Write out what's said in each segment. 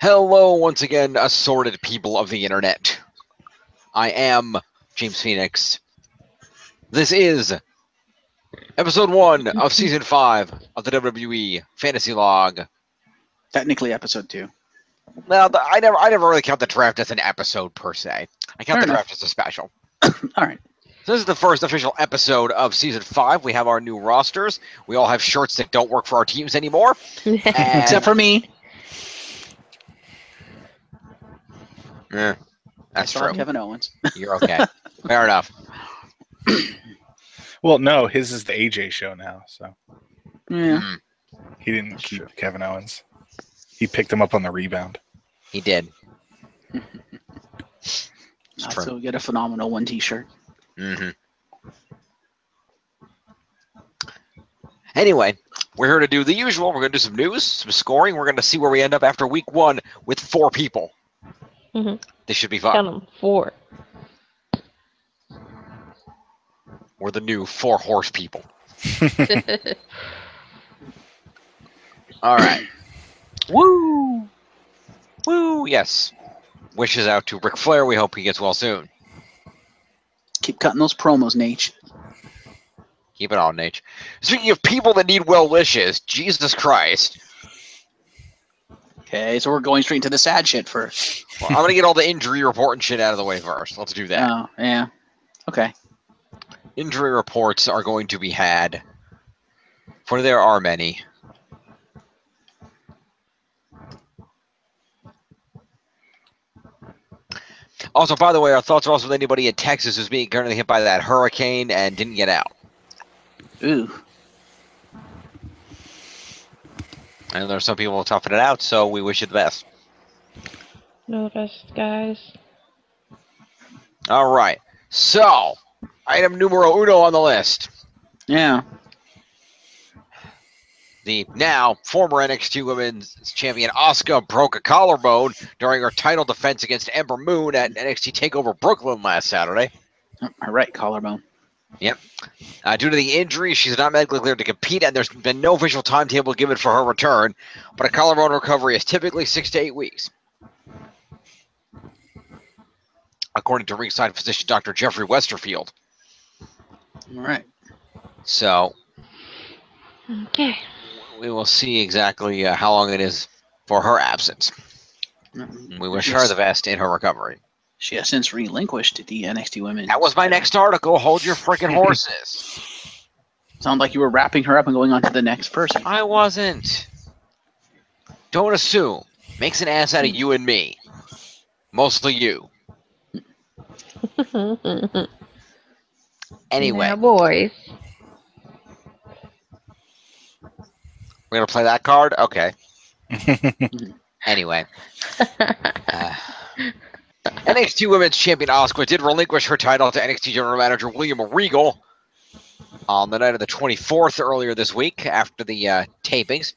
Hello once again, assorted people of the internet. I am James Phoenix. This is episode 1 of season 5 of the WWE Fantasy LOG. Technically episode 2. Now, I never really count the draft as an episode per se. I count the draft as a special. All right. So this is the first official episode of season 5. We have our new rosters. We all have shirts that don't work for our teams anymore. Except for me. Yeah, that's true. Kevin Owens. You're okay. Fair enough. Well, no, his is the AJ show now, so Yeah. he didn't keep Kevin Owens. He picked him up on the rebound. He did. So we get a phenomenal one T-shirt. Mm-hmm. Anyway, we're here to do the usual. We're going to do some news, some scoring. We're going to see where we end up after week 1 with 4 people. Mm-hmm. This should be fun. Count them, 4. We're the new 4 horse people. All right. Woo! Woo! Yes. Wishes out to Ric Flair. We hope he gets well soon. Keep cutting those promos, Nate. Keep it on, Nate. Speaking of people that need well wishes, Jesus Christ. Okay, so we're going straight into the sad shit first. Well, I'm going to get all the injury report and shit out of the way first. Let's do that. Oh, yeah. Okay. Injury reports are going to be had, for there are many. Also, by the way, our thoughts are also with anybody in Texas who's being currently hit by that hurricane and didn't get out. Ooh. And there's some people toughing it out, so we wish you the best. No rest, guys. All right. So, item numero uno on the list. Yeah. The now former NXT Women's Champion Asuka broke a collarbone during her title defense against Ember Moon at NXT TakeOver Brooklyn last Saturday. All right, collarbone. Yep. Due to the injury, she's not medically cleared to compete, and there's been no official timetable given for her return, but a collarbone recovery is typically 6 to 8 weeks. According to ringside physician Dr. Jeffrey Westerfield. All right. So, Okay. we will see exactly how long it is for her absence. We wish her the best in her recovery. She has since relinquished the NXT Women. That was my next article. Hold your freaking horses. Sounded like you were wrapping her up and going on to the next person. I wasn't. Don't assume. Makes an ass out of you and me. Mostly you. Anyway. Yeah, boys. We're going to play that card? Okay. Anyway. NXT Women's Champion Asuka did relinquish her title to NXT General Manager William Regal on the night of the 24th earlier this week after the tapings.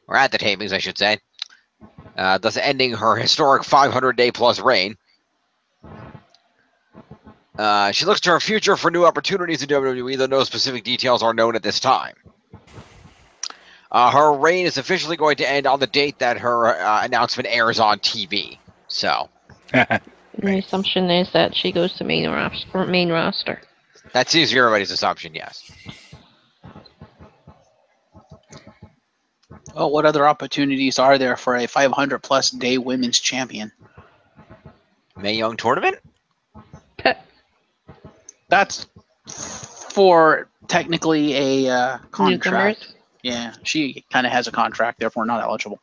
Or at the tapings, I should say. Thus ending her historic 500-day-plus reign. She looks to her future for new opportunities in WWE, though no specific details are known at this time. Her reign is officially going to end on the date that her announcement airs on TV. So, The assumption is that she goes to main roster. That seems to be everybody's assumption, yes. Well, what other opportunities are there for a 500-plus day women's champion? Mae Young tournament? That's for technically a contract. Newcomers? Yeah, she kind of has a contract, therefore not eligible.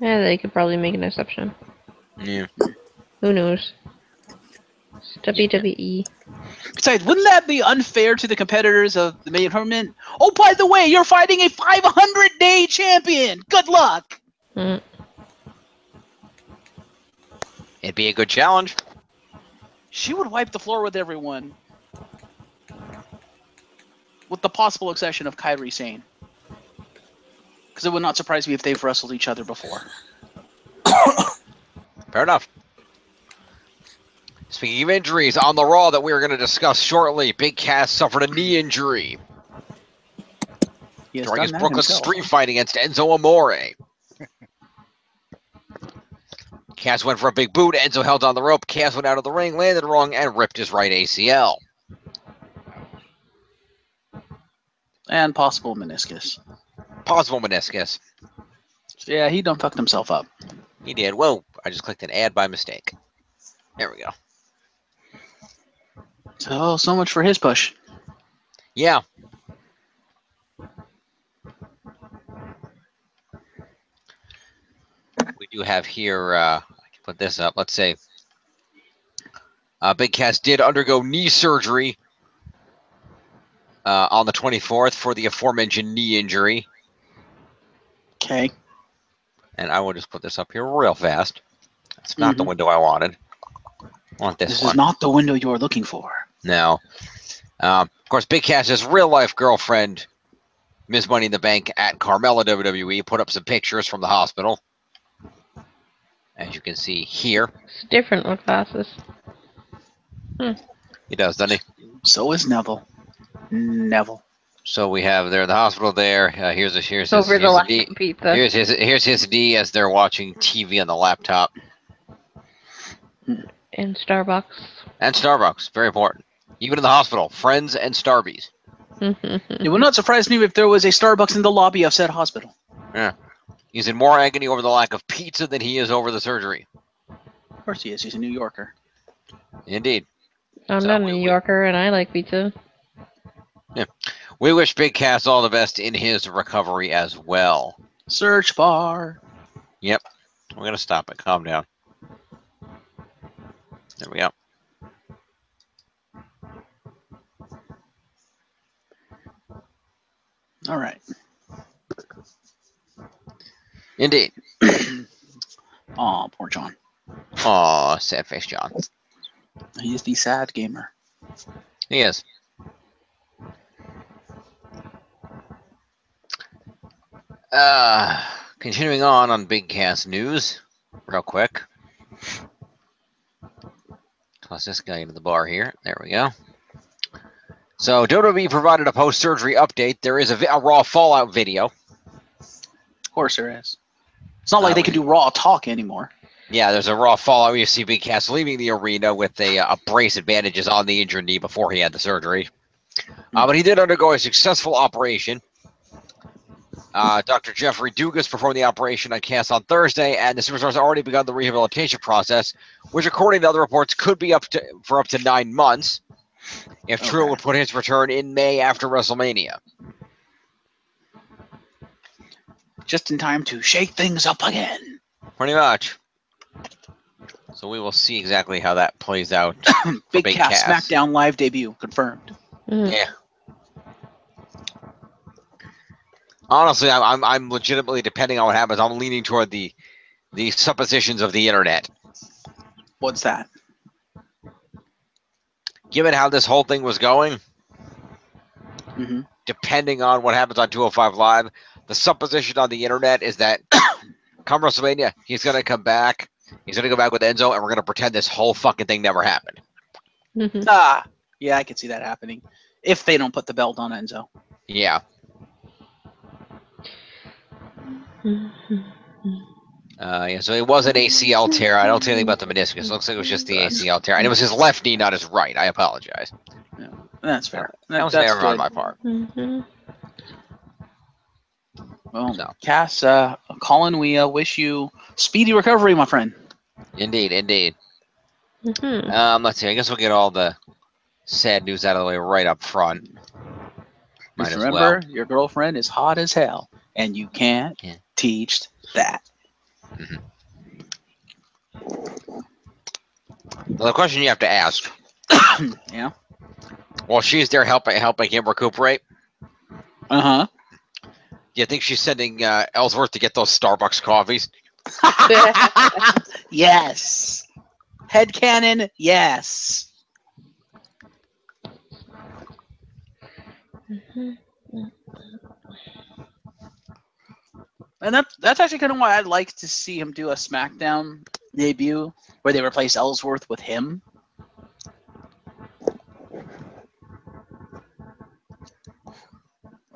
Yeah, they could probably make an exception. Yeah. Who knows? It's WWE. Besides, wouldn't that be unfair to the competitors of the main tournament? Oh, by the way, you're fighting a 500-day champion! Good luck! Mm. It'd be a good challenge. She would wipe the floor with everyone. With the possible exception of Kairi Sane. Because it would not surprise me if they've wrestled each other before. Fair enough. Speaking of injuries, on the Raw that we are going to discuss shortly, Big Cass suffered a knee injury. He has during done his that Brooklyn himself. street fight against Enzo Amore. Cass went for a big boot. Enzo held on the rope. Cass went out of the ring, landed wrong, and ripped his right ACL. And possible meniscus. Possible meniscus. So yeah, he done fucked himself up. He did. Whoa, I just clicked an ad by mistake. There we go. So much for his push. Yeah. We do have here, I can put this up. Let's say Big Cass did undergo knee surgery on the 24th for the aforementioned knee injury. Okay. And I will just put this up here real fast. It's not the window I wanted. I want this This one. is not the window you're looking for. No. Of course, Big Cass's real-life girlfriend, Ms. Money in the Bank at Carmella WWE, put up some pictures from the hospital. As you can see here. It's different with glasses. He does, doesn't he? So is Neville. Neville. So we have there the hospital there. Here's Over the last D. pizza. Here's his D as they're watching TV on the laptop. In Starbucks. And Starbucks, very important. Even in the hospital, friends and Starbies. It would not surprise me if there was a Starbucks in the lobby of said hospital. Yeah. He's in more agony over the lack of pizza than he is over the surgery. Of course he is. He's a New Yorker. Indeed. I'm not a New Yorker, and I like pizza. Yeah. We wish Big Cass all the best in his recovery as well. Search bar. Yep. We're going to stop it. Calm down. There we go. All right. Indeed. Aw, poor John. Aw, sad face John. He is the sad gamer. He is. Continuing on Big Cass news, real quick. Toss this guy into the bar here. There we go. So WWE provided a post-surgery update. There is a Raw Fallout video. Of course there is. It's not like they can do Raw talk anymore. Yeah, there's a Raw Fallout. You see Big Cass leaving the arena with a brace of bandages on the injured knee before he had the surgery. But he did undergo a successful operation. Dr. Jeffrey Dugas performed the operation on Cass on Thursday, and the superstar has already begun the rehabilitation process, which, according to other reports, could be up to 9 months. If true, it would put his return in May after WrestleMania. Just in time to shake things up again. Pretty much. So we will see exactly how that plays out. Big Cass SmackDown Live debut confirmed. Yeah. Honestly, I'm legitimately, depending on what happens, I'm leaning toward the suppositions of the internet. What's that? Given how this whole thing was going, depending on what happens on 205 Live, the supposition on the internet is that come WrestleMania, he's going to come back. He's going to go back with Enzo, and we're going to pretend this whole fucking thing never happened. Yeah, I could see that happening. If they don't put the belt on Enzo. Yeah. Yeah, so it was an ACL tear. I don't see anything about the meniscus. It looks like it was just the ACL tear. And it was his left knee, not his right. I apologize. Yeah, that's fair. That was error on my part. Well, Cass, Colin, we wish you speedy recovery, my friend. Indeed, indeed. Let's see. I guess we'll get all the sad news out of the way right up front. Just remember, your girlfriend is hot as hell, and you can't teach that. Well, the question you have to ask. Yeah. Well, she's there helping him recuperate. Do you think she's sending Ellsworth to get those Starbucks coffees? Yes. Headcanon, yes. And that's actually kind of why I'd like to see him do a SmackDown debut where they replace Ellsworth with him.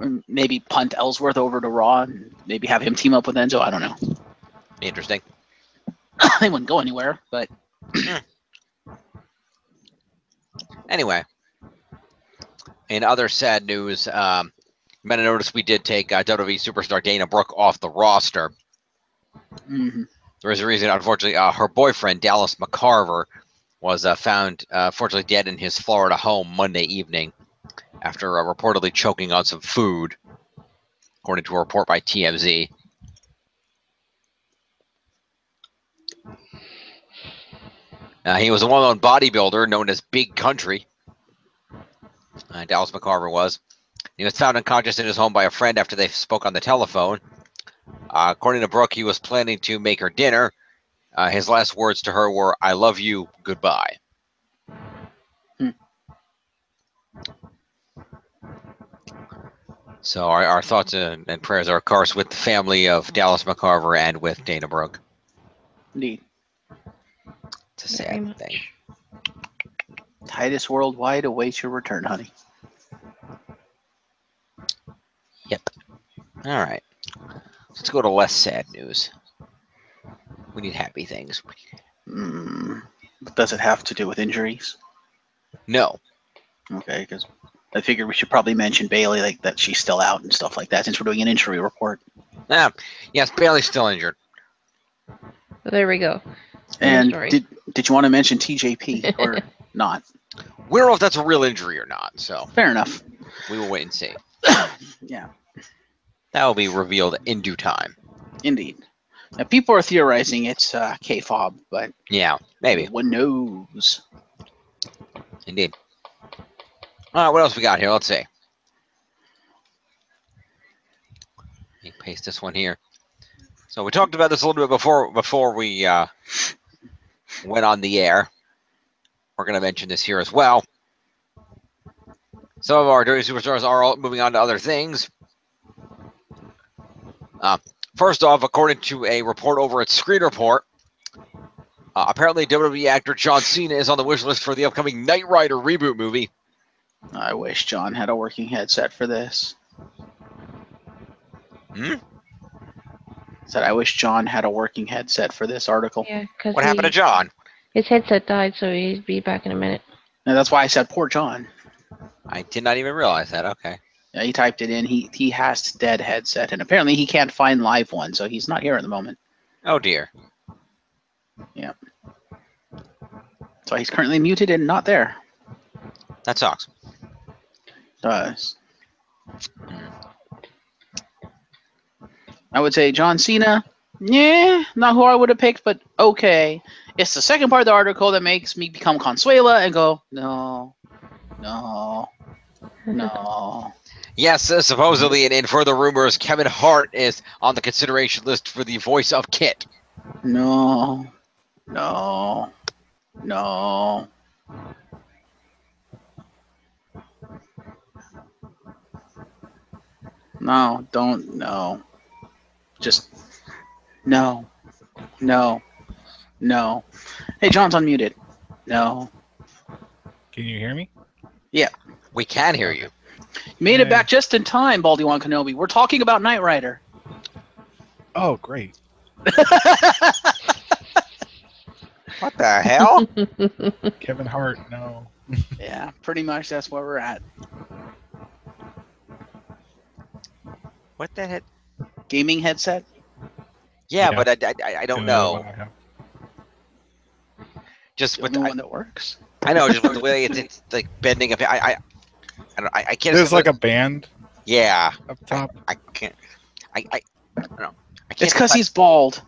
Or maybe punt Ellsworth over to Raw and maybe have him team up with Enzo. I don't know. Interesting. They wouldn't go anywhere, but Anyway, in other sad news, you might have noticed we did take WWE superstar Dana Brooke off the roster. mhm. There is a reason, unfortunately. Her boyfriend, Dallas McCarver, was found, fortunately, dead in his Florida home Monday evening after reportedly choking on some food, according to a report by TMZ. He was a well-known bodybuilder known as Big Country. Dallas McCarver was. He was found unconscious in his home by a friend after they spoke on the telephone. According to Brooke, he was planning to make her dinner. His last words to her were, "I love you, goodbye." So our thoughts and prayers are, of course, with the family of Dallas McCarver and with Dana Brooke. Indeed. It's a Very sad much. thing. Titus Worldwide awaits your return, honey. Yep. All right. Let's go to less sad news. We need happy things. Does it have to do with injuries? No. Okay, because I figured we should probably mention Bailey, like that she's still out and stuff like that, since we're doing an injury report. Yes, Bailey's still injured. So there we go. And Story. did you want to mention TJP or not? We don't know if that's a real injury or not, so Fair enough. we will wait and see. Yeah, That will be revealed in due time. indeed. Now, people are theorizing it's K-Fob, but Yeah, maybe. one knows. Indeed. All right, what else we got here? Let's see. Let me paste this one here. So we talked about this a little bit before we went on the air. We're going to mention this here as well. Some of our dirty superstars are all moving on to other things. First off, according to a report over at Screen Report, apparently WWE actor John Cena is on the wish list for the upcoming Knight Rider reboot movie. I wish John had a working headset for this. Said I wish John had a working headset for this article. Yeah, because What happened to John? his headset died, so he'd be back in a minute. And that's why I said poor John. I did not even realize that. Okay. Yeah, he typed it in. He has dead headset, and apparently he can't find live one, so he's not here at the moment. Oh, dear. So he's currently muted and not there. That sucks. Does. I would say John Cena, not who I would have picked, but okay. It's the second part of the article that makes me become Consuela and go, no. Yes, supposedly, in further rumors, Kevin Hart is on the consideration list for the voice of Kit. No. No, don't, no. Just, no. Hey, John's unmuted. No. Can you hear me? We can hear you. You made it back just in time, Baldy-Wan Kenobi. We're talking about Knight Rider. Oh, great. What the hell? Kevin Hart, no. Yeah, pretty much that's where we're at. What the heck? Gaming headset? Yeah, Yeah. but I don't know. Just The with only one that works. I know, just with the way it's like bending up. I can't. There's like a band yeah. up top. I can't. I don't know. I can't It's because decide- he's bald.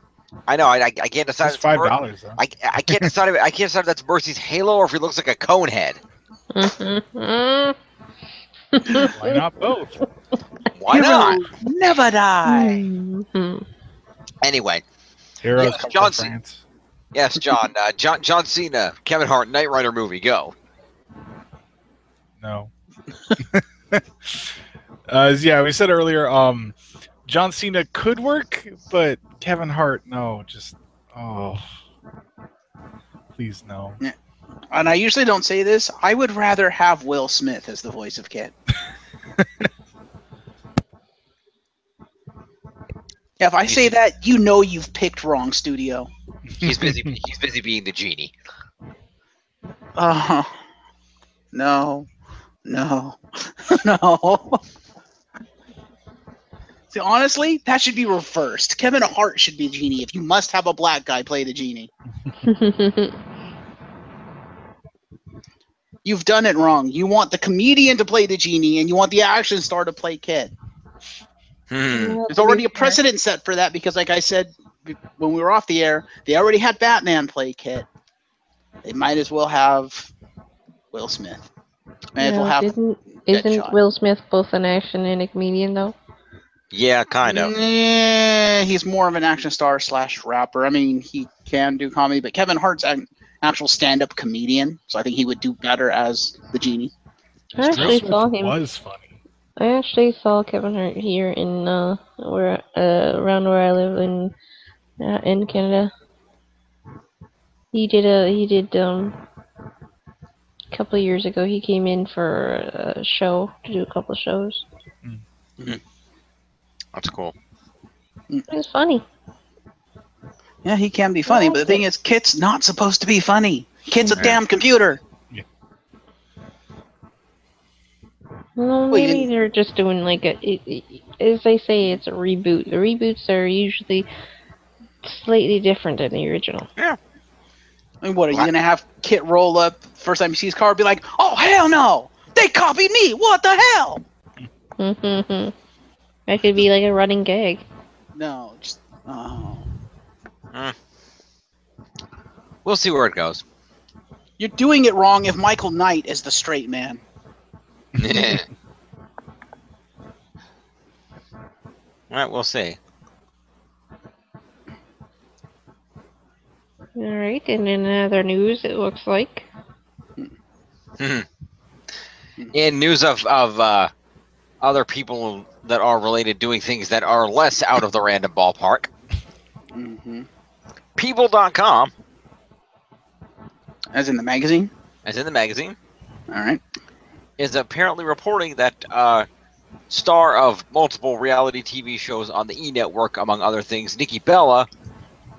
I know. I can't decide. It's if it's $5 though. I can't decide. I can't decide if that's Mercy's halo or if he looks like a cone head. Why not both? Why not? Heroes never die. Mhm. Anyway, Heroes Yes, come John from France. yes, John. John Cena, Kevin Hart, Knight Rider movie. Go. No. Yeah, we said earlier, John Cena could work, but Kevin Hart, no. Please no. And I usually don't say this. I would rather have Will Smith as the voice of Kit. Yeah, if I say that, you know you've picked wrong, studio. He's busy. He's busy being the genie. Oh, no. No. No. See, honestly, that should be reversed. Kevin Hart should be the genie if you must have a black guy play the genie. You've done it wrong. You want the comedian to play the genie, and you want the action star to play Kid. There's already a precedent set for that because, like I said when we were off the air, they already had Batman play Kid. They might as well have Will Smith. Might as well have isn't Deadshot. Will Smith both an action and a comedian though? Yeah, kind of. He's more of an action star / rapper. I mean, he can do comedy, but Kevin Hart's an actual stand-up comedian, so I think he would do better as the genie. I actually saw him. Was funny. I actually saw Kevin Hart here in where around where I live in Canada. He did a couple of years ago. He came in for a show to do a couple of shows. That's cool. It was funny. Yeah, he can be funny, but the thing is, Kit's not supposed to be funny. Kit's a damn computer. Well, maybe they're just doing like as they say, it's a reboot. The reboots are usually slightly different than the original. Yeah. I mean, what, are you going to have Kit roll up first time he sees car be like, oh, hell no! They copied me! What the hell? That could be like a running gag. No, just... Oh. We'll see where it goes. You're doing it wrong if Michael Knight is the straight man. Alright, we'll see. Alright, and in other news, it looks like. In news of other people that are related doing things that are less out of the random ballpark, People.com, As in the magazine? as in the magazine, Alright. is apparently reporting that star of multiple reality TV shows on the E! Network, among other things, Nikki Bella,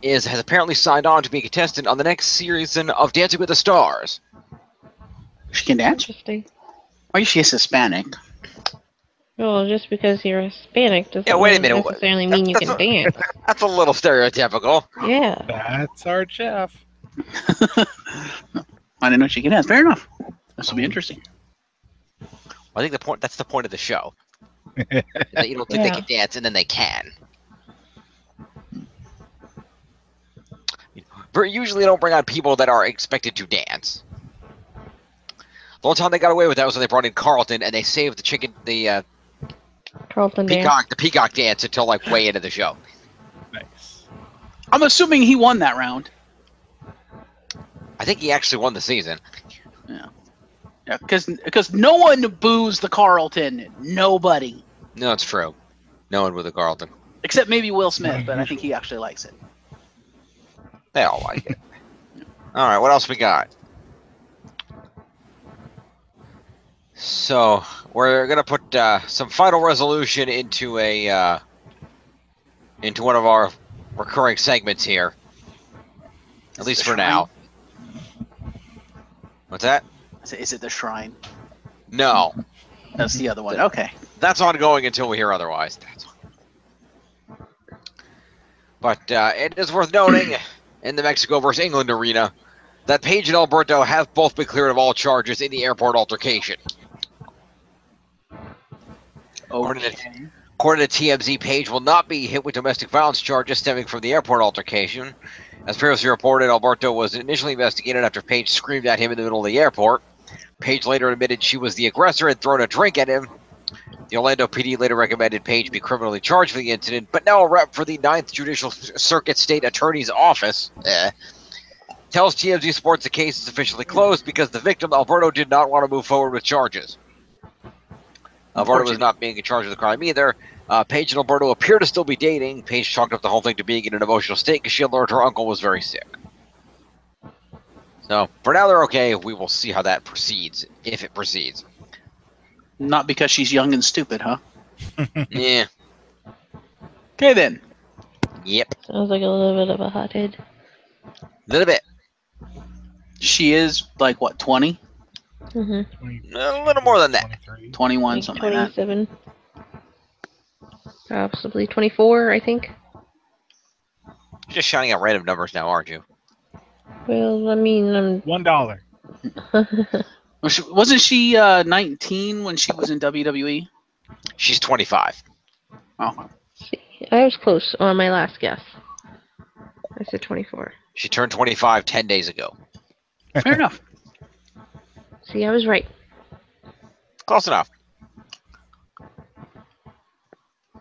has apparently signed on to be a contestant on the next season of Dancing with the Stars. She can dance? Interesting. Or she's Hispanic. Well, just because you're Hispanic doesn't necessarily mean you can dance. That's a little stereotypical. Yeah. That's our Jeff. I didn't know she can dance. Fair enough. This will be interesting. I think that's the point of the show. That you don't think they can dance, and then they can. Usually don't bring on people that are expected to dance. The only time they got away with that was when they brought in Carlton, and they saved the Carlton dance. the peacock dance until like way into the show. Nice. I'm assuming he won that round. I think he actually won the season. Yeah, because no one boos the Carlton. Nobody. No, it's true. No one with the Carlton. Except maybe Will Smith, but I think he actually likes it. They all like it. All right, what else we got? So we're gonna put some final resolution into one of our recurring segments here, at least for now. What's that? Is it the Shrine? No, That's the other one. Okay. that's ongoing until we hear otherwise. But it is worth noting in the Mexico versus England arena that Paige and Alberto have both been cleared of all charges in the airport altercation. According to TMZ, Paige will not be hit with domestic violence charges stemming from the airport altercation. As previously reported, Alberto was initially investigated after Paige screamed at him in the middle of the airport. Paige later admitted she was the aggressor and thrown a drink at him. The Orlando PD later recommended Paige be criminally charged for the incident, but now a rep for the 9th Judicial Circuit State Attorney's Office tells TMZ Sports the case is officially closed because the victim, Alberto, did not want to move forward with charges. Alberto was not being in charge of the crime either. Paige and Alberto appear to still be dating. Paige chalked up the whole thing to being in an emotional state because she learned her uncle was very sick. So, for now they're okay. We will see how that proceeds, if it proceeds. Not because she's young and stupid, huh? Yeah. Okay then. Yep. Sounds like a little bit of a hothead. Little bit. She is like what, 20, Mm-hmm. A little more than that. 23. 21, Like something like that. 27. Possibly 24, I think. You're just shouting out random numbers now, aren't you? Well, I mean, $1. Wasn't she 19 when she was in WWE? She's 25. Oh, I was close on my last guess. I said 24. She turned 25 10 days ago. fair enough. See, I was right. Close enough.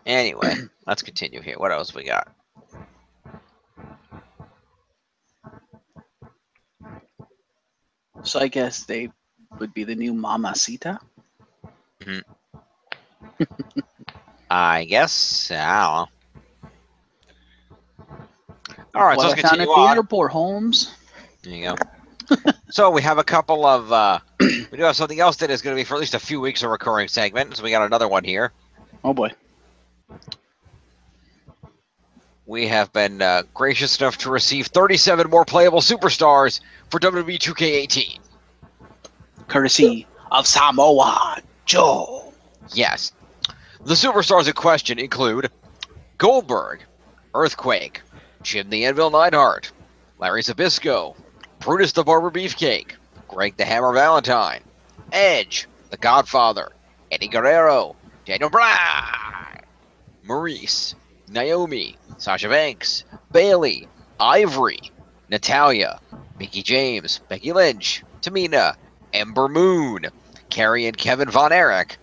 Anyway, let's continue here. What else we got? So I guess they would be the new Mamacita. I guess. I don't know. All right, so What let's I found at continue the on. airport, Holmes. There you go. So we have a couple of. We do have something else that is going to be for at least a few weeks a recurring segment. So we got another one here. Oh boy. We have been gracious enough to receive 37 more playable superstars for WWE 2K18. Courtesy of Samoa Joe. Yes. The superstars in question include Goldberg, Earthquake, Jim the Anvil Neidhart, Larry Zbyszko, Brutus the Barber Beefcake, Greg the Hammer Valentine, Edge, The Godfather, Eddie Guerrero, Daniel Bryan, Maurice, Naomi, Sasha Banks, Bailey, Ivory, Natalia, Mickie James, Becky Lynch, Tamina, Ember Moon, Carrie and Kevin Von Erich,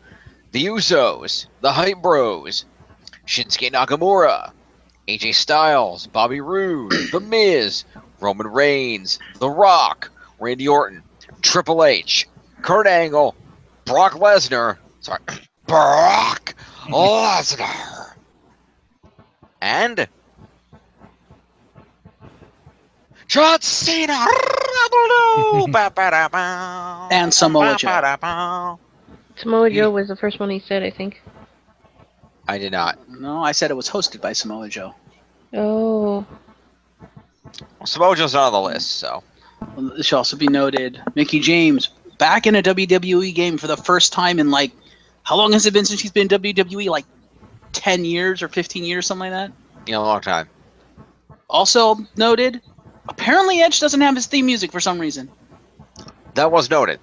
The Usos, The Hype Bros, Shinsuke Nakamura, AJ Styles, Bobby Roode, The Miz, Roman Reigns, The Rock, Randy Orton, Triple H, Kurt Angle, Brock Lesnar, Brock Lesnar, and John Cena, And Samoa Joe. Samoa Joe was the first one he said, I think. I did not. No, I said it was hosted by Samoa Joe. Oh. Samoa Joe's not on the list, so. It should also be noted, Mickie James back in a WWE game for the first time in like, how long has it been since she's been in WWE? Like 10 years or 15 years, something like that? A long time. Also noted, apparently Edge doesn't have his theme music for some reason. That was noted.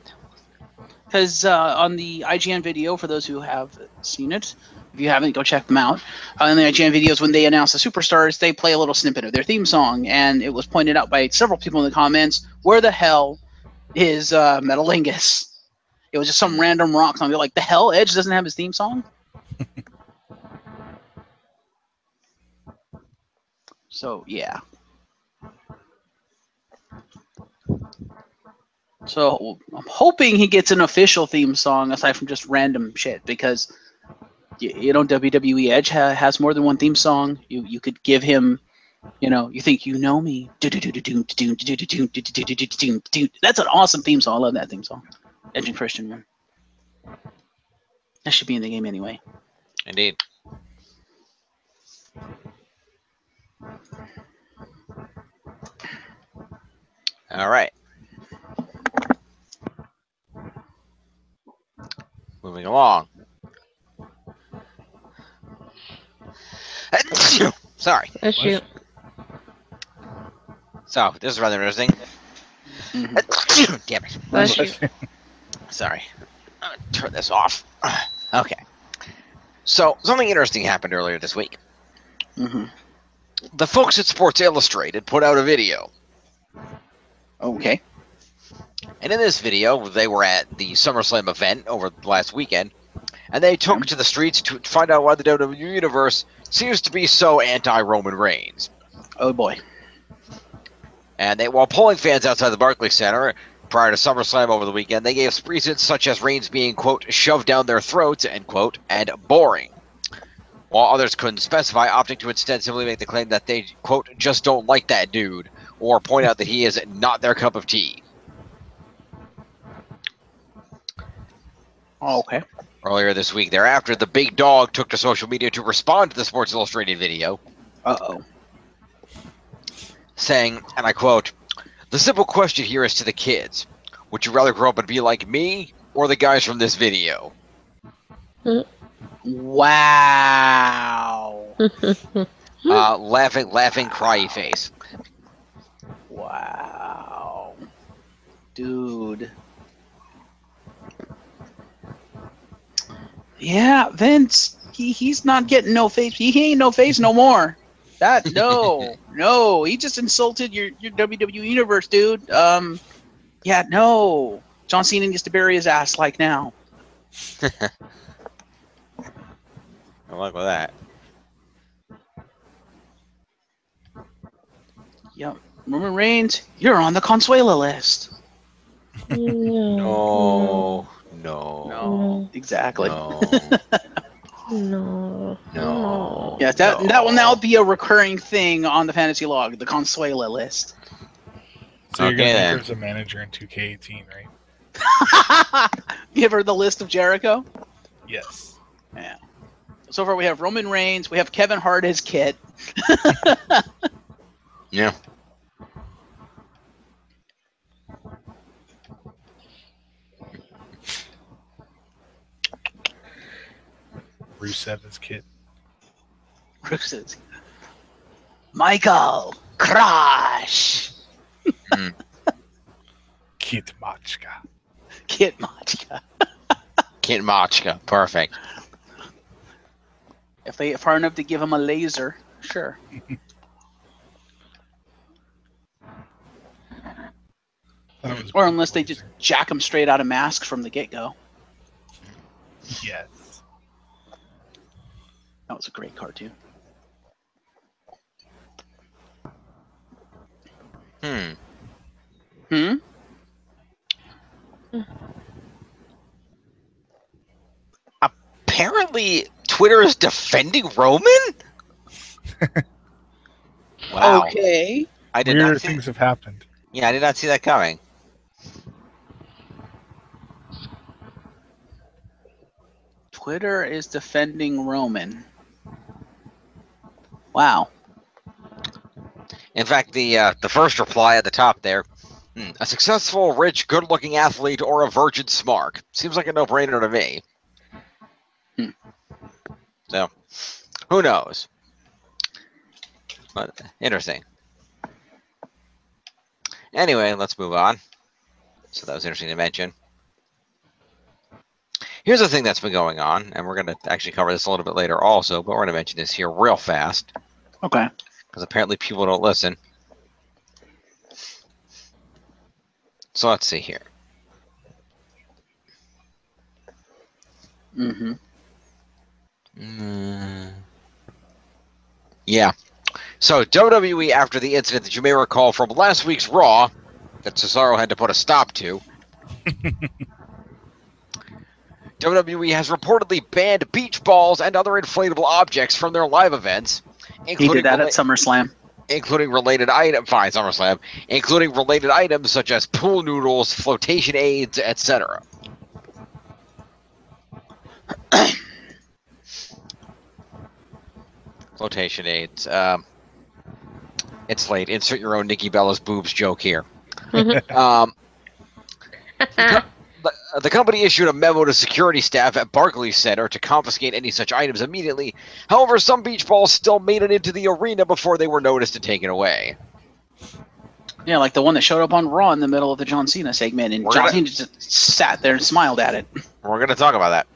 Because on the IGN video, for those who have seen it, if you haven't, go check them out. In the IGN videos, when they announce the superstars, they play a little snippet of their theme song, and it was pointed out by several people in the comments, where the hell is Metalingus? It was just some random rock song. They're like, the hell? Edge doesn't have his theme song? So, yeah. So, I'm hoping he gets an official theme song aside from just random shit, because you know, WWE Edge has more than one theme song. You could give him, you know, You Think You Know Me. That's an awesome theme song. I love that theme song. Edge and Christian one. That should be in the game anyway. Indeed. All right. Moving along. Sorry. Oh, shoot. So, this is rather interesting. Damn it. Oh, shoot. Sorry. Turn this off. Okay. So, something interesting happened earlier this week. Mm-hmm. The folks at Sports Illustrated put out a video. Okay. And in this video, they were at the SummerSlam event over the last weekend, and they took to the streets to find out why the WWE Universe seems to be so anti-Roman Reigns. Oh boy. And they, while polling fans outside the Barclays Center prior to SummerSlam over the weekend, they gave reasons such as Reigns being, quote, shoved down their throats, end quote, and boring. While others couldn't specify, opting to instead simply make the claim that they, quote, just don't like that dude, or point out that he is not their cup of tea. Oh, okay. Earlier this week, thereafter, the big dog took to social media to respond to the Sports Illustrated video. Uh-oh. saying, and I quote, "The simple question here is to the kids. Would you rather grow up and be like me or the guys from this video?" Wow. Laughing, cry face. Wow. Dude. Yeah, Vince, he's not getting no face. He ain't no face no more. That no, he just insulted your WWE universe, dude. Yeah, no. John Cena needs to bury his ass like now. I like with that. Yep. Roman Reigns, you're on the Consuela list. No. No, exactly. No. Yeah, that will now be a recurring thing on the Fantasy Log, the Consuela list. So you're going to Okay, make then. her as a manager in 2K18, right? Give her the list of Jericho. Yes. Yeah. So far we have Roman Reigns, we have Kevin Hart as Kit. Yeah. Rusev as Kid. Rusev. Michael Crush. Kid Machka. Kit Machka. Kid Machka. Perfect. If they get far enough to give him a laser, sure. Or unless they just jack him straight out of Mask from the get-go. Yes. That was a great cartoon. Apparently, Twitter is defending Roman? Wow. Okay. I did Weirder not see things have happened. Yeah, I did not see that coming. Twitter is defending Roman. Wow. In fact, the first reply at the top there, a successful, rich, good-looking athlete or a virgin smart. Seems like a no-brainer to me. So, who knows? But interesting. Anyway, let's move on. So that was interesting to mention. Here's the thing that's been going on, and we're going to actually cover this a little bit later also, but we're going to mention this here real fast. Okay. Because apparently people don't listen. So let's see here. Yeah. So WWE, after the incident that you may recall from last week's Raw, that Cesaro had to put a stop to, WWE has reportedly banned beach balls and other inflatable objects from their live events. He did that at SummerSlam. Including related items, SummerSlam, including related items such as pool noodles, flotation aids, etc. Flotation aids. It's late. Insert your own Nikki Bella's boobs joke here. The company issued a memo to security staff at Barclays Center to confiscate any such items immediately. However, some beach balls still made it into the arena before they were noticed and taken away. Yeah, like the one that showed up on Raw in the middle of the John Cena segment, and John Cena just sat there and smiled at it. We're going to talk about that.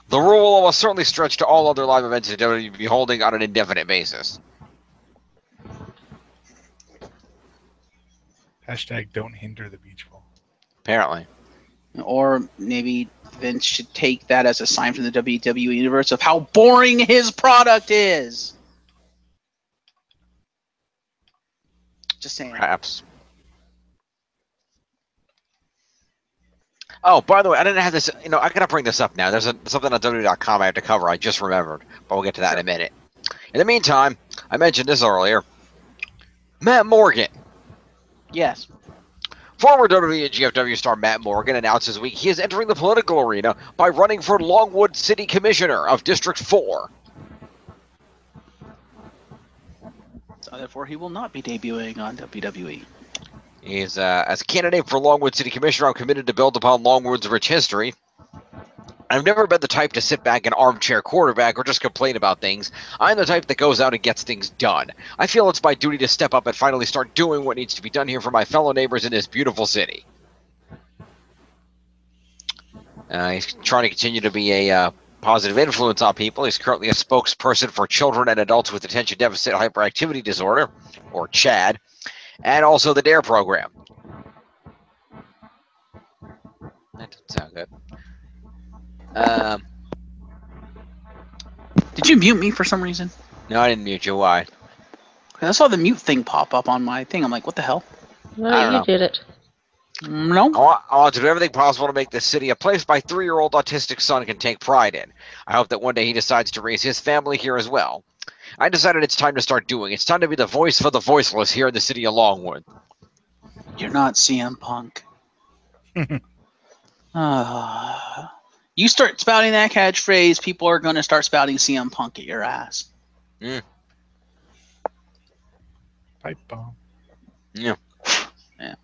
The rule will certainly stretch to all other live events that WWE will be holding on an indefinite basis. Hashtag don't hinder the beach ball. Apparently. Or maybe Vince should take that as a sign from the WWE universe of how boring his product is. Just saying. Perhaps. Oh, by the way, I didn't have this. I gotta bring this up now. There's something on WWE.com I have to cover. I just remembered, but we'll get to that in a minute. In the meantime, I mentioned this earlier. Matt Morgan. Yes. Former WWE and GFW star Matt Morgan announced this week he is entering the political arena by running for Longwood City Commissioner of District 4. So therefore, he will not be debuting on WWE. He's as a candidate for Longwood City Commissioner, I'm committed to build upon Longwood's rich history. I've never been the type to sit back and armchair quarterback or just complain about things. I'm the type that goes out and gets things done. I feel it's my duty to step up and finally start doing what needs to be done here for my fellow neighbors in this beautiful city. He's trying to continue to be a positive influence on people. He's currently a spokesperson for children and adults with attention deficit hyperactivity disorder, or CHAD, and also the DARE program. That doesn't sound good. Did you mute me for some reason? No, I didn't mute you. Why? I saw the mute thing pop up on my thing. I'm like, what the hell? No, I don't you know. did it. No. I want to do everything possible to make this city a place my 3-year-old autistic son can take pride in. I hope that one day he decides to raise his family here as well. I decided it's time to start doing. It's time to be the voice for the voiceless here in the city of Longwood. You're not CM Punk. You start spouting that catchphrase, people are going to start spouting CM Punk at your ass. Pipe bomb. Yeah. Yeah.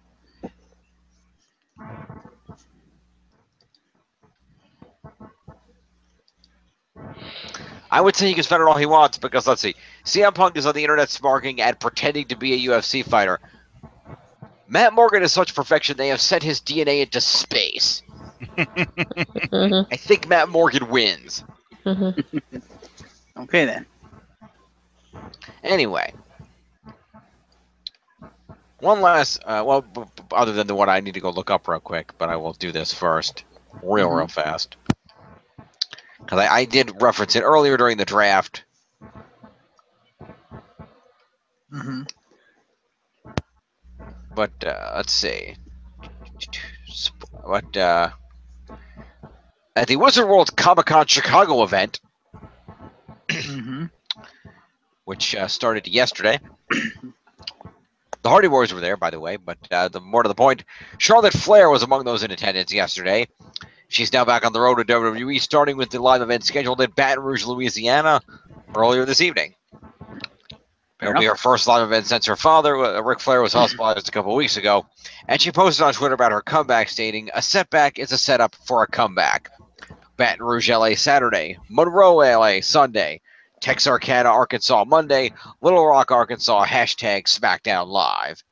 I would say he can spend it all he wants because, let's see, CM Punk is on the internet smarking and pretending to be a UFC fighter. Matt Morgan is such perfection, they have sent his DNA into space. I think Matt Morgan wins. Okay, then. Anyway. One last, well, other than the one I need to go look up real quick, but I will do this first, real fast. Because I did reference it earlier during the draft. But, let's see. But, at the Wizard World Comic-Con Chicago event, which started yesterday, the Hardy Boys were there, by the way, but more to the point, Charlotte Flair was among those in attendance yesterday. She's now back on the road to WWE, starting with the live event scheduled in Baton Rouge, Louisiana, earlier this evening. It'll be her first live event since her father, Ric Flair, was hospitalized a couple weeks ago, and she posted on Twitter about her comeback, stating, "A setback is a setup for a comeback." Baton Rouge, LA, Saturday. Monroe, LA, Sunday. Texarkana, Arkansas, Monday. Little Rock, Arkansas, hashtag SmackDown Live.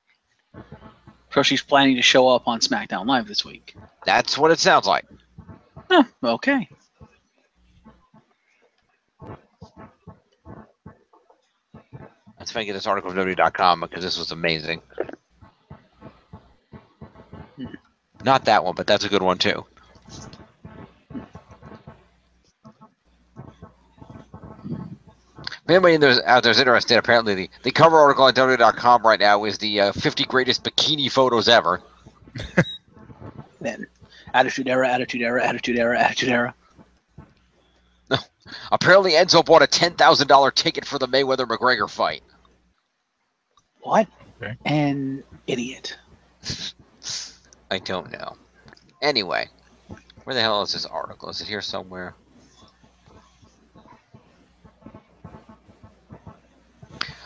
So she's planning to show up on SmackDown Live this week. That's what it sounds like. Huh, okay. Let's make it this article from WWE.com because this was amazing. Not that one, but that's a good one too. If anybody out there is interested, apparently the cover article on WWE.com right now is the 50 greatest bikini photos ever. Then, Attitude Era, Attitude Era, Attitude Era, Attitude Era. No. Apparently Enzo bought a $10,000 ticket for the Mayweather-McGregor fight. What? Okay. An idiot. I don't know. Anyway, where the hell is this article? Is it here somewhere?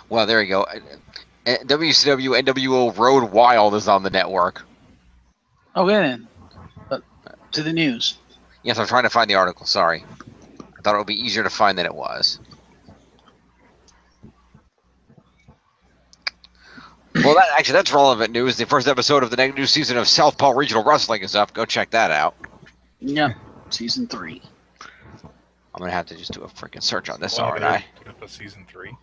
Well, there you go. WCW NWO Road Wild is on the network. Okay, then. To the news. Yes, I'm trying to find the article. Sorry. I thought it would be easier to find than it was. Well, that's relevant news. The first episode of the new season of Southpaw Regional Wrestling is up. Go check that out. Yeah, season 3. I'm going to have to just do a freaking search on this, Well, aren't they I? put up a season 3.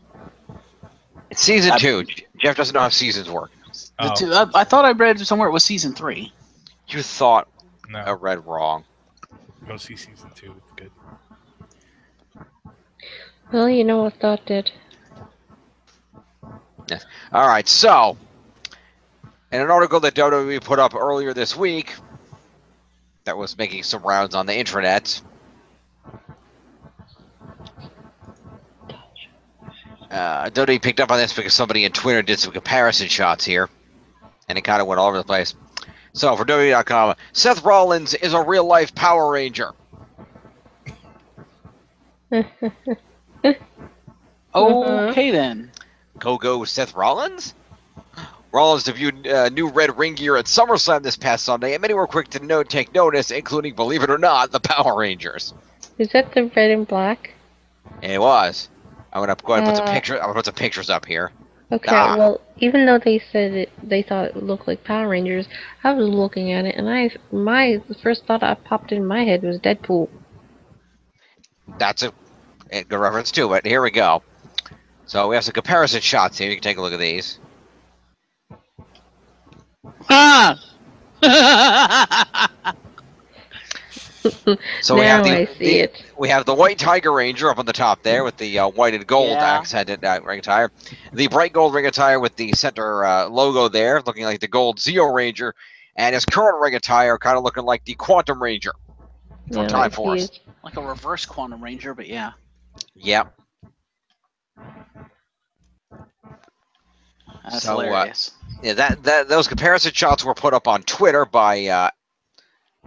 It's season 2. Jeff doesn't know how seasons work. Oh, I thought I read somewhere it was season 3. You thought no. I read wrong. Go see season 2. It's good. Well, you know what Thought did. Yes. All right, so in an article that WWE put up earlier this week that was making some rounds on the intranet, WWE picked up on this because somebody in Twitter did some comparison shots here, and it kind of went all over the place. So for WWE.com, Seth Rollins is a real-life Power Ranger. Okay, then. Go Seth Rollins? Rollins debuted new red ring gear at SummerSlam this past Sunday, and many were quick to take notice, including, believe it or not, the Power Rangers. Is that the red and black? It was. I'm gonna go ahead and put some pictures. I'm gonna put some pictures up here. Okay, well, even though they said they thought it looked like Power Rangers, I was looking at it, and the first thought that popped in my head was Deadpool. That's a good reference too. But here we go. So we have some comparison shots here. You can take a look at these. Ah! So now we I have see it. We have the white Tiger Ranger up on the top there with the white and gold accented ring attire. The bright gold ring attire with the center logo there, looking like the gold Zeo Ranger, and his current ring attire kind of looking like the Quantum Ranger from Time Force. Like a reverse Quantum Ranger, but yeah. Yep. That's hilarious. Yeah, those comparison shots were put up on Twitter by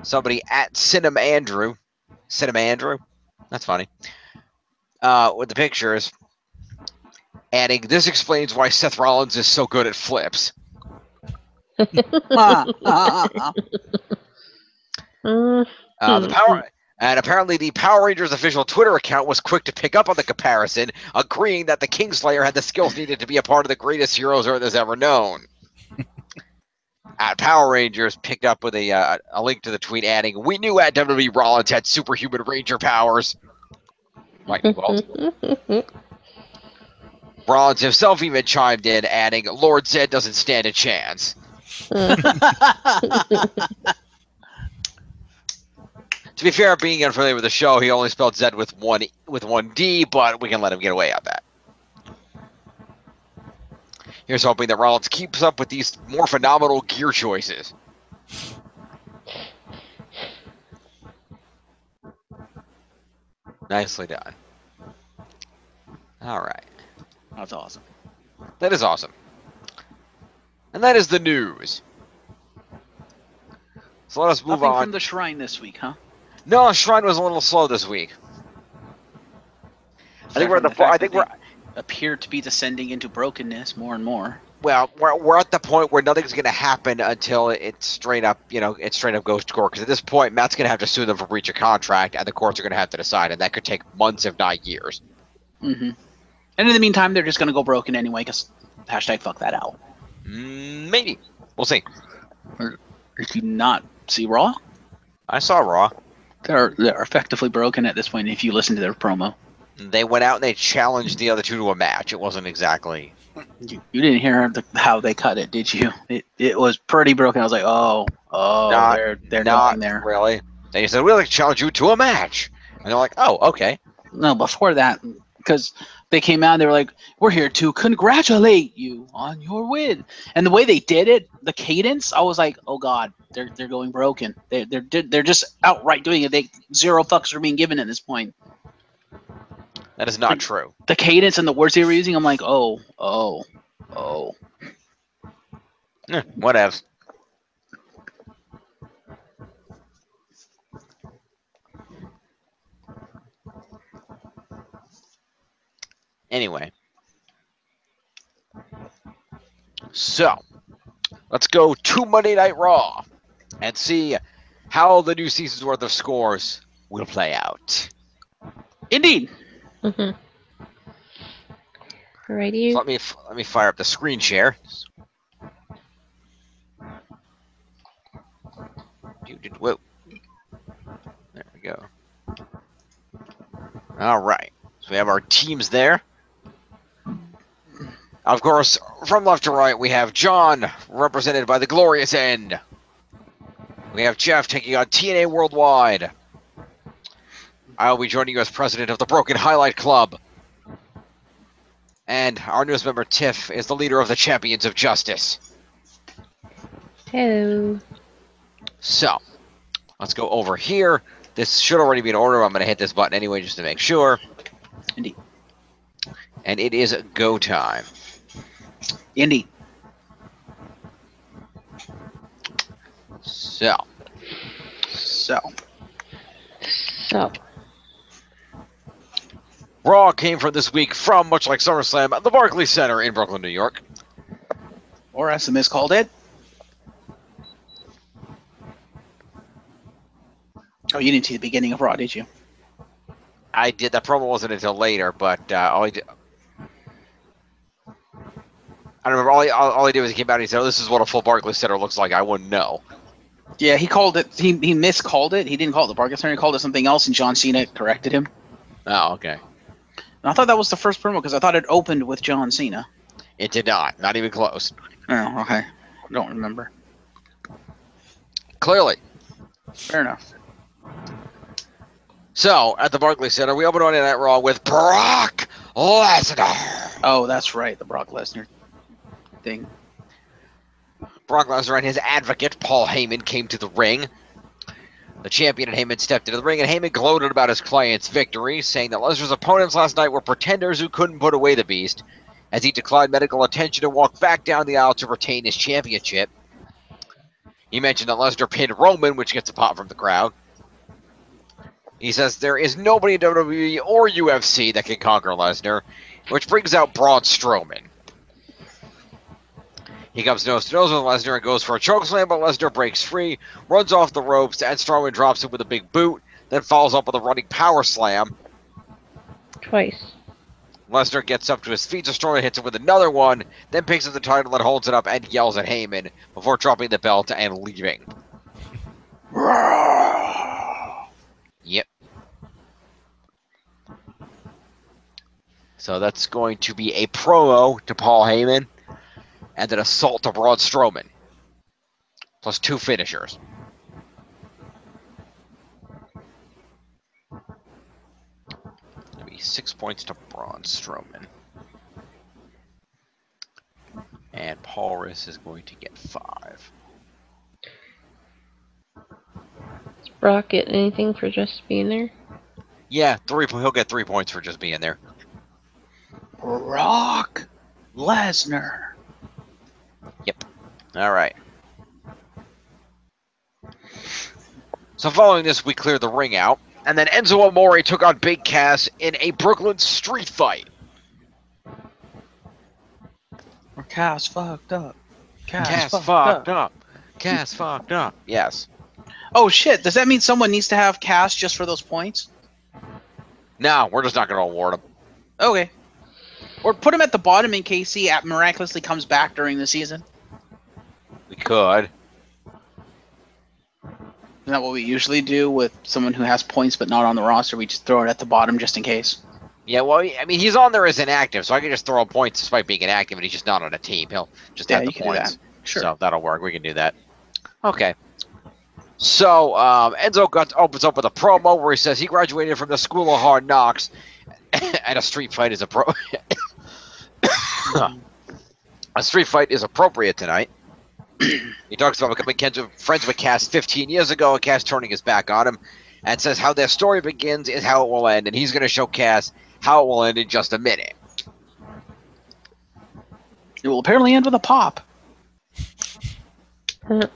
somebody at Cinema Andrew. That's funny. With the pictures, adding, "This explains why Seth Rollins is so good at flips." And apparently the Power Rangers official Twitter account was quick to pick up on the comparison, agreeing that the Kingslayer had the skills needed to be a part of the greatest heroes Earth has ever known. At Power Rangers picked up with a link to the tweet, adding, "We knew at WWE Rollins had superhuman Ranger powers." Lightning bolt. Rollins himself even chimed in, adding, "Lord Zed doesn't stand a chance." To be fair, being unfamiliar with the show, he only spelled Zed with one D, but we can let him get away on that. Here's hoping that Rollins keeps up with these more phenomenal gear choices. Nicely done. All right. That's awesome. That is awesome. And that is the news. So let us move Nothing on. from the Shrine this week, huh? No, Shrine was a little slow this week. I think we're appear to be descending into brokenness more and more. Well, we're at the point where nothing's going to happen until it's straight up goes to court. Because at this point, Matt's going to have to sue them for breach of contract, and the courts are going to have to decide, and that could take months, if not years. Mm-hmm. And in the meantime, they're just going to go broken anyway. Because hashtag fuck that out. Maybe we'll see. Did you not see Raw? I saw Raw. They're effectively broken at this point. If you listen to their promo, they went out and they challenged the other two to a match. It wasn't exactly. You didn't hear how they cut it, did you? It was pretty broken. I was like, they're going there. Really? They said, "We'll challenge you to a match," and they're like, "Oh, okay." No, before that, because they came out, and they were like, "We're here to congratulate you on your win," and the way they did it, the cadence, I was like, "Oh God, they're going broken. They're just outright doing it. Zero fucks are being given at this point." That is not true. The cadence and the words they were using, I'm like, oh. Whatever. Anyway. So, let's go to Monday Night Raw and see how the new season's worth of scores will play out. Indeed. Mm-hmm. Alrighty. So let me fire up the screen share. Whoa. There we go. All right. So we have our teams there. Of course, from left to right, we have John, represented by the Glorious End. We have Jeff taking on TNA Worldwide. I'll be joining you as president of the Broken Highlight Club. And our newest member, Tiff, is the leader of the Champions of Justice. Hello. So, let's go over here. This should already be in order. I'm going to hit this button anyway just to make sure. Indeed. And it is go time. Indeed. So. Raw came from this week from, much like SummerSlam, the Barclays Center in Brooklyn, New York. Or as the Miz called it. Oh, you didn't see the beginning of Raw, did you? I did. That promo wasn't until later, but all he did, I remember all he did was he came out and he said, "Oh, this is what a full Barclays Center looks like." I wouldn't know. Yeah, he called it. He miscalled it. He didn't call it the Barclays Center. He called it something else, and John Cena corrected him. Oh, okay. And I thought that was the first promo because I thought it opened with John Cena. It did not. Not even close. Oh, okay. I don't remember. Clearly. Fair enough. So, at the Barclays Center, we open Monday Night Raw with Brock Lesnar. Oh, that's right. The Brock Lesnar thing. Brock Lesnar and his advocate, Paul Heyman, came to the ring. The champion and Heyman stepped into the ring, and Heyman gloated about his client's victory, saying that Lesnar's opponents last night were pretenders who couldn't put away the beast, as he declined medical attention and walked back down the aisle to retain his championship. He mentioned that Lesnar pinned Roman, which gets a pop from the crowd. He says there is nobody in WWE or UFC that can conquer Lesnar, which brings out Braun Strowman. He comes nose to nose with Lesnar and goes for a chokeslam, but Lesnar breaks free, runs off the ropes, and Strowman drops him with a big boot, then follows up with a running power slam. Twice. Lesnar gets up to his feet, so Strowman hits him with another one, then picks up the title and holds it up and yells at Heyman before dropping the belt and leaving. Yep. So that's going to be a promo to Paul Heyman and an assault to Braun Strowman, plus 2 finishers. That'll be 6 points to Braun Strowman. And Paul Riss is going to get 5. Does Brock get anything for just being there? Yeah, he'll get 3 points for just being there. Brock Lesnar. Yep. All right. So following this, we cleared the ring out, and then Enzo Amore took on Big Cass in a Brooklyn street fight. Or Cass fucked up. Cass fucked up. Cass fucked up. Yes. Oh shit! Does that mean someone needs to have Cass just for those points? No, we're just not going to award him. Okay. Or put him at the bottom in case he miraculously comes back during the season. We could. Isn't that what we usually do with someone who has points but not on the roster? We just throw it at the bottom just in case. Yeah, well, I mean, he's on there as inactive, so I can just throw him points despite being inactive, and he's just not on a team. He'll just have the points. Sure. So that'll work. We can do that. Okay. So Enzo opens up with a promo where he says he graduated from the School of Hard Knocks, and a street fight is a street fight is appropriate tonight. He talks about becoming friends with Cass 15 years ago, and Cass turning his back on him, and says how their story begins is how it will end, and he's going to show Cass how it will end in just a minute. It will apparently end with a pop. Very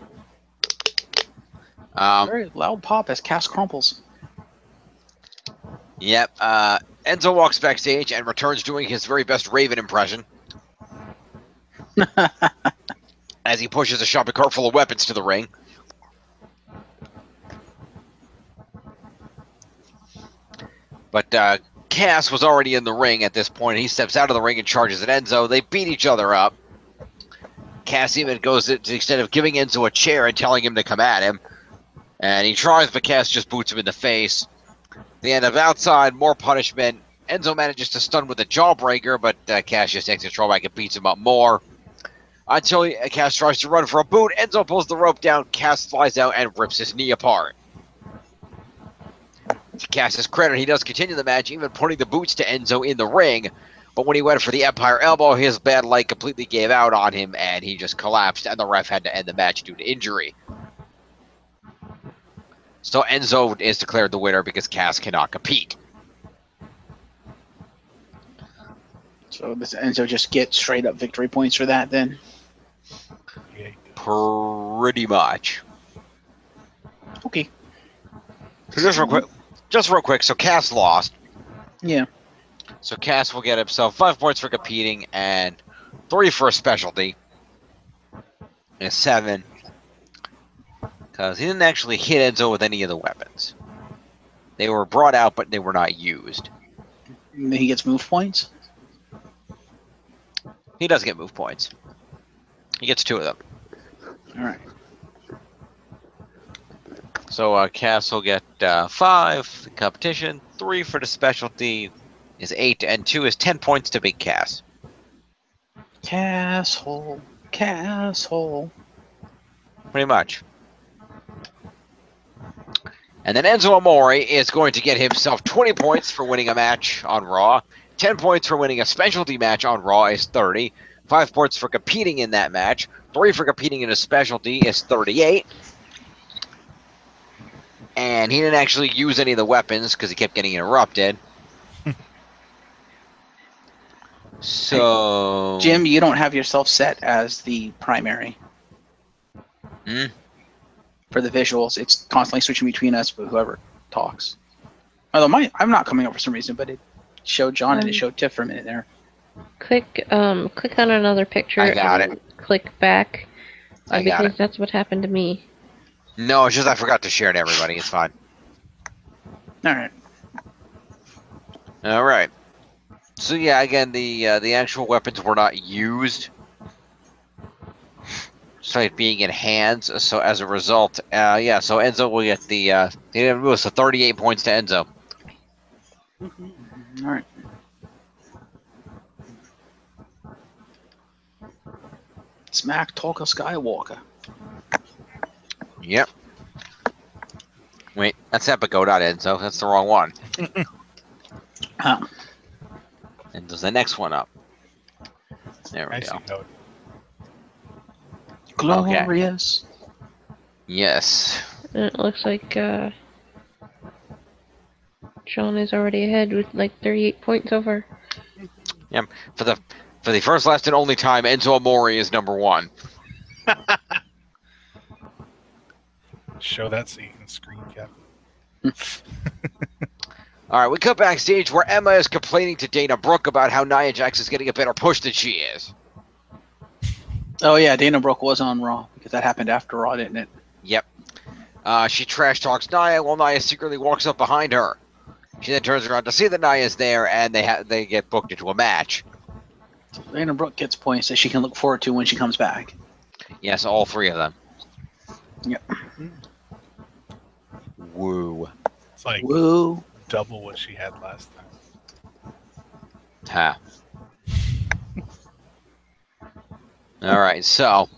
loud pop as Cass crumples. Yep. Enzo walks backstage and returns doing his very best Raven impression. As he pushes a shopping cart full of weapons to the ring. But Cass was already in the ring at this point. He steps out of the ring and charges at Enzo. They beat each other up. Cass even goes to the extent of giving Enzo a chair and telling him to come at him. And he tries, but Cass just boots him in the face. The end of outside, more punishment. Enzo manages to stun with a jawbreaker, but Cass just takes control back and beats him up more. Until Cass tries to run for a boot, Enzo pulls the rope down, Cass flies out and rips his knee apart. To Cass's credit, he does continue the match, even putting the boots to Enzo in the ring. But when he went for the Empire Elbow, his bad leg completely gave out on him, and he just collapsed, and the ref had to end the match due to injury. So Enzo is declared the winner because Cass cannot compete. So does Enzo just get straight up victory points for that then? Pretty much. Okay. So just real quick, so Cass lost. Yeah. So Cass will get himself 5 points for competing and 3 for a specialty. And 7. Because he didn't actually hit Enzo with any of the weapons. They were brought out, but they were not used. He gets move points. He does get move points. He gets 2 of them. All right. So Cass will get 5 for the competition, 3 for the specialty is 8, and 2 is 10 points to beat Cass. Casshole. Casshole. Pretty much. And then Enzo Amore is going to get himself 20 points for winning a match on Raw. 10 points for winning a specialty match on Raw is 30. 5 points for competing in that match. 3 for competing in a specialty is 38. And he didn't actually use any of the weapons because he kept getting interrupted. So... Jim, you don't have yourself set as the primary. For the visuals, it's constantly switching between us, but whoever talks. Although I'm not coming up for some reason, but it showed John and it showed Tiff for a minute there. Click on another picture. I got and Click back. I got because it. that's what happened to me. No, it's just I forgot to share to everybody. It's fine. All right. All right. So yeah, again, the actual weapons were not used. So being in hands. So as a result, yeah. So Enzo will get the. It was 38 points to Enzo. All right. Smack talk of Skywalker. Yep. Wait, that's Epico, not Enzo. That's the wrong one. Oh. And there's the next one up. There we I go. see note. Glorious. Yes. And it looks like John is already ahead with like 38 points over. Yep. For the first, last, and only time, Enzo Amore is number 1. Show that so you can screen cap. All right, we cut backstage where Emma is complaining to Dana Brooke about how Nia Jax is getting a better push than she is. Oh yeah, Dana Brooke was on Raw because that happened after Raw, didn't it? Yep. She trash talks Nia while Nia secretly walks up behind her. She then turns around to see that Nia is there, and they get booked into a match. Dana Brooke gets points that she can look forward to when she comes back. Yes, all 3 of them. Yep. Woo. It's like Woo. double what she had last time. Ha. All right, so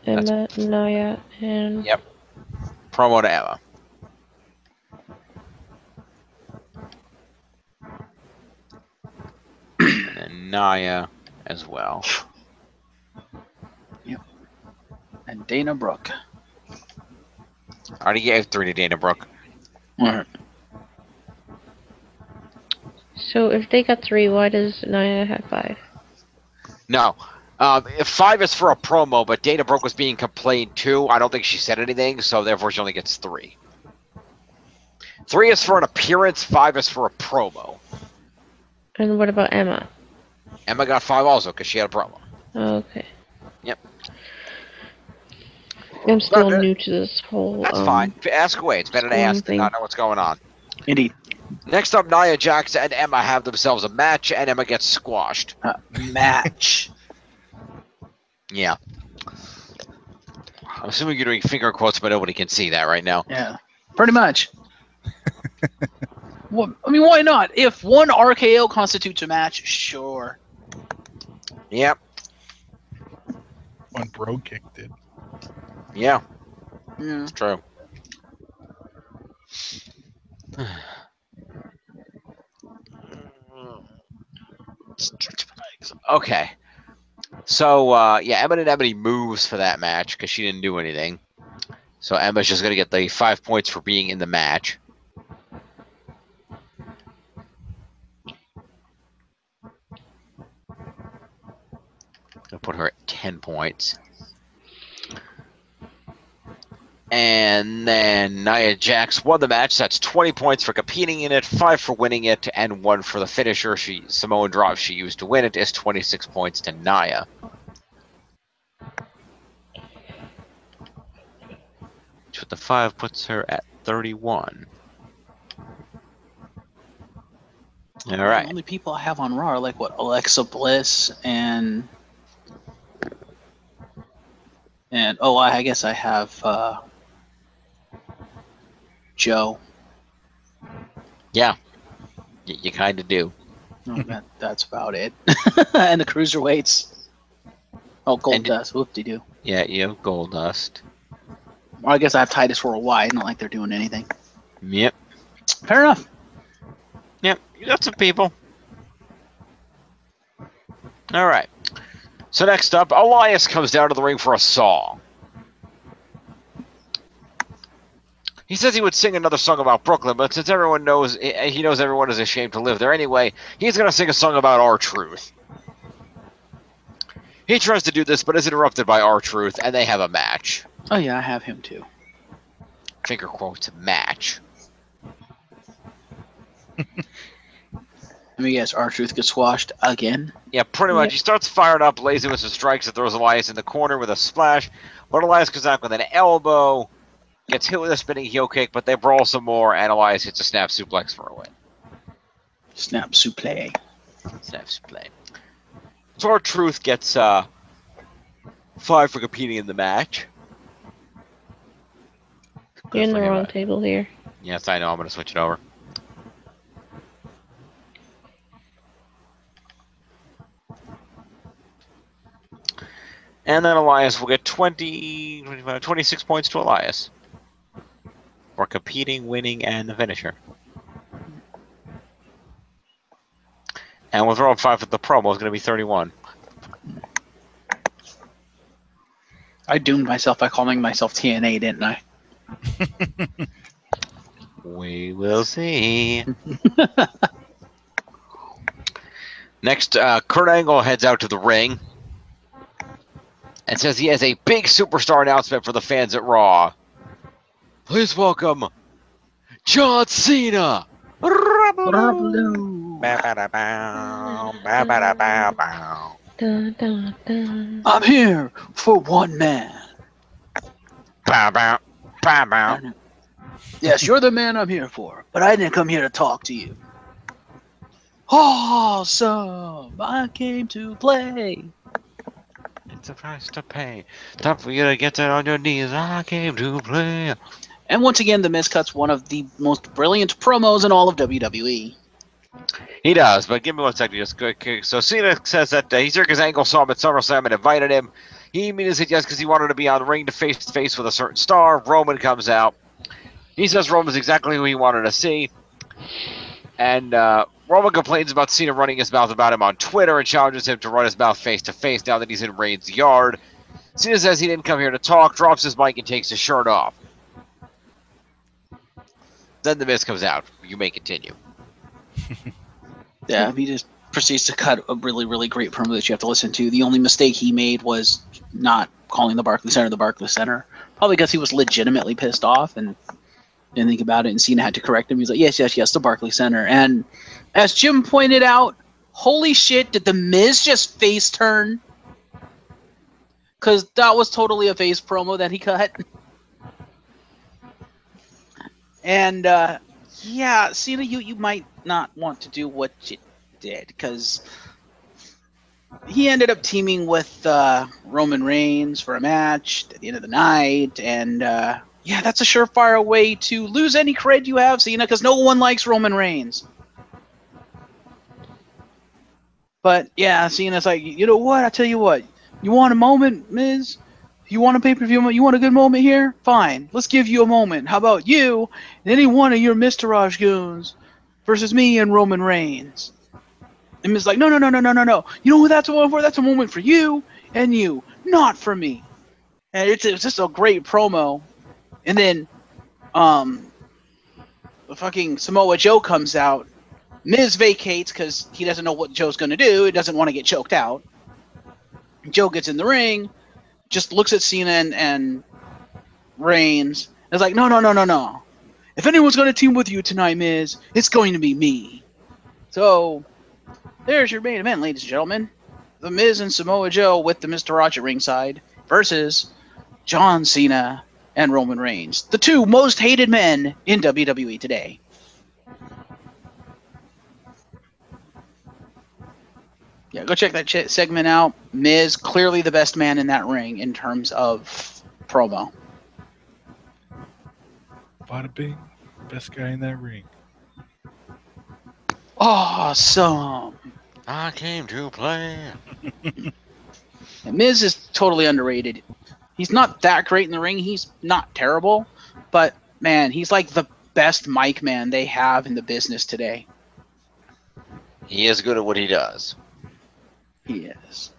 Emma, Naya, and yep. Promo to Emma. And then Nia as well. Yep. And Dana Brooke. I already gave 3 to Dana Brooke. All right. so if they got 3, why does Naya have 5? No. If 5 is for a promo, but Dana Brooke was being complained to, I don't think she said anything, so therefore she only gets 3. 3 is for an appearance, 5 is for a promo. And what about Emma? Emma got 5 also because she had a promo. Okay. Yep. I'm still new to this whole. That's fine. Ask away. It's better to ask than thing. not know what's going on. Indeed. Next up, Nia Jax and Emma have themselves a match, and Emma gets squashed. Match. Yeah. I'm assuming you're doing finger quotes, but nobody can see that right now. Yeah. Pretty much. Well, I mean, why not? If one RKO constitutes a match, sure. Yep. One bro kick did. Yeah. Yeah. It's true. Okay. So, yeah, Emma and Ebony moves for that match because she didn't do anything. So Emma's just going to get the 5 points for being in the match. I'll put her at 10 points. And then Nia Jax won the match. That's 20 points for competing in it, 5 for winning it, and 1 for the finisher. Samoan drop she used to win it is 26 points to Nia. With the 5 puts her at 31. All right. The only people I have on Raw are like what, Alexa Bliss and oh, I guess I have Joe. Yeah, you kind of do. Oh, that's about it. And the cruiserweights. Oh, Goldust. Whoop-de-doo. Yeah, you have Goldust. Well, I guess I have Titus Worldwide. Not like they're doing anything. Yep. Fair enough. Yep, you got some people. All right. So next up, Elias comes down to the ring for a song. He says he would sing another song about Brooklyn, but since everyone knows, he knows everyone is ashamed to live there anyway, he's going to sing a song about R-Truth. He tries to do this, but is interrupted by R-Truth, and they have a match. Oh yeah, I have him too. Finger quotes, match. Let me guess, R-Truth gets squashed again? Yeah, pretty much. He starts firing up, lays in with some strikes, and throws Elias in the corner with a splash. But Elias comes out with an elbow, gets hit with a spinning heel kick, but they brawl some more, and Elias hits a snap suplex for a win. Snap suplex. Snap suplex. So R-Truth gets 5 for competing in the match. You're in the wrong table here. Yes, I know. I'm going to switch it over. And then Elias will get 26 points to Elias for competing, winning, and the finisher. And we'll throw up 5 at the promo. It's going to be 31. I doomed myself by calling myself TNA, didn't I? We will see. Next, Kurt Angle heads out to the ring and says he has a big superstar announcement for the fans at Raw. Please welcome John Cena. Dun, dun, dun. I'm here for one man. Bow, bow, bow, bow. Yes, you're the man I'm here for, but I didn't come here to talk to you. Awesome! I came to play. It's a price to pay. Time for you to get down on your knees. I came to play. And once again, The Miz cuts one of the most brilliant promos in all of WWE. He does, but give me 1 second, just quick. So Cena says that he's here because Angle saw him at SummerSlam and invited him. He immediately said yes because he wanted to be on the ring to face with a certain star. Roman comes out. He says Roman's exactly who he wanted to see. And Roman complains about Cena running his mouth about him on Twitter and challenges him to run his mouth face-to-face now that he's in Reigns' yard. Cena says he didn't come here to talk, drops his mic, and takes his shirt off. Then The Miz comes out. You may continue. Yeah, he just proceeds to cut a really, really great promo that you have to listen to. The only mistake he made was not calling the Barclays Center. Probably because he was legitimately pissed off and didn't think about it, and Cena had to correct him. He's like, yes, the Barclays Center. And as Jim pointed out, holy shit, did The Miz just face turn? Because that was totally a face promo that he cut. And, yeah, Cena, you might not want to do what you did, because he ended up teaming with Roman Reigns for a match at the end of the night, and yeah, that's a surefire way to lose any cred you have, Cena, because no one likes Roman Reigns. But yeah, Cena's like, you know what? I tell you what, you want a moment, Miz? You want a pay-per-view moment? You want a good moment here? Fine, let's give you a moment. How about you and any one of your Mr. Raj goons versus me and Roman Reigns? And Miz like, no. You know who that's a moment for? That's a moment for you and you, not for me. And it's just a great promo. And then, the fucking Samoa Joe comes out. Miz vacates because he doesn't know what Joe's going to do. He doesn't want to get choked out. Joe gets in the ring, just looks at Cena and Reigns. It's like, no, no, no, no, no. If anyone's going to team with you tonight, Miz, it's going to be me. So, there's your main event, ladies and gentlemen. The Miz and Samoa Joe with the Miztourage at ringside versus John Cena and Roman Reigns, the two most hated men in WWE today. Yeah, go check that segment out. Miz, clearly the best man in that ring in terms of promo. Bada bing, best guy in that ring. Awesome. I came to play. And Miz is totally underrated. He's not that great in the ring. He's not terrible. But, man, he's like the best mic man they have in the business today. He is good at what he does. He is.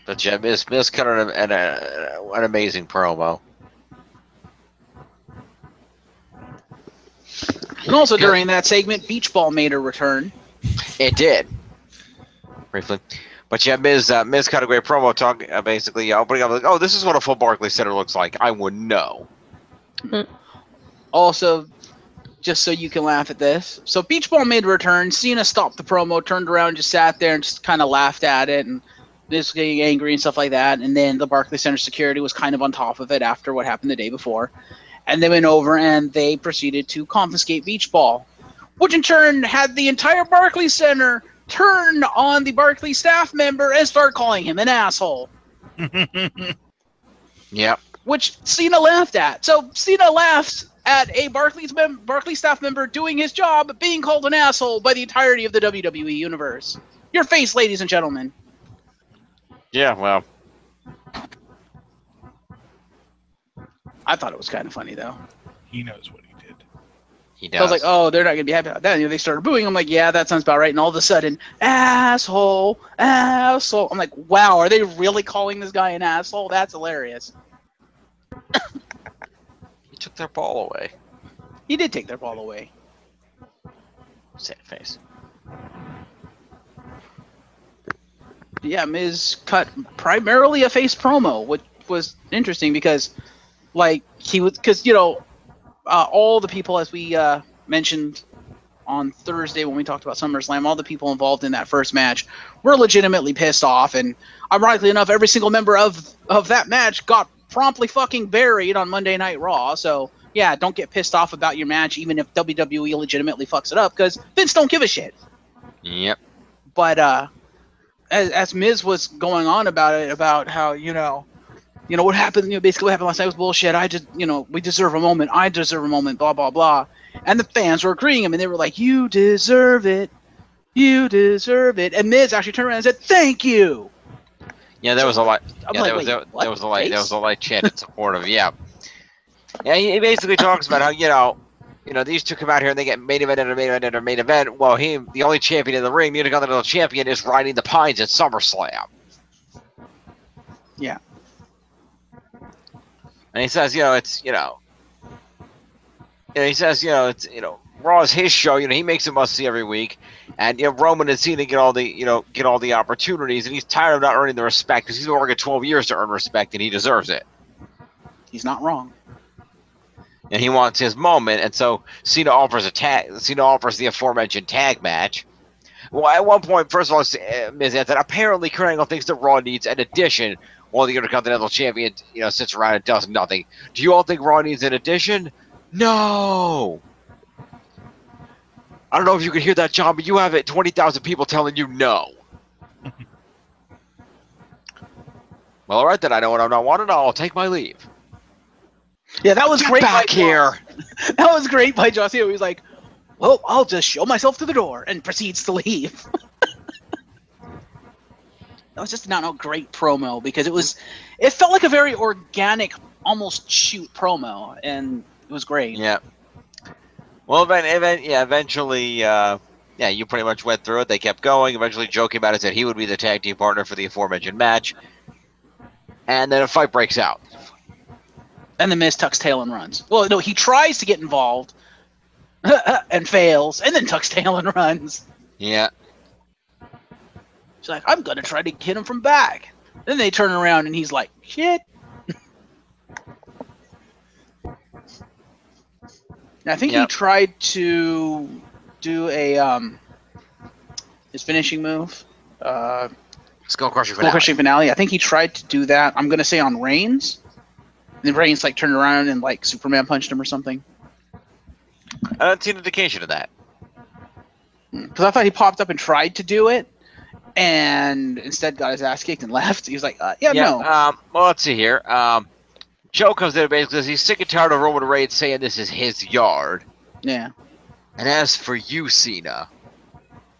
But yeah, Miz cut an amazing promo. And also during that segment, Beach Ball made a return. It did. Briefly. But yeah, Miz cut a great promo talking basically opening up like, oh, this is what a full Barclays Center looks like. I would know. Also, just so you can laugh at this. So Beach Ball made a return. Cena stopped the promo, turned around, just sat there and just kind of laughed at it and just getting angry and stuff like that. And then the Barclays Center security was kind of on top of it after what happened the day before. And they went over and they proceeded to confiscate Beach Ball, which in turn had the entire Barclays Center turn on the Barclays staff member and start calling him an asshole. Yep. Which Cena laughed at. So Cena laughed at a Barclays staff member doing his job being called an asshole by the entirety of the WWE universe. Your face, ladies and gentlemen. Yeah, well. I thought it was kind of funny, though. He knows what he did. He does. I was like, oh, they're not going to be happy about that. And they started booing. I'm like, yeah, that sounds about right. And all of a sudden, asshole, asshole. I'm like, wow, are they really calling this guy an asshole? That's hilarious. He took their ball away. He did take their ball away. Sad face. Yeah, Miz cut primarily a face promo, which was interesting because, like, he was, because, you know, all the people, as we mentioned on Thursday when we talked about SummerSlam, all the people involved in that first match were legitimately pissed off, and ironically enough, every single member of that match got promptly fucking buried on Monday Night Raw. So yeah, don't get pissed off about your match, even if WWE legitimately fucks it up, because Vince don't give a shit. Yep. But as Miz was going on about it, about how you know what happened, basically what happened last night was bullshit. I just, we deserve a moment. I deserve a moment. Blah blah blah. And the fans were agreeing. I mean, they were like, "You deserve it. You deserve it." And Miz actually turned around and said, "Thank you." Yeah, there was a lot. I'm Yeah, like, there was a Face? light chant in support of. Yeah. Yeah, he basically talks about how these two come out here and they get main event and main event and main event. Well, the only champion in the ring, the Intercontinental Champion, is riding the pines at SummerSlam. Yeah. And he says, Raw is his show. He makes it must see every week, and Roman and Cena get all the opportunities, and he's tired of not earning the respect because he's been working 12 years to earn respect, and he deserves it. He's not wrong. And he wants his moment, and so Cena offers the aforementioned tag match. Well, at one point, first of all, Miz said apparently Kurt Angle thinks that Raw needs an addition, while the Intercontinental Champion, sits around and does nothing. Do you all think Raw needs an addition? No. I don't know if you can hear that, John, but you have 20,000 people telling you no. Well, all right, then I know what I'm not wanting. I'll take my leave. Yeah, that was Get great. back here. That was great by Joss. He was like, "Well, I'll just show myself to the door," and proceeds to leave. That was just not a great promo because it felt like a very organic, almost shoot promo, and it was great. Yeah. Well, eventually, you pretty much went through it. They kept going. Eventually, Joe came out and said he would be the tag team partner for the aforementioned match. And then a fight breaks out. And the Miz tucks tail and runs. Well, no, he tries to get involved and fails, and then tucks tail and runs. Yeah. She's like, I'm going to try to hit him from back. Then they turn around and he's like, shit. I think he tried to do a his finishing move. Skull Crushing Finale. I think he tried to do that. I'm gonna say on Reigns. And then Reigns like turned around and like Superman punched him or something. I don't see an indication of that. Because I thought he popped up and tried to do it, and instead got his ass kicked and left. He was like, no. Well, let's see here. Joe comes in and basically says he's sick and tired of Roman Reigns saying this is his yard. Yeah. And as for you, Cena,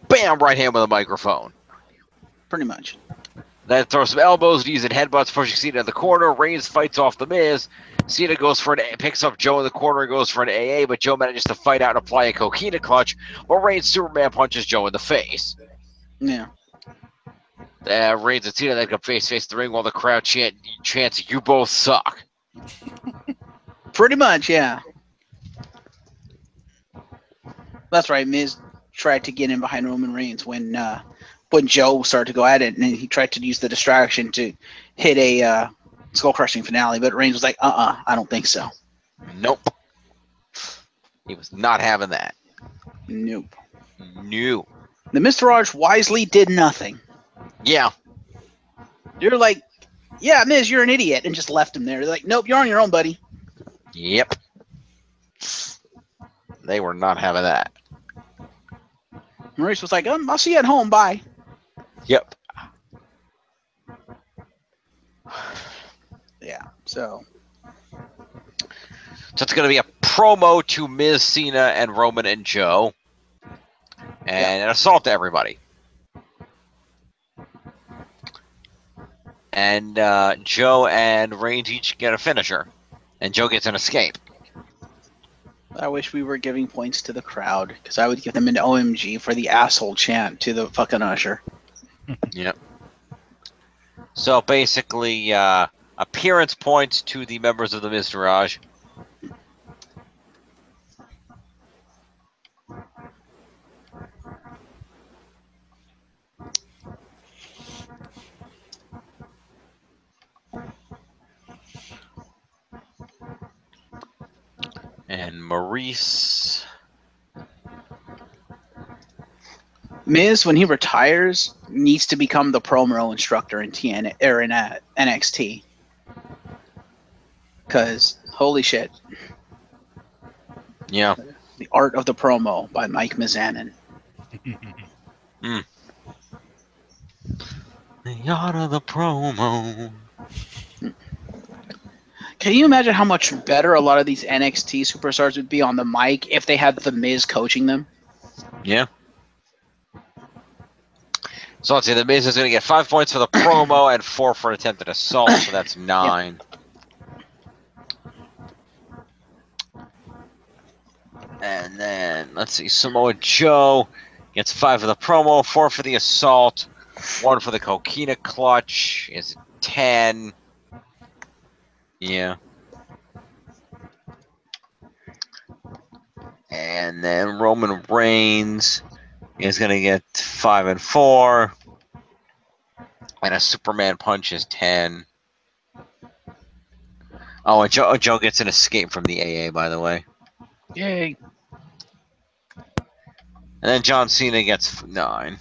bam, right hand with a microphone. Pretty much. Then throws some elbows, knees, and headbutts, pushing Cena in the corner. Reigns fights off The Miz. Cena goes for picks up Joe in the corner and goes for an AA, but Joe manages to fight out and apply a coquina clutch, while Reigns Superman punches Joe in the face. Yeah. Reigns and Cena then come face-to-face in the ring while the crowd chants, "You both suck." Pretty much, yeah. That's right. Miz tried to get in behind Roman Reigns when Joe started to go at it, and he tried to use the distraction to hit a skull-crushing finale, but Reigns was like, I don't think so. Nope. He was not having that. Nope. No. The Mr. Raj wisely did nothing. Yeah. You're like, yeah, Miz, you're an idiot, and just left him there. They're like, nope, you're on your own, buddy. Yep. They were not having that. Maurice was like, I'll see you at home, bye. Yep. Yeah, so it's going to be a promo to Miz, Cena, and Roman and Joe. And an assault to everybody. And Joe and Reigns each get a finisher. And Joe gets an escape. I wish we were giving points to the crowd, because I would give them an OMG for the asshole chant to the fucking usher. Yep. So basically, appearance points to the members of the Miztourage. And Maurice. Miz, when he retires, needs to become the promo instructor in NXT. Because, holy shit. Yeah. The Art of the Promo by Mike Mizanin. The Art of the Promo. Can you imagine how much better a lot of these NXT superstars would be on the mic if they had The Miz coaching them? Yeah. So let's see, The Miz is going to get 5 points for the promo and 4 for an attempted assault, so that's 9. Yep. And then, let's see, Samoa Joe gets 5 for the promo, 4 for the assault, 1 for the coquina clutch, is 10. Yeah. And then Roman Reigns is going to get 5 and 4. And a Superman punch is 10. Oh, and Joe gets an escape from the AA, by the way. Yay. And then John Cena gets 9.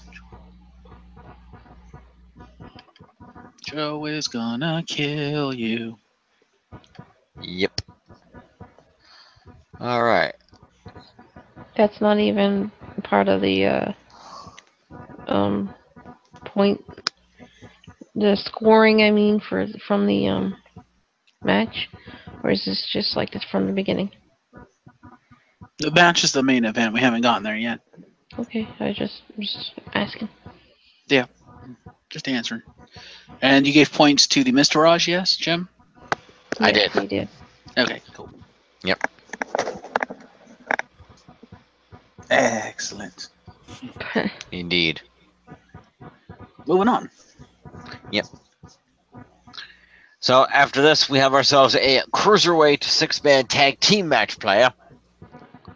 Joe is gonna kill you. Yep. All right. That's not even part of the point, the scoring. I mean, from the match, or is this just like this from the beginning? The match is the main event. We haven't gotten there yet. Okay, I just asking. Yeah, just answering. And you gave points to the Mr. Raj, yes, Jim? I did. He did. Okay, cool. Yep. Excellent. Indeed. Moving on. Yep. So after this, we have ourselves a cruiserweight 6-man tag team match player.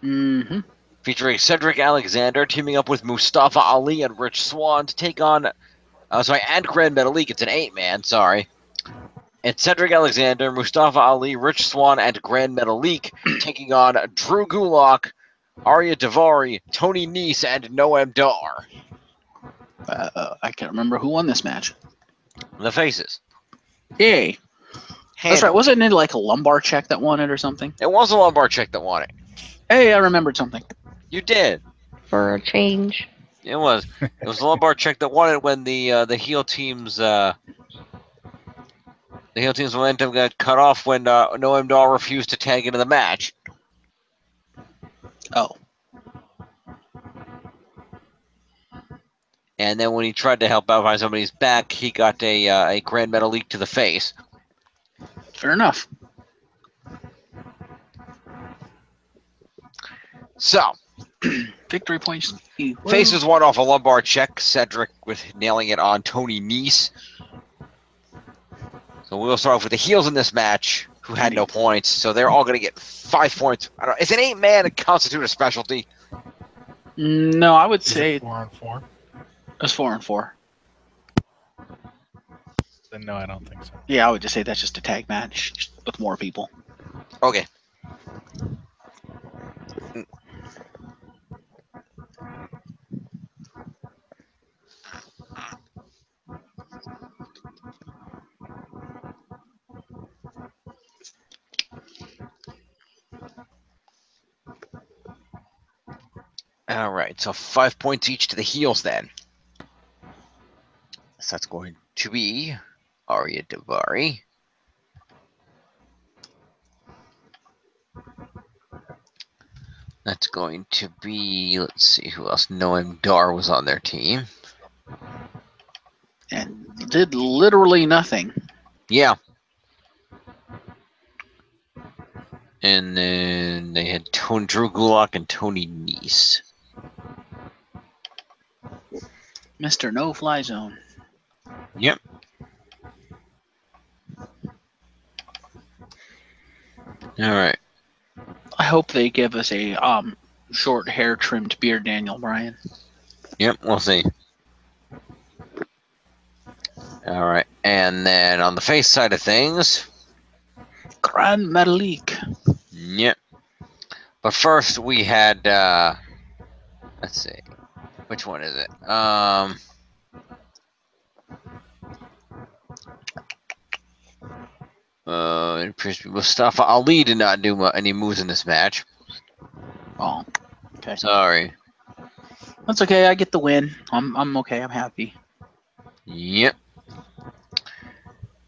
Mm-hmm. Featuring Cedric Alexander teaming up with Mustafa Ali and Rich Swann to take on Sorry, and Grand Metalik. It's an 8-man. Sorry. It's Cedric Alexander, Mustafa Ali, Rich Swann, and Grand Metalik taking on Drew Gulak, Arya Davari, Tony Nese, and Noam Dar. I can't remember who won this match. The faces. Yay. That's right. Wasn't it like a lumbar check that won it or something? It was a lumbar check that won it. Hey, I remembered something. You did. For a change. It was. It was a lumbar check that won it when the heel team's momentum got cut off when Noam Dar refused to tag into the match. Oh. And then when he tried to help out behind somebody's back, he got a Grand Metalik to the face. Fair enough. So, victory points. faces won off a lumbar check. Cedric with nailing it on Tony Nese. So we'll start off with the heels in this match, who had no points. So they're all going to get 5 points. I don't know. Is an 8-man constitute a specialty? No, I would say 4-on-4. It's 4-on-4. Then no, I don't think so. Yeah, I would just say that's just a tag match with more people. Okay. All right, so 5 points each to the heels then. So that's going to be Arya Davari. That's going to be, let's see who else. Noam Dar was on their team. And did literally nothing. Yeah. And then they had Drew Gulak and Tony Nese. Mr. No-Fly Zone. Yep. All right. I hope they give us a short hair trimmed beard Daniel Bryan. Yep, we'll see. All right. And then on the face side of things, Grand Metalik. yep. But first we had let's see. Which one is it? It appears to be Mustafa Ali did not do any moves in this match. Oh, okay. Sorry. That's okay. I get the win. I'm okay. I'm happy. Yep.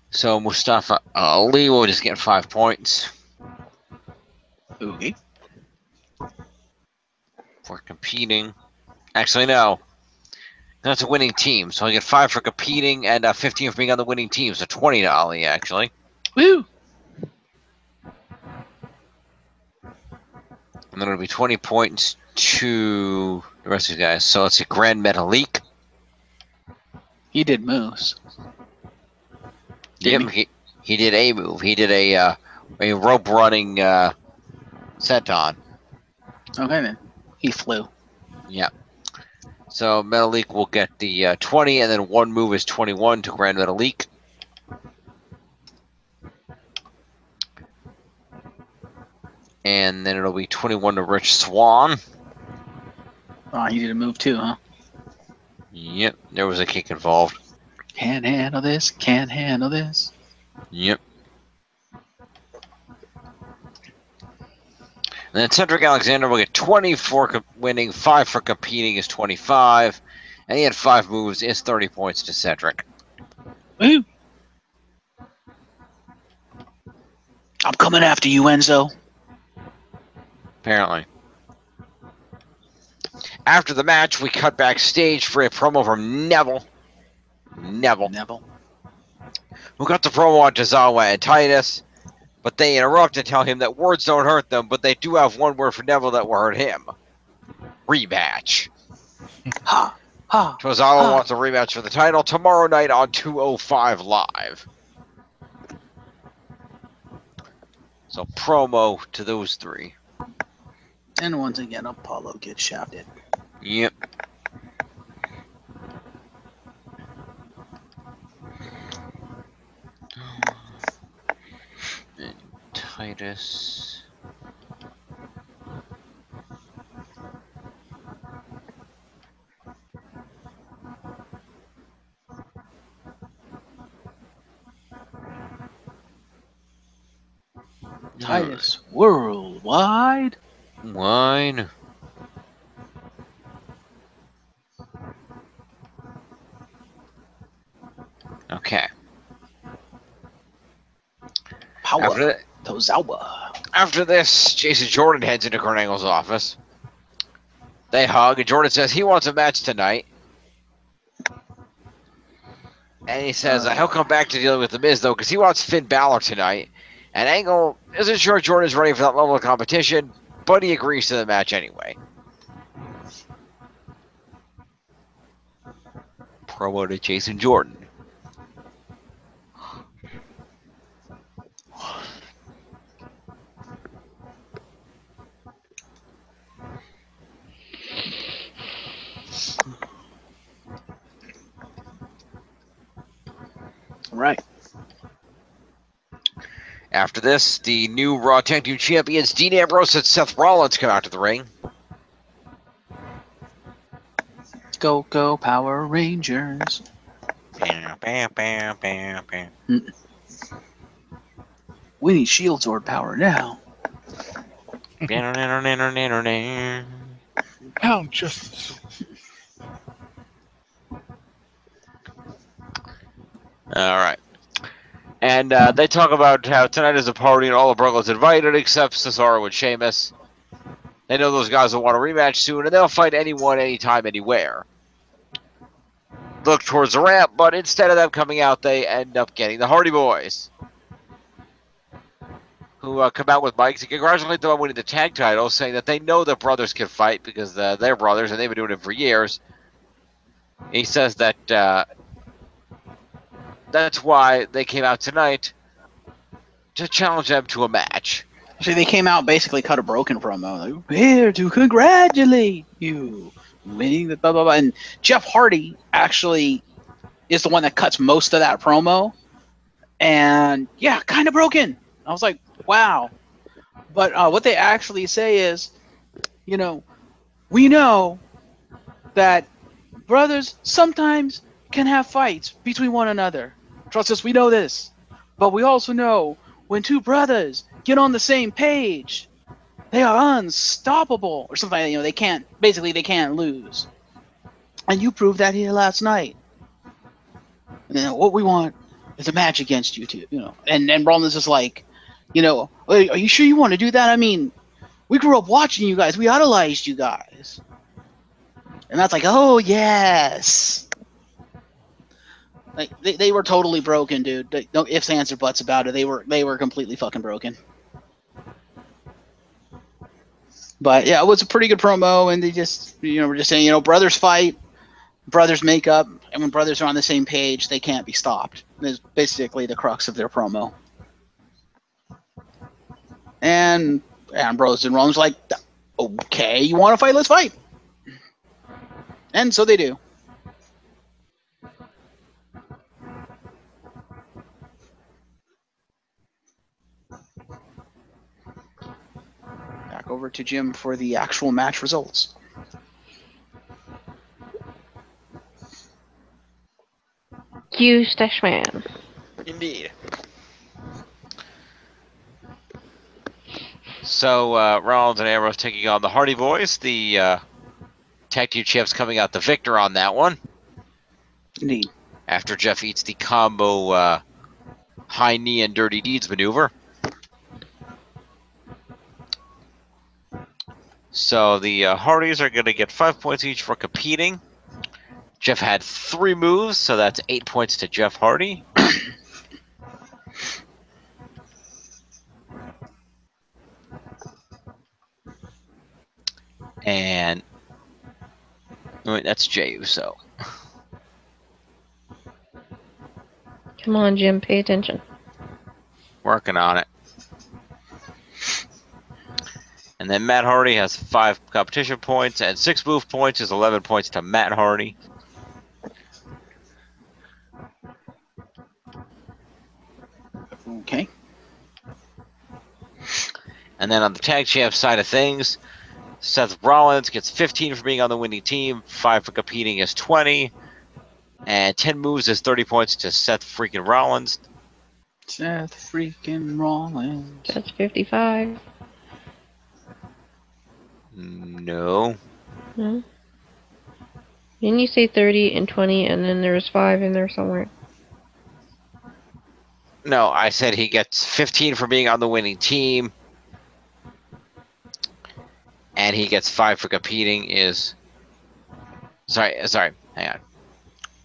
So Mustafa Ali will just get 5 points Okay. for competing. Actually, no. That's a winning team, so I get 5 for competing and 15 for being on the winning team. So 20 to Ali, actually. Woo! And then it'll be 20 points to the rest of these guys. So let's see, Grand Metalik. He did moves. Yep, he did a move. He did a rope running senton. Okay then. He flew. Yep. So Metalik will get the 20, and then one move is 21 to Grand Metalik. And then it'll be 21 to Rich Swann. Oh, he did a move too, huh? Yep, there was a kick involved. Can't handle this. Can't handle this. Yep. And then Cedric Alexander will get 20 for winning, 5 for competing is 25. And he had 5 moves, is 30 points to Cedric. Woo! I'm coming after you, Enzo. Apparently. After the match, we cut backstage for a promo from Neville. Neville. Who got the promo on Tozawa and Titus, but they interrupt and tell him that words don't hurt them, but they do have one word for Neville that will hurt him. Rematch. Ha! Ha! Tozawa wants a rematch for the title tomorrow night on 205 Live. So promo to those three. And once again, Apollo gets shafted. Yep. Otis. Titus Worldwide. Wine. Okay. Power. After, Tozawa. after this, Jason Jordan heads into Kurt Angle's office. They hug, and Jordan says he wants a match tonight. And he says he'll come back to dealing with The Miz, though, because he wants Finn Balor tonight. And Angle isn't sure Jordan's ready for that level of competition, but he agrees to the match anyway. Promo to Jason Jordan. Right. After this, the new Raw Tag Team Champions, Dean Ambrose and Seth Rollins, come out to the ring. Go, go, Power Rangers. Bam, bam, bam, bam, bam. We need Shield Sword power now. Pound justice. All right. And they talk about how tonight is a party and all of Brooklyn's invited except Cesaro and Sheamus. They know those guys will want a rematch soon, and they'll fight anyone, anytime, anywhere. Look towards the ramp, but instead of them coming out, they end up getting the Hardy Boys, who come out with mics and congratulate them on winning the tag title, saying that they know that brothers can fight because they're brothers and they've been doing it for years. He says that that's why they came out tonight to challenge them to a match. See, they came out basically cut a broken promo. Like, we're here to congratulate you, winning the blah blah blah. And Jeff Hardy actually is the one that cuts most of that promo. And yeah, kind of broken. I was like, wow. But what they actually say is, you know, we know that brothers sometimes can have fights between one another. Trust us, we know this. But we also know when two brothers get on the same page, they are unstoppable, or something. You know, they can't lose. And you proved that here last night. And then what we want is a match against you two. You know, and Rollins is like, you know, are you sure you want to do that? I mean, we grew up watching you guys. We idolized you guys. And that's like, oh yes. Like they were totally broken, dude. No ifs, ands, or buts about it. They were completely fucking broken. But yeah, it was a pretty good promo, and they just, you know, were just saying, you know, brothers fight, brothers make up, and when brothers are on the same page, they can't be stopped. Is basically the crux of their promo. And Ambrose and Rollins like, okay, you want to fight? Let's fight. And so they do. Back over to Jim for the actual match results. You stash man. Indeed. So Rollins and Ambrose taking on the Hardy Boys. The tag team champs coming out the victor on that one. Indeed. After Jeff eats the combo high knee and dirty deeds maneuver. So the Hardys are going to get 5 points each for competing. Jeff had 3 moves, so that's 8 points to Jeff Hardy. And wait, that's Jey Uso. Come on, Jim, pay attention. Working on it. And then Matt Hardy has 5 competition points, and 6 move points is 11 points to Matt Hardy. Okay. And then on the tag champ side of things, Seth Rollins gets 15 for being on the winning team, 5 for competing is 20, and 10 moves is 30 points to Seth freaking Rollins. Seth freaking Rollins. That's 55. No. No? Didn't you say 30 and 20, and then there's 5 in there somewhere? No, I said he gets 15 for being on the winning team, and he gets 5 for competing is... Sorry, hang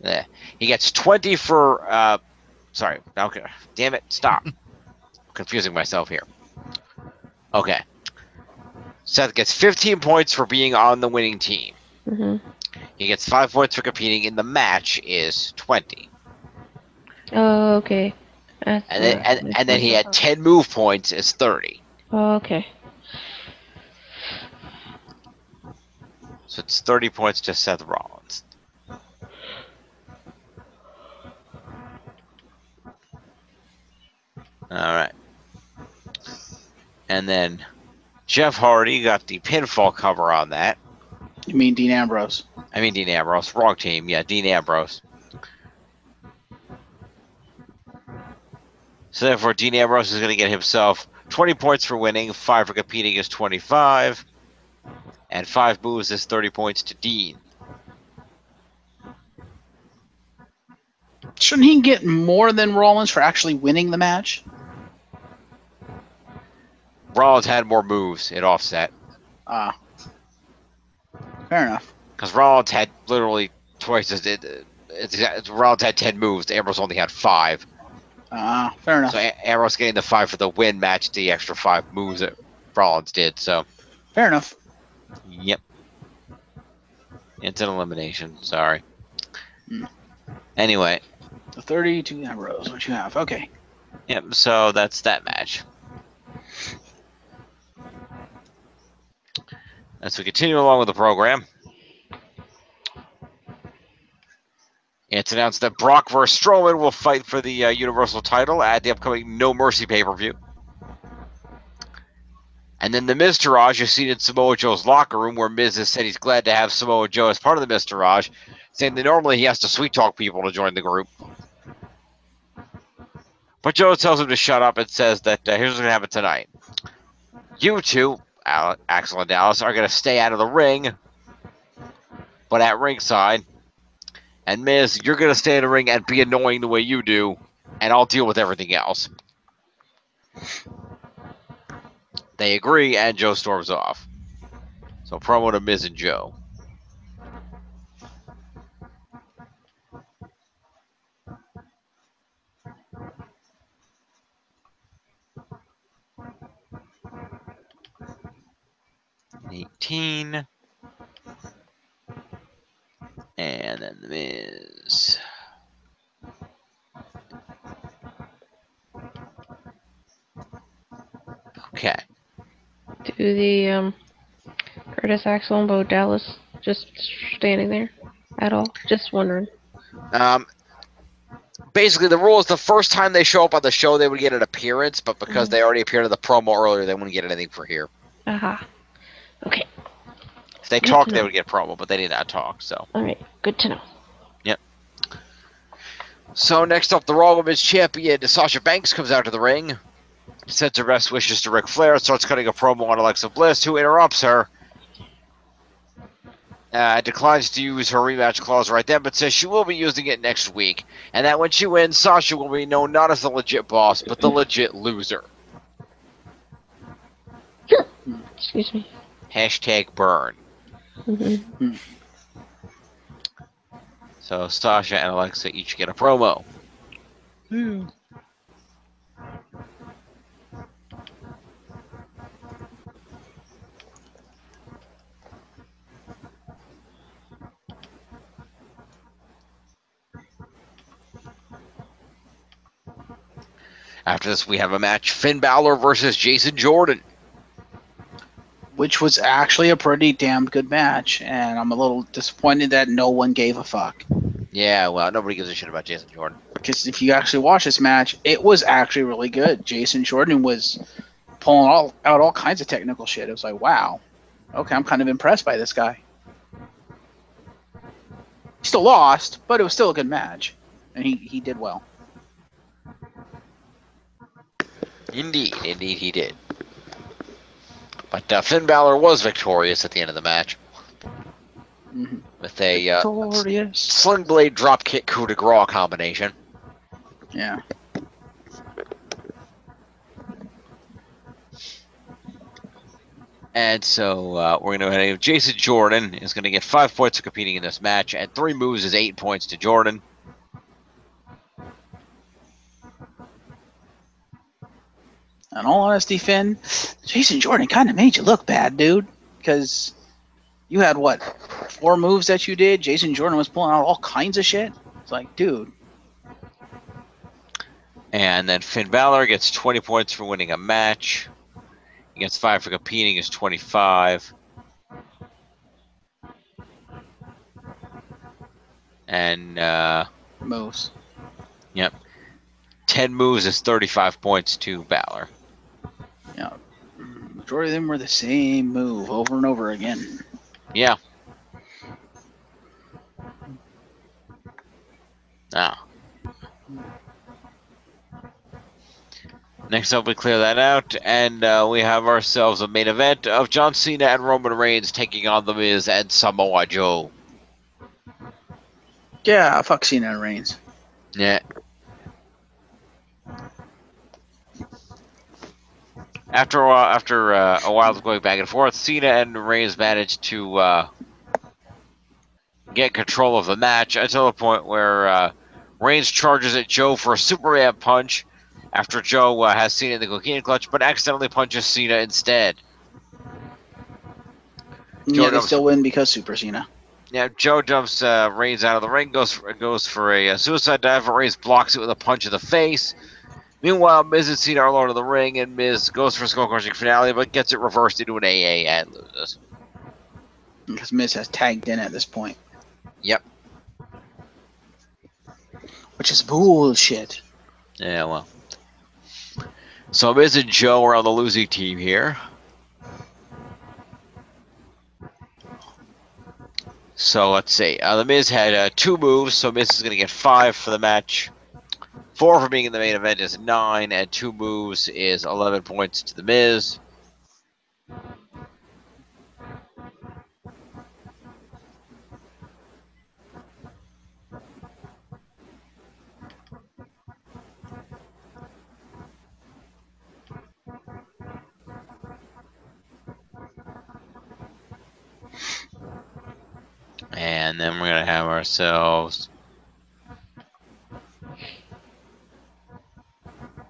on. He gets 20 for... Sorry, okay. Damn it, stop. I'm confusing myself here. Okay. Seth gets 15 points for being on the winning team. Mm-hmm. He gets 5 points for competing in the match is 20. Oh, okay. And then he had 10 move points is 30. Oh, okay. So it's 30 points to Seth Rollins. Alright. And then Jeff Hardy got the pinfall cover on that. You mean Dean Ambrose? I mean Dean Ambrose. Wrong team. Yeah, Dean Ambrose. So therefore, Dean Ambrose is going to get himself 20 points for winning, 5 for competing is 25, and 5 moves is 30 points to Dean. Shouldn't he get more than Rollins for actually winning the match? Rollins had more moves. It offset. Fair enough. Because Rollins had literally twice as... Rollins had 10 moves. Ambrose only had 5. Fair enough. So Ambrose getting the 5 for the win matched the extra 5 moves that Rollins did. So fair enough. Yep. It's an elimination. Sorry. Mm. Anyway. The 32 Ambrose, what you have. Okay. Yep, so that's that match. As we continue along with the program, it's announced that Brock vs. Strowman will fight for the Universal title at the upcoming No Mercy pay-per-view. And then the Miztourage is seen in Samoa Joe's locker room, where Miz has said he's glad to have Samoa Joe as part of the Miztourage, saying that normally he has to sweet-talk people to join the group. But Joe tells him to shut up and says that here's what's going to happen tonight. You two, Axel and Dallas, are going to stay out of the ring, but at ringside. And Miz, you're going to stay in the ring and be annoying the way you do, and I'll deal with everything else. They agree, and Joe storms off. So promo to Miz and Joe. $18. And then the Miz. Okay. Do the Curtis Axel and Bo Dallas just standing there at all? Just wondering. Basically, the rule is the first time they show up on the show, they would get an appearance, but because they already appeared in the promo earlier, they wouldn't get anything for here. Aha. Okay. If they talk, they would get promo, but they did not talk, so. All right. Good to know. Yep. So next up, the Raw Women's Champion, Sasha Banks, comes out to the ring, sends her best wishes to Ric Flair, starts cutting a promo on Alexa Bliss, who interrupts her. Declines to use her rematch clause right then, but says she will be using it next week, and that when she wins, Sasha will be known not as the legit boss, but the legit loser. Excuse me. Hashtag burn. Mm-hmm. So Sasha and Alexa each get a promo. After this, we have a match, Finn Balor versus Jason Jordan. Which was actually a pretty damn good match, and I'm a little disappointed that no one gave a fuck. Yeah, well, nobody gives a shit about Jason Jordan. Because if you actually watch this match, it was actually really good. Jason Jordan was pulling out all kinds of technical shit. It was like, wow, okay, I'm kind of impressed by this guy. He still lost, but it was still a good match, and he did well. Indeed he did. But Finn Balor was victorious at the end of the match. Mm-hmm. With a Victorious. Sling Blade dropkick coup de grace combination. Yeah. And so we're going to have Jason Jordan is going to get 5 points for competing in this match, and 3 moves is 8 points to Jordan. In all honesty, Finn, Jason Jordan kind of made you look bad, dude. Because you had, what, 4 moves that you did? Jason Jordan was pulling out all kinds of shit. It's like, dude. And then Finn Balor gets 20 points for winning a match. He gets 5 for competing, is 25. And, moves. Yep. 10 moves is 35 points to Balor. Yeah. Majority of them were the same move over and over again. Yeah. Ah. Next up, we clear that out, and we have ourselves a main event of John Cena and Roman Reigns taking on The Miz and Samoa Joe. Yeah, fuck Cena and Reigns. Yeah. After a while of going back and forth, Cena and Reigns managed to get control of the match until the point where Reigns charges at Joe for a Superman punch after Joe has Cena in the cocaine clutch, but accidentally punches Cena instead. Yeah, they still win because Super Cena. Yeah, Joe dumps Reigns out of the ring, goes for a suicide dive, but Reigns blocks it with a punch in the face. Meanwhile, Miz and Cena are alone in the ring, and Miz goes for a skull-crushing finale, but gets it reversed into an AA and loses. Because Miz has tagged in at this point. Yep. Which is bullshit. Yeah, well. So Miz and Joe are on the losing team here. So let's see. The Miz had 2 moves, so Miz is going to get 5 for the match. 4 for being in the main event is 9, and 2 moves is 11 points to The Miz. And then we're going to have ourselves...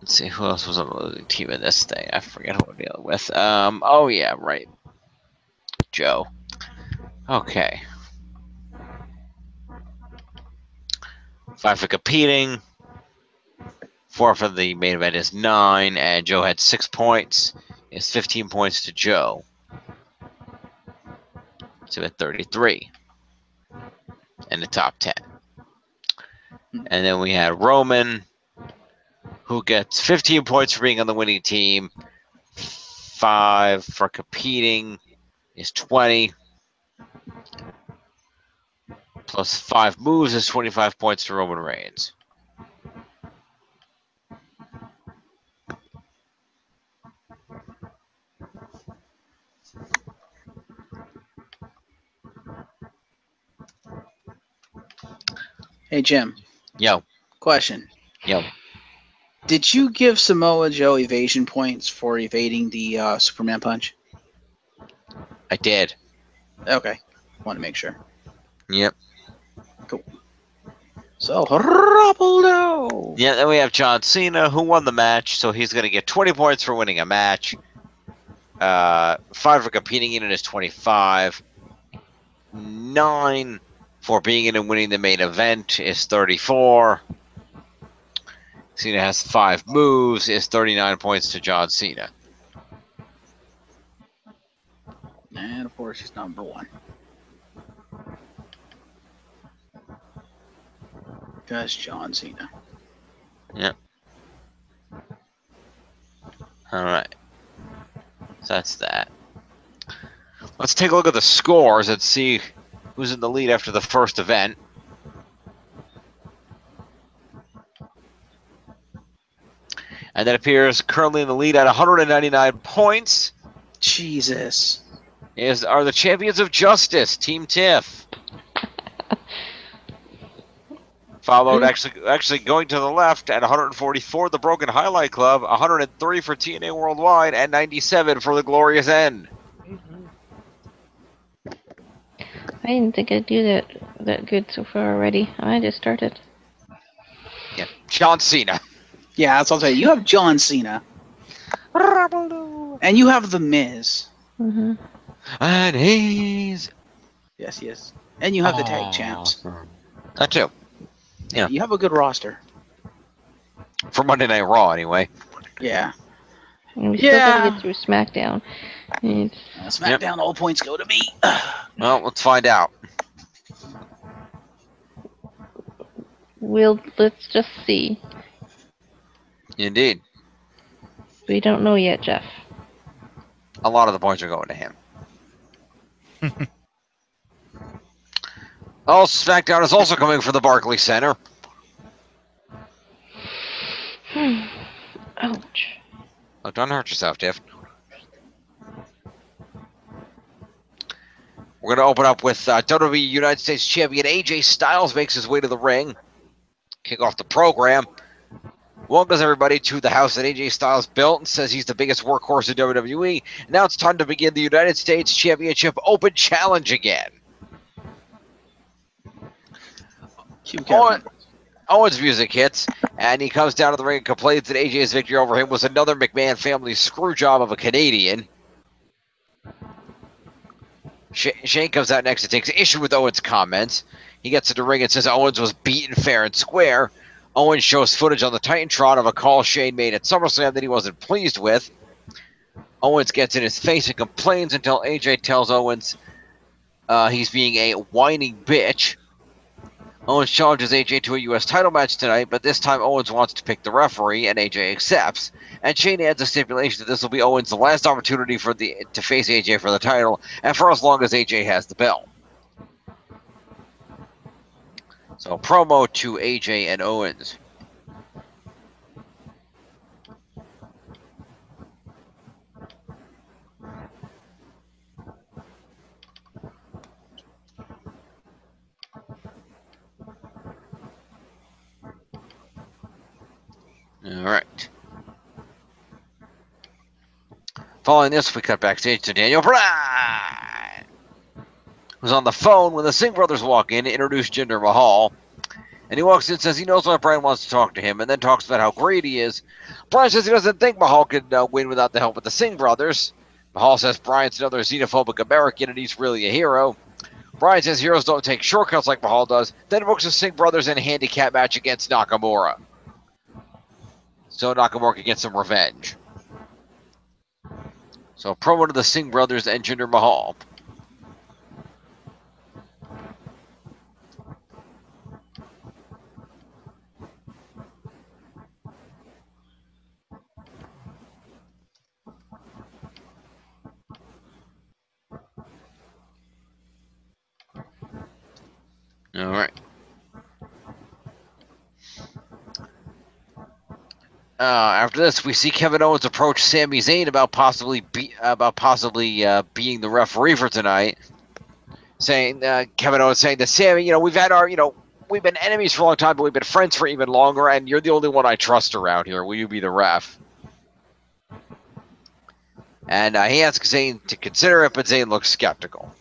Let's see, who else was on the losing team in this thing? I forget who we're dealing with. Oh yeah, right. Joe. Okay. 5 for competing. 4 for the main event is 9, and Joe had 6 points. It's 15 points to Joe. So at 33 in the top 10. And then we had Roman, who gets 15 points for being on the winning team. 5 for competing is 20. Plus 5 moves is 25 points to Roman Reigns. Hey, Jim. Yo. Question. Yo. Did you give Samoa Joe evasion points for evading the Superman punch? I did. Okay. Want to make sure. Yep. Cool. So, Rapaldo! Yeah, then we have John Cena, who won the match, so he's going to get 20 points for winning a match. 5 for competing in it is 25. 9 for being in and winning the main event is 34. Cena has 5 moves, is 39 points to John Cena. And, of course, he's number 1. That's John Cena. Yep. All right. So that's that. Let's take a look at the scores and see who's in the lead after the first event. And that appears currently in the lead at 199 points. Jesus. Are the champions of justice, Team Tiff. Followed actually going to the left at 144, the Broken Highlight Club, 103 for TNA Worldwide, and 97 for the Glorious End. I didn't think I'd do that good so far already. I just started. Yeah, John Cena. Yeah, that's what I'll tell you. You have John Cena. And you have The Miz. Mm-hmm. And he's... Yes. And you have the tag champs. That too. Yeah. You have a good roster. For Monday Night Raw, anyway. Yeah. And we still gotta get through SmackDown. SmackDown, all points go to me. Well, let's find out. Let's just see. Indeed. We don't know yet, Jeff. A lot of the points are going to him. SmackDown is also coming from the Barclays Center. Ouch. Oh, don't hurt yourself, Tiff. We're going to open up with WWE United States Champion AJ Styles makes his way to the ring. Kick off the program. Welcomes everybody to the house that AJ Styles built and says he's the biggest workhorse in WWE. Now it's time to begin the United States Championship Open Challenge again. Owens' music hits, and he comes down to the ring and complains that AJ's victory over him was another McMahon family screw job of a Canadian. Shane comes out next and takes issue with Owens' comments. He gets to the ring and says Owens was beaten fair and square. Owens shows footage on the Titantron of a call Shane made at SummerSlam that he wasn't pleased with. Owens gets in his face and complains until AJ tells Owens he's being a whining bitch. Owens challenges AJ to a U.S. title match tonight, but this time Owens wants to pick the referee, and AJ accepts. And Shane adds a stipulation that this will be Owens' last opportunity to face AJ for the title, and for as long as AJ has the belt. So, promo to AJ and Owens. All right. Following this, we cut backstage to Daniel Bryan, who's on the phone when the Singh brothers walk in to introduce Jinder Mahal. And he walks in and says he knows why Bryan wants to talk to him, and then talks about how great he is. Bryan says he doesn't think Mahal could win without the help of the Singh brothers. Mahal says Bryan's another xenophobic American, and he's really a hero. Bryan says heroes don't take shortcuts like Mahal does, then books the Singh brothers in a handicap match against Nakamura. So Nakamura can get some revenge. So promo to the Singh brothers and Jinder Mahal. All right. After this, we see Kevin Owens approach Sami Zayn about possibly being the referee for tonight. Saying Kevin Owens saying to Sami, we've been enemies for a long time, but we've been friends for even longer, and you're the only one I trust around here. Will you be the ref? And he asks Zayn to consider it, but Zayn looks skeptical.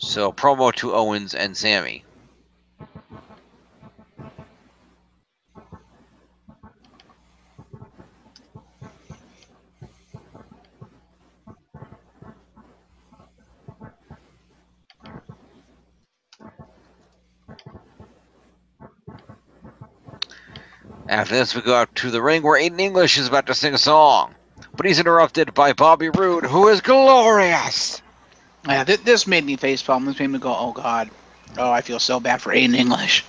So, promo to Owens and Sami. After this, we go out to the ring where Aiden English is about to sing a song. But he's interrupted by Bobby Roode, who is glorious! Yeah, this made me facepalm. This made me go, oh, God. Oh, I feel so bad for Aiden English.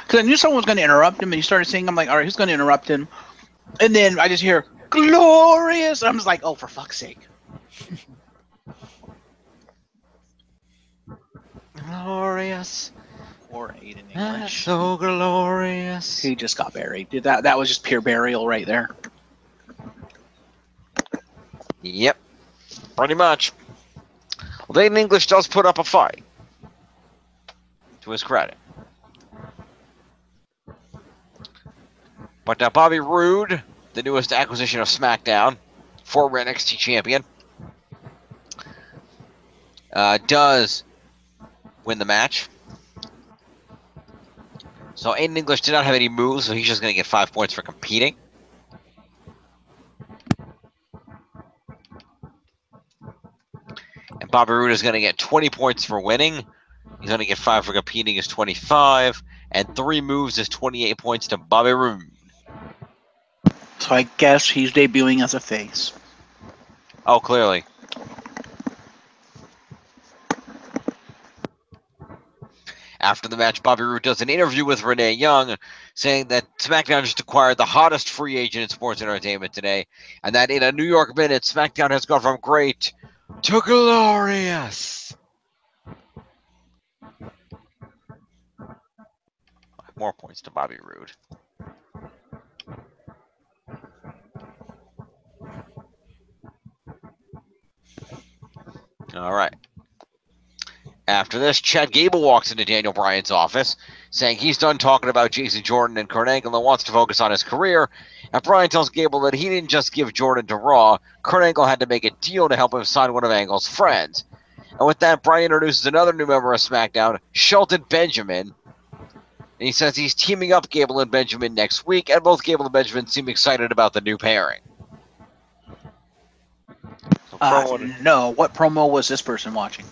Because I knew someone was going to interrupt him, and he started saying, I'm like, all right, who's going to interrupt him? And then I just hear, glorious! I'm just like, oh, for fuck's sake. Glorious. Or 8 in English. So glorious. He just got buried. That was just pure burial right there. Yep. Pretty much. Well, Aiden English does put up a fight. To his credit. But Bobby Roode, the newest acquisition of SmackDown, former NXT champion, does win the match. So Aiden English did not have any moves, so he's just going to get 5 points for competing. And Bobby Roode is going to get 20 points for winning. He's going to get 5 for competing is 25. And 3 moves is 28 points to Bobby Roode. So I guess he's debuting as a face. Oh, clearly. After the match, Bobby Roode does an interview with Renee Young, saying that SmackDown just acquired the hottest free agent in sports entertainment today, and that in a New York minute, SmackDown has gone from great to glorious. More points to Bobby Roode. All right. After this, Chad Gable walks into Daniel Bryan's office, saying he's done talking about Jason Jordan and Kurt Angle and wants to focus on his career. And Bryan tells Gable that he didn't just give Jordan to Raw. Kurt Angle had to make a deal to help him sign one of Angle's friends. And with that, Bryan introduces another new member of SmackDown, Shelton Benjamin. And he says he's teaming up Gable and Benjamin next week, and both Gable and Benjamin seem excited about the new pairing. No, what promo was this person watching?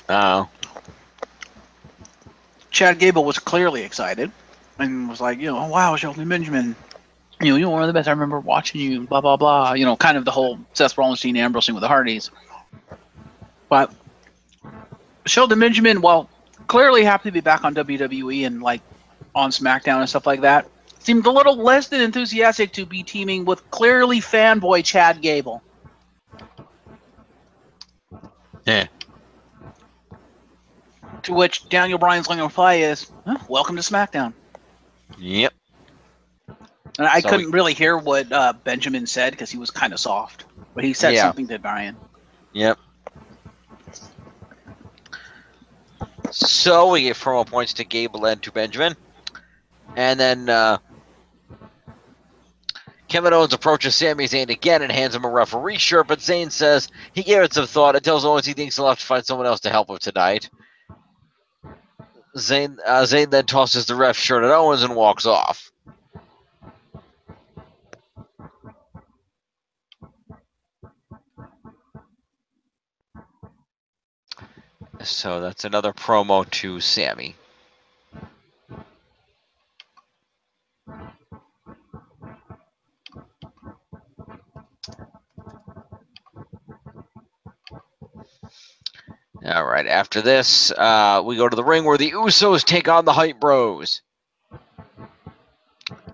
Oh. Chad Gable was clearly excited and was like, oh, wow, Shelton Benjamin. You're one of the best. I remember watching you, blah, blah, blah. Kind of the whole Seth Rollins, Dean Ambrose thing with the Hardys. But Shelton Benjamin, while clearly happy to be back on WWE and on SmackDown and stuff like that, seemed a little less than enthusiastic to be teaming with clearly fanboy Chad Gable. Yeah. To which Daniel Bryan's long reply is, welcome to SmackDown. Yep. And I couldn't really hear what Benjamin said because he was kind of soft. But he said something to Bryan. Yep. So we give promo points to Gable and to Benjamin. And then Kevin Owens approaches Sami Zayn again and hands him a referee shirt, but Zayn says he gave it some thought and tells Owens he thinks he'll have to find someone else to help him tonight. Zayn then tosses the ref shirt at Owens and walks off. So that's another promo to Sami. All right, after this, we go to the ring where the Usos take on the Hype Bros.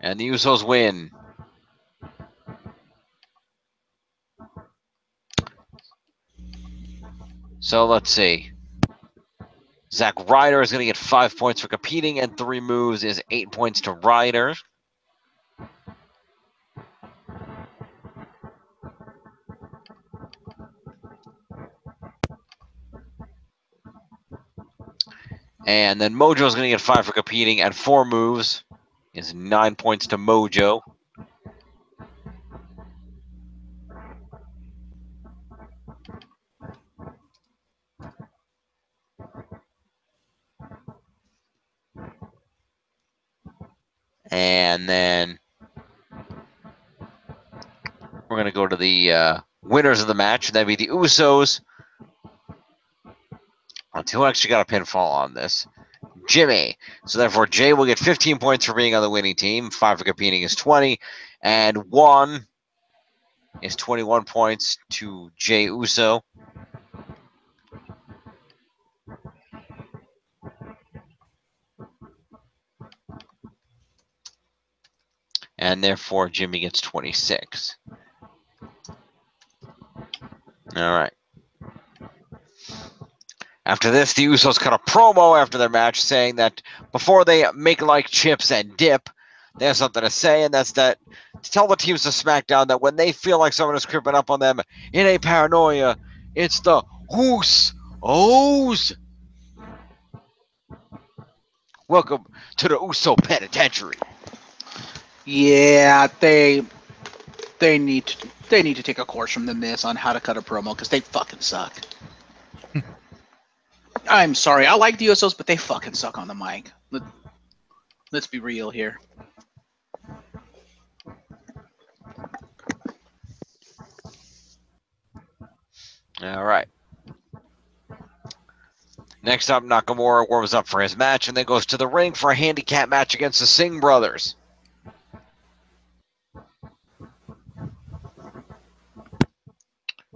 And the Usos win. So let's see. Zack Ryder is going to get 5 points for competing, and 3 moves is 8 points to Ryder. And then Mojo is going to get 5 for competing, and 4 moves is 9 points to Mojo. And then we're going to go to the winners of the match. That'd be the Usos. Who actually got a pinfall on this? Jimmy. So therefore, Jay will get 15 points for being on the winning team. 5 for competing is 20. And 1 is 21 points to Jay Uso. and therefore Jimmy gets 26. All right. After this, the Usos cut a promo after their match saying that before they make like chips and dip, they have something to say, and that's that to tell the teams of SmackDown that when they feel like someone is creeping up on them in a paranoia, it's the Usos. Welcome to the Uso Penitentiary. Yeah, they need to take a course from the Miz on how to cut a promo because they fucking suck. I'm sorry, I like the Usos, but they fucking suck on the mic. Let's be real here. All right. Next up, Nakamura warms up for his match and then goes to the ring for a handicap match against the Singh brothers.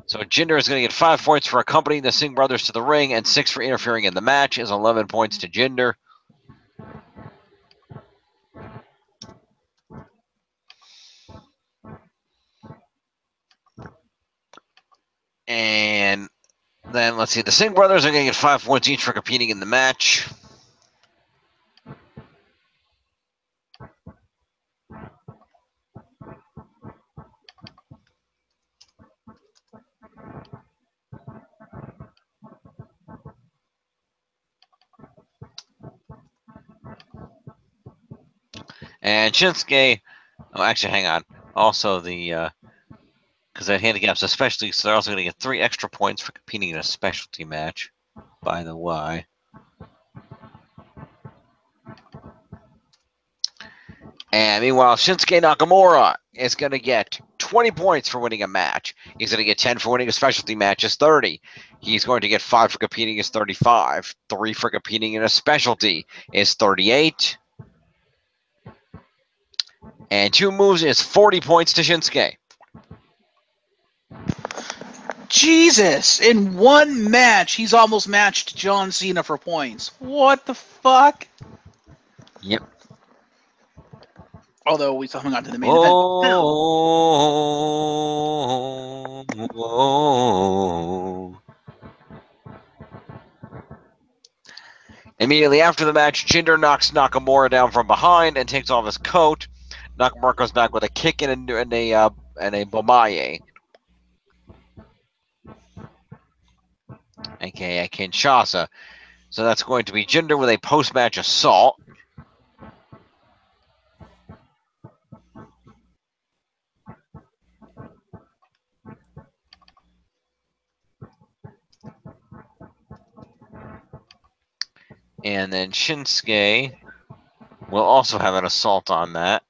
So Jinder is going to get 5 points for accompanying the Singh brothers to the ring and 6 for interfering in the match, is 11 points to Jinder. And then let's see, the Singh brothers are going to get 5 points each for competing in the match. And Shinsuke, oh, actually, hang on. Also, the because that handicaps a specialty, so they're also going to get 3 extra points for competing in a specialty match, by the way. And meanwhile, Shinsuke Nakamura is going to get 20 points for winning a match. He's going to get 10 for winning a specialty match, is 30. He's going to get 5 for competing, is 35. 3 for competing in a specialty is 38. And 2 moves is 40 points to Shinsuke. Jesus! In one match, he's almost matched John Cena for points. What the fuck? Yep. Although we still haven't gotten to the main event. Immediately after the match, Jinder knocks Nakamura down from behind and takes off his coat. Nakamura goes back with a kick and a Bomaye, aka Kinshasa. So that's going to be Jinder with a post-match assault. And then Shinsuke will also have an assault on that.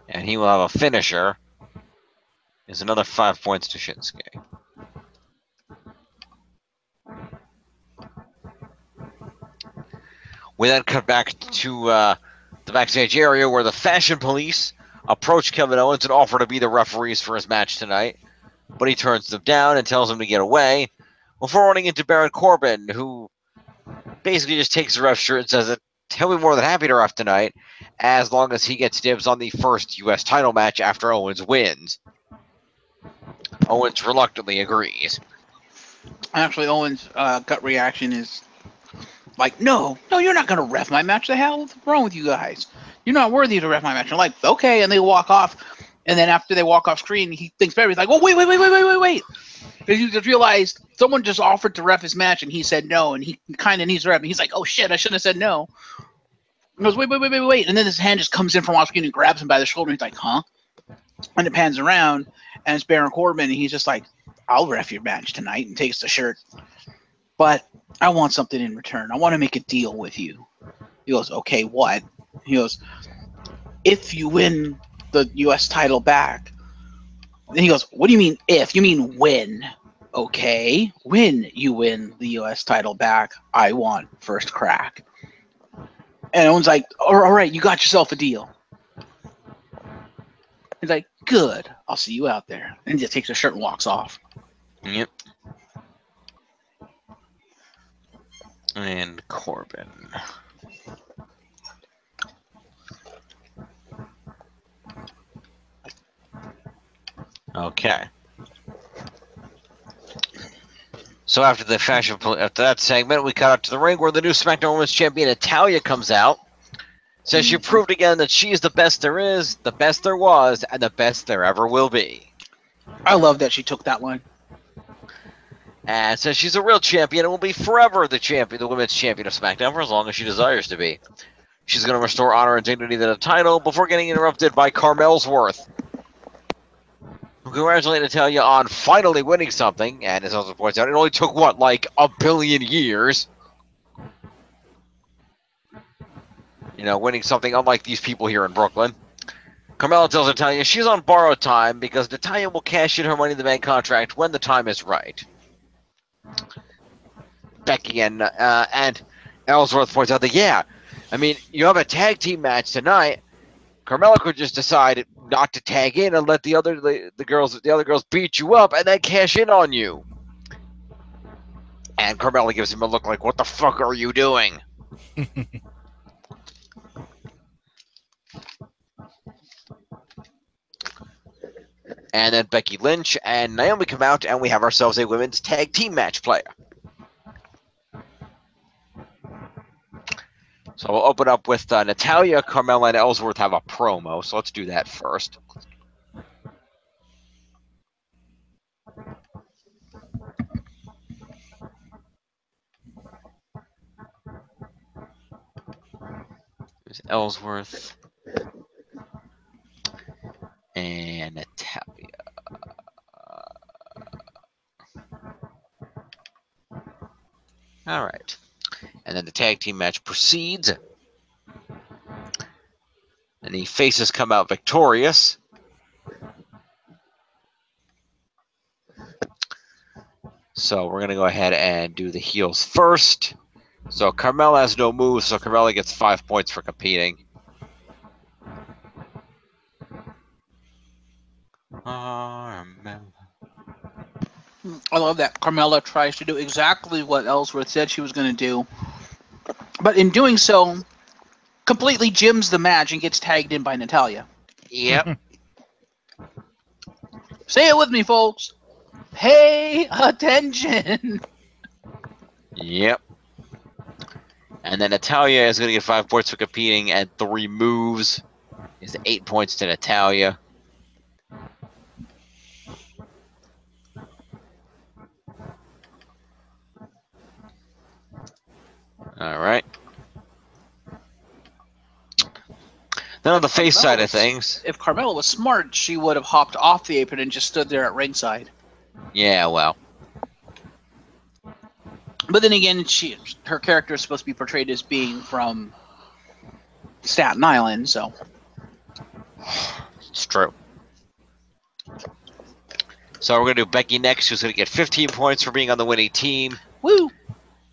And he will have a finisher. Is another 5 points to Shinsuke. We then cut back to the backstage area where the Fashion Police approach Kevin Owens and offer to be the referees for his match tonight. But he turns them down and tells them to get away before running into Baron Corbin, who basically just takes the ref shirt and says that he'll be more than happy to ref tonight as long as he gets dibs on the first U.S. title match after Owens wins. Owens reluctantly agrees. Actually, Owens' gut reaction is like, no, you're not going to ref my match. The hell is wrong with you guys? You're not worthy to ref my match. I'm like, okay, and they walk off. And then after they walk off screen, he thinks better. He's like, oh, wait. Because he just realized someone just offered to ref his match, and he said no, and he kind of needs ref. And he's like, oh, shit, I shouldn't have said no. He goes, wait. And then his hand just comes in from off screen and grabs him by the shoulder. And he's like, huh? And it pans around, and it's Baron Corbin, and he's just like, I'll ref your match tonight, and takes the shirt. But I want something in return. I want to make a deal with you. He goes, okay, what? He goes, if you win the U.S. title back. Then he goes, what do you mean if? You mean win. Okay, when you win the U.S. title back, I want first crack. And Owen's like, all right, you got yourself a deal. He's like, good, I'll see you out there. And he just takes his shirt and walks off. Yep. And Corbin. Okay. So after that segment, we cut out to the ring where the new SmackDown Women's Champion Natalya comes out. Says she proved again that she is the best there is, the best there was, and the best there ever will be. I love that she took that line. And says she's a real champion and will be forever the champion, the women's champion of SmackDown for as long as she desires to be. She's going to restore honor and dignity to the title before getting interrupted by Carmelsworth, who congratulated Natalya on finally winning something. And as also points out, it only took, what, like a billion years? You know, winning something unlike these people here in Brooklyn. Carmella tells Natalya she's on borrowed time because Natalya will cash in her Money in the Bank contract when the time is right. Becky and Ellsworth points out that, yeah, I mean, you have a tag team match tonight. Carmella could just decide not to tag in and let the other girls beat you up and then cash in on you. And Carmella gives him a look like, what the fuck are you doing? And then Becky Lynch and Naomi come out, and we have ourselves a women's tag team match player. So we'll open up with Natalya, Carmella, and Ellsworth have a promo. So let's do that first. There's Ellsworth and Natalya. All right. And then the tag team match proceeds. And the faces come out victorious. So we're going to go ahead and do the heels first. So Carmella has no moves, so Carmella gets 5 points for competing. I love that Carmella tries to do exactly what Ellsworth said she was going to do. But in doing so, completely gyms the match and gets tagged in by Natalya. Yep. Say it with me, folks. Pay attention. Yep. And then Natalya is going to get 5 points for competing, and 3 moves is 8 points to Natalya. All right. Then on the face side of things, if Carmella was smart, she would have hopped off the apron and just stood there at ringside. Yeah, well. But then again, her character is supposed to be portrayed as being from Staten Island, so. It's true. So we're going to do Becky next, who's going to get 15 points for being on the winning team. Woo!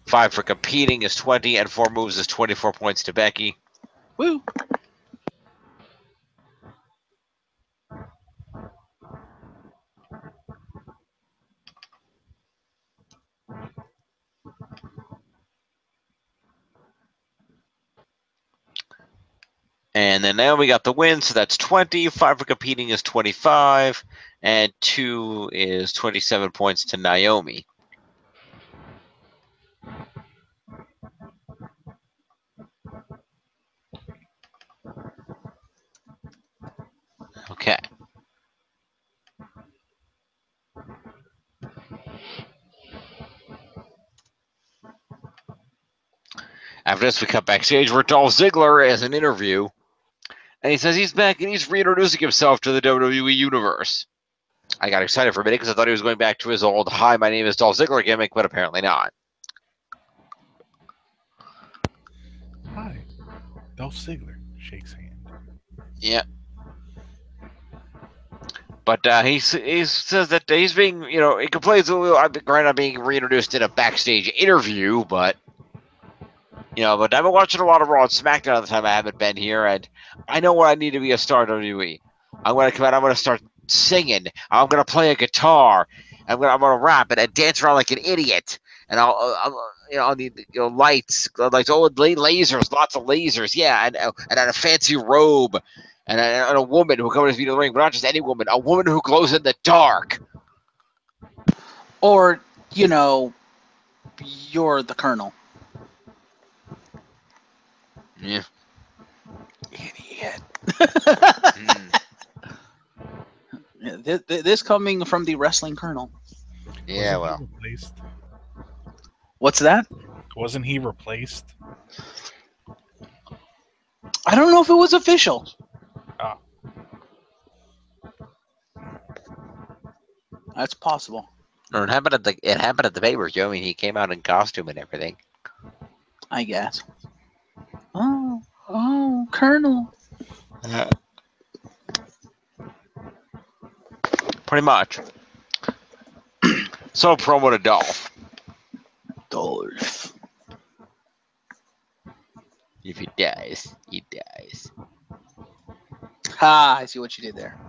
5 for competing is 20, and 4 moves is 24 points to Becky. Woo! And then now we got the win, so that's 20. 5 for competing is 25, and 2 is 27 points to Naomi. Okay. After this, we cut backstage where Dolph Ziggler has an interview. And he says he's back and he's reintroducing himself to the WWE Universe. I got excited for a minute because I thought he was going back to his old, hi, my name is Dolph Ziggler gimmick, but apparently not. Hi. Dolph Ziggler shakes hand. Yeah. But he says that he's being, he complains a little, granted, I'm being reintroduced in a backstage interview, but, but I've been watching a lot of Raw and SmackDown at the time I haven't been here, and I know what I need to be a star in WWE. I'm going to come out, I'm going to start singing, I'm going to play a guitar, I'm going to rap and dance around like an idiot, and I'll need lights, like old lasers, lots of lasers, yeah, and a fancy robe, And a woman who comes to the ring, but not just any woman, a woman who glows in the dark. Or, you know, you're the Colonel. Yeah. Idiot. Mm. This coming from the wrestling Colonel. Yeah, Wasn't well. he replaced? What's that? Wasn't he replaced? I don't know if it was official. Ah. That's possible. Or it happened at the pay-per-view. I mean, he came out in costume and everything. I guess. Oh, Colonel. Pretty much. So promo to Dolph. Dolph. If he dies, he dies. Ha! I see what you did there.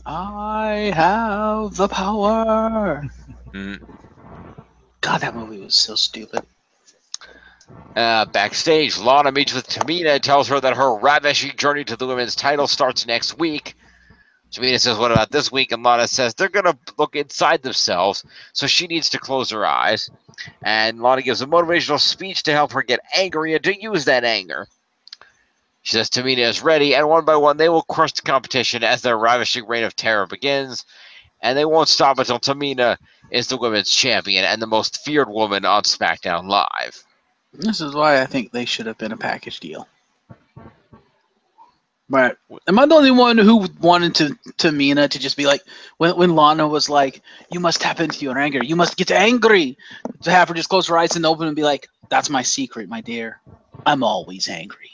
I have the power. Mm. God, that movie was so stupid. Backstage, Lana meets with Tamina and tells her that her ravishing journey to the women's title starts next week. Tamina says, what about this week? And Lana says they're going to look inside themselves, so she needs to close her eyes. And Lana gives a motivational speech to help her get angry and to use that anger. She says Tamina is ready, and one by one they will crush the competition as their ravishing reign of terror begins. And they won't stop until Tamina is the women's champion and the most feared woman on SmackDown Live. This is why I think they should have been a package deal. Right. Am I the only one who wanted Tamina to just be like, when Lana was like, you must tap into your anger, you must get angry, to have her just close her eyes and open and be like, that's my secret, my dear. I'm always angry.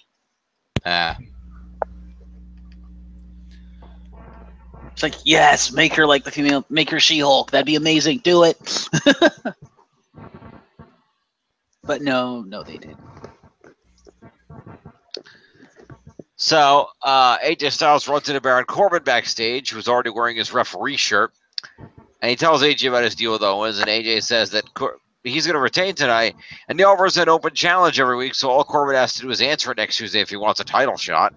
It's like, yes, make her like the female, make her She-Hulk. That'd be amazing. Do it. But no, they didn't. So, AJ Styles runs into Baron Corbin backstage, who's already wearing his referee shirt. And he tells AJ about his deal with Owens, and AJ says that he's going to retain tonight. And he offers an open challenge every week, so all Corbin has to do is answer it next Tuesday if he wants a title shot.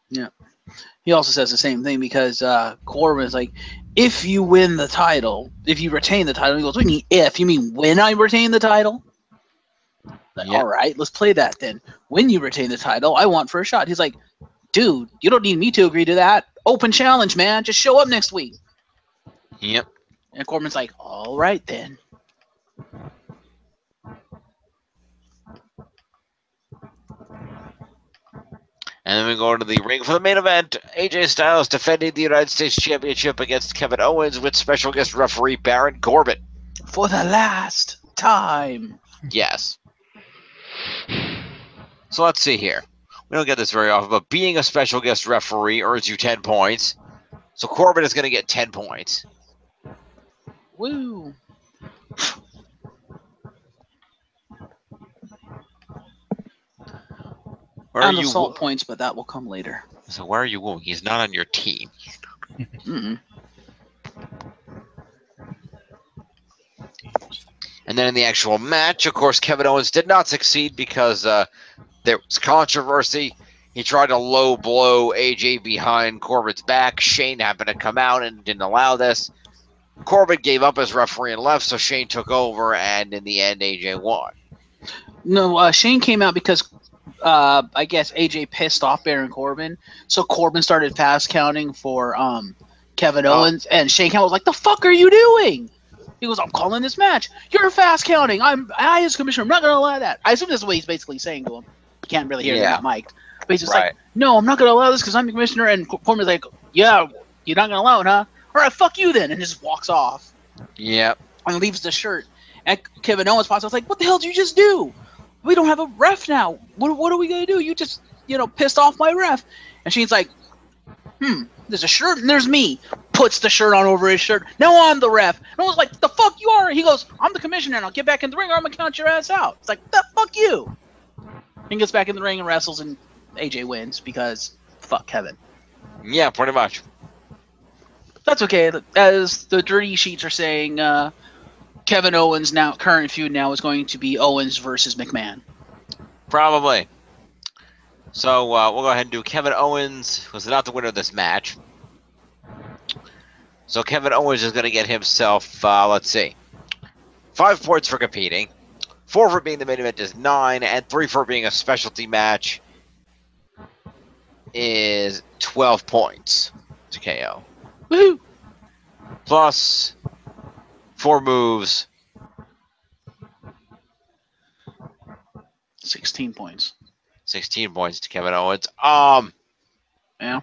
Yeah. He also says the same thing because Corbin is like, if you win the title, if you retain the title, he goes, what do you mean if? You mean when I retain the title? Like, Yep. all right, let's play that then. When you retain the title, I want for a shot. He's like, dude, you don't need me to agree to that. Open challenge, man. Just show up next week. Yep. And Corbin's like, all right then. And then we go to the ring for the main event. AJ Styles defending the United States Championship against Kevin Owens with special guest referee Baron Corbin. For the last time. Yes. So let's see here. We don't get this very often, but being a special guest referee earns you 10 points. So Corbin is going to get 10 points. Woo. Where are And you? assault points, but that will come later. So where are you wooing? He's not on your team. Mm-mm. And then in the actual match, of course, Kevin Owens did not succeed because there was controversy. He tried to low blow AJ behind Corbin's back. Shane happened to come out and didn't allow this. Corbin gave up as referee and left, so Shane took over, and in the end, AJ won. No, Shane came out because I guess AJ pissed off Baron Corbin, so Corbin started fast counting for Kevin Owens, and Shane was like, "The fuck are you doing?" He goes, "I'm calling this match. You're fast counting. I as commissioner, I'm not gonna allow that." I assume that's what he's basically saying to him. You can't really hear that mic'd, but he's just like, "No, I'm not gonna allow this because I'm the commissioner." And Corbin's like, "Yeah, you're not gonna allow it, huh? All right, fuck you then," and just walks off. Yep. And leaves the shirt. And Kevin Owens pops out, like, "What the hell did you just do? We don't have a ref now. What are we gonna do? You just, pissed off my ref." And Shane's like, there's a shirt and there's me. Puts the shirt on over his shirt. Now I'm the ref. And I was like, "The fuck you are?" He goes, "I'm the commissioner and I'll get back in the ring or I'm gonna count your ass out." It's like, "The fuck you." He gets back in the ring and wrestles and AJ wins because fuck Kevin. Yeah, pretty much. That's okay. As the dirty sheets are saying, Kevin Owens now current feud now is going to be Owens versus McMahon. Probably. So we'll go ahead and do Kevin Owens was not the winner of this match. So Kevin Owens is going to get himself, let's see, 5 points for competing, 4 for being the main event is 9, and 3 for being a specialty match is 12 points to KO. Woohoo! Plus 4 moves. 16 points. 16 points to Kevin Owens. Yeah.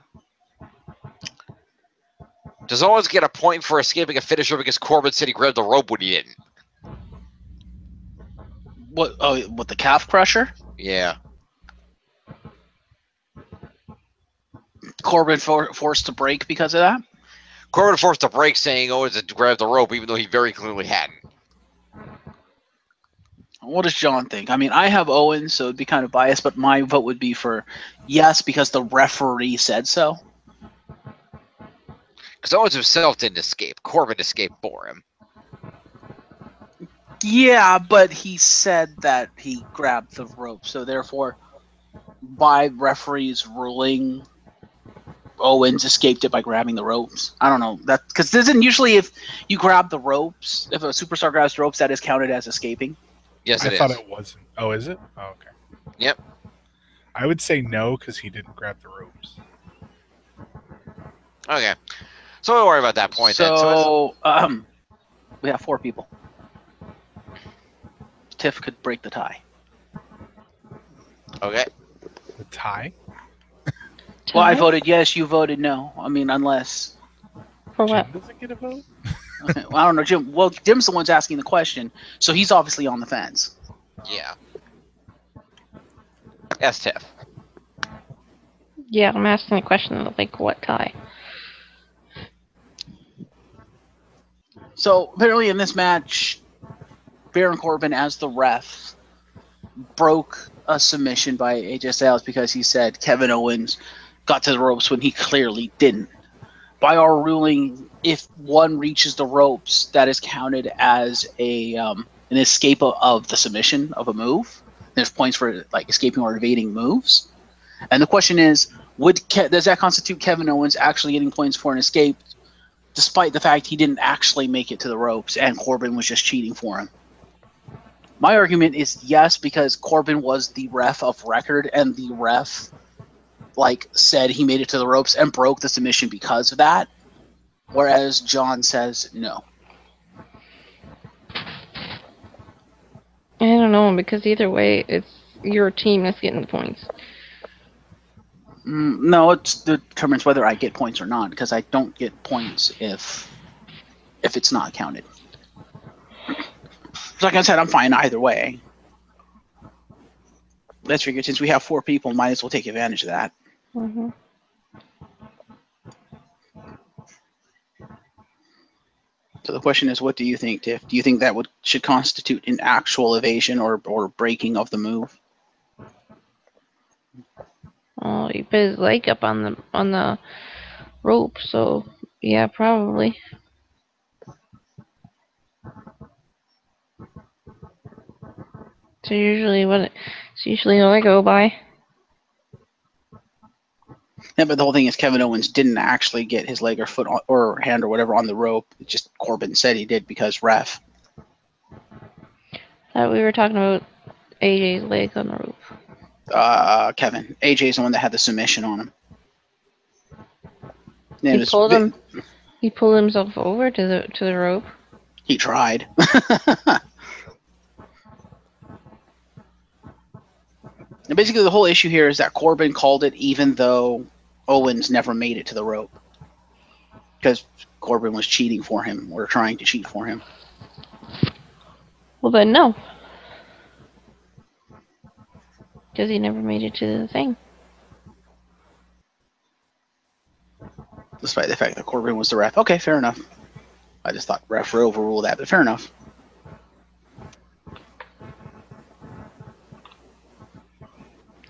Does Owens get a point for escaping a finisher because Corbin said he grabbed the rope when he didn't? What? Oh, with the calf crusher? Yeah. Corbin forced to break because of that? Corbin forced a break saying Owens had grabbed the rope even though he very clearly hadn't. What does John think? I mean, I have Owens, so it'd be kind of biased, but my vote would be for yes because the referee said so. Because Owens himself didn't escape. Corbin escaped for him. Yeah, but he said that he grabbed the rope, so therefore, by referee's ruling, Owens escaped it by grabbing the ropes. I don't know that because doesn't usually if you grab the ropes, if a superstar grabs the ropes, that is counted as escaping. Yes, it I is. thought it wasn't. Oh, is it? Oh, okay. Yep. I would say no because he didn't grab the ropes. Okay. So don't worry about that point then. So we have 4 people. Tiff could break the tie. Okay. The tie? Well, I Tie? voted yes. You voted no. I mean, unless. For what? Jim doesn't get a vote? Okay, well, I don't know, Jim. Well, Jim's the one's asking the question, so he's obviously on the fence. Yeah. Yes, Tiff. Yeah, I'm asking a question like what tie? So apparently, in this match, Baron Corbin, as the ref, broke a submission by AJ Styles because he said Kevin Owens got to the ropes when he clearly didn't. By our ruling, if one reaches the ropes, that is counted as an escape of the submission of a move. There's points for like escaping or evading moves. And the question is, does that constitute Kevin Owens actually getting points for an escape, despite the fact he didn't actually make it to the ropes and Corbin was just cheating for him? My argument is yes, because Corbin was the ref of record, and the ref said he made it to the ropes and broke the submission because of that, whereas John says no. I don't know, because either way, it's your team that's getting the points. No, it determines whether I get points or not, because I don't get points if it's not counted. Like I said, I'm fine either way. Let's figure, since we have 4 people, might as well take advantage of that. Mm-hmm. So the question is, what do you think, Tiff? Do you think that should constitute an actual evasion or breaking of the move? Oh, he put his leg up on the rope, so yeah, probably. So usually what I go by. Yeah, but the whole thing is Kevin Owens didn't actually get his leg or foot or hand or whatever on the rope. It's just Corbin said he did because ref. Thought we were talking about AJ's leg on the rope. Kevin. AJ's the one that had the submission on him. He pulled him. He pulled himself over to the rope. He tried. And basically, the whole issue here is that Corbin called it even though Owens never made it to the rope. Because Corbin was cheating for him, or trying to cheat for him. Well, then no. Because he never made it to the thing. Despite the fact that Corbin was the ref. Okay, fair enough. I just thought ref would overrule that, but fair enough.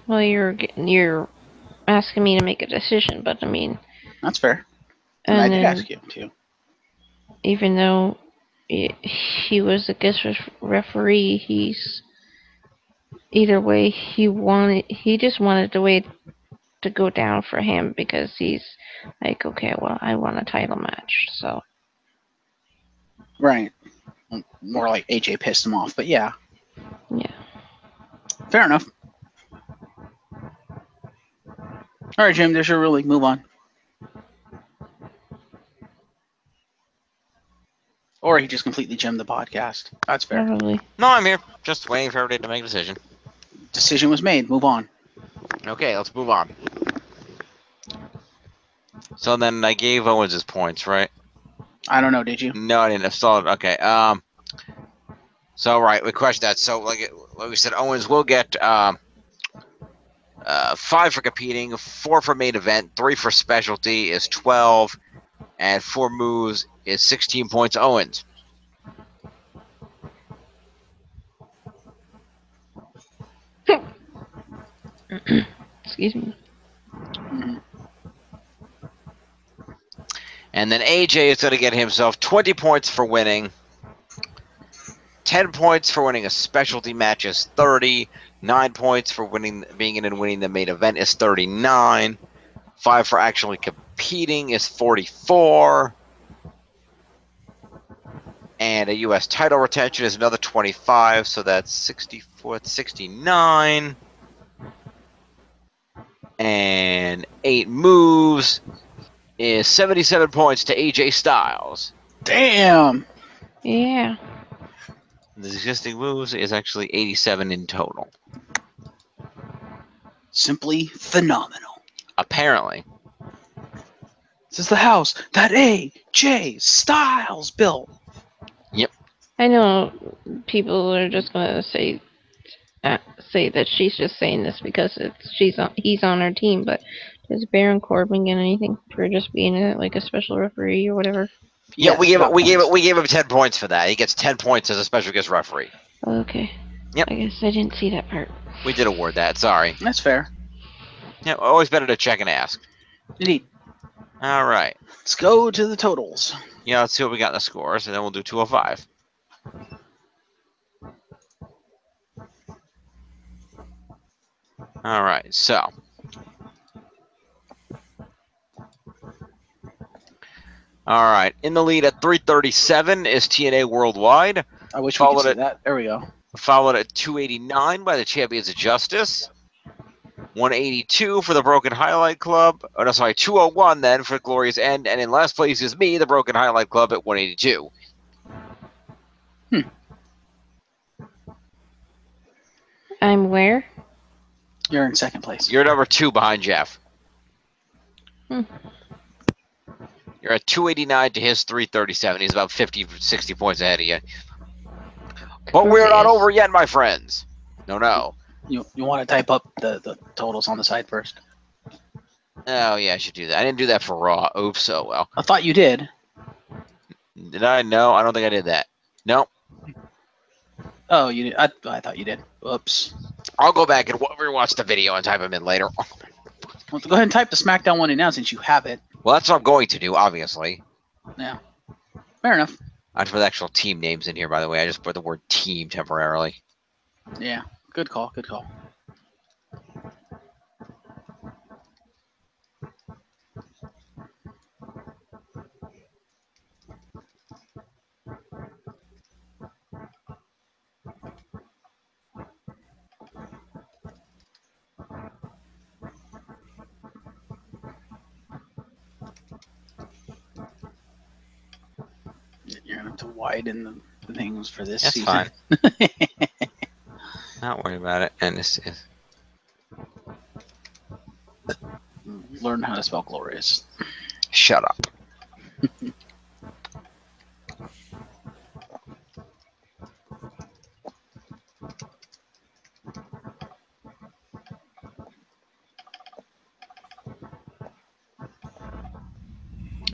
Well, you're asking me to make a decision, but I mean, That's fair. And I did ask you to. Even though he was a guest referee. He's either way. He just wanted the way to go down for him because he's like, okay, well, I want a title match, so. Right. More like AJ pissed him off, but yeah. Yeah. Fair enough. All right, Jim, there's your ruling. Move on. Or he just completely gemmed the podcast. That's fair. Probably. No, I'm here. Just waiting for everybody to make a decision. Decision was made. Move on. Okay, let's move on. So then I gave Owens his points, right? I don't know. Did you? No, I didn't. I saw it. Okay. So right, we crushed that. So like we said, Owens will get 5 for competing, 4 for main event, 3 for specialty is 12, and 4 moves is 16 points. Owens. Excuse me. And then AJ is going to get himself 20 points for winning, 10 points for winning a specialty match is 30, 9 points for being in and winning the main event is 39, 5 for actually competing is 44, and a U.S. title retention is another 25, so that's 64, 69, and 8 moves is 77 points to AJ Styles. Damn. Yeah. The existing moves is actually 87 in total. Simply phenomenal. Apparently. This is the house that AJ Styles built. Yep. I know people are just gonna say that she's just saying this because he's on her team, but does Baron Corbin get anything for just being a special referee or whatever? Yeah, Yes, we gave him 10 points for that. He gets 10 points as a special guest referee. Okay. Yep. I guess I didn't see that part. We did award that. Sorry. That's fair. Yeah, always better to check and ask. Indeed. All right. Let's go to the totals. Yeah, let's see what we got in the scores, and then we'll do 205. All right, so. All right, in the lead at 337 is TNA Worldwide. I wish we could see that. There we go. Followed at 289 by the Champions of Justice. 182 for the Broken Highlight Club. Oh, no, sorry, 201 then for Glorious End. And in last place is me, the Broken Highlight Club, at 182. I'm where? You're in second place. You're number 2 behind Jeff. Hmm. You're at 289 to his 337. He's about 50, 60 points ahead of you. But we're not over yet, my friends. No. You want to type up the totals on the side first? Oh, yeah, I should do that. I didn't do that for Raw. Oops, oh well. I thought you did. Did I? No, I don't think I did that. Nope. Oh, you did. I thought you did. Oops. I'll go back and rewatch the video and type them in later. Well, go ahead and type the SmackDown one in now since you have it. Well, that's what I'm going to do, obviously. Yeah. Fair enough. I put the actual team names in here, by the way. I just put the word team temporarily. Yeah. Good call. Good call. You're gonna have to widen the things for this season. Fine. Not worry about it. And this is. Learn how to spell glorious. Shut up.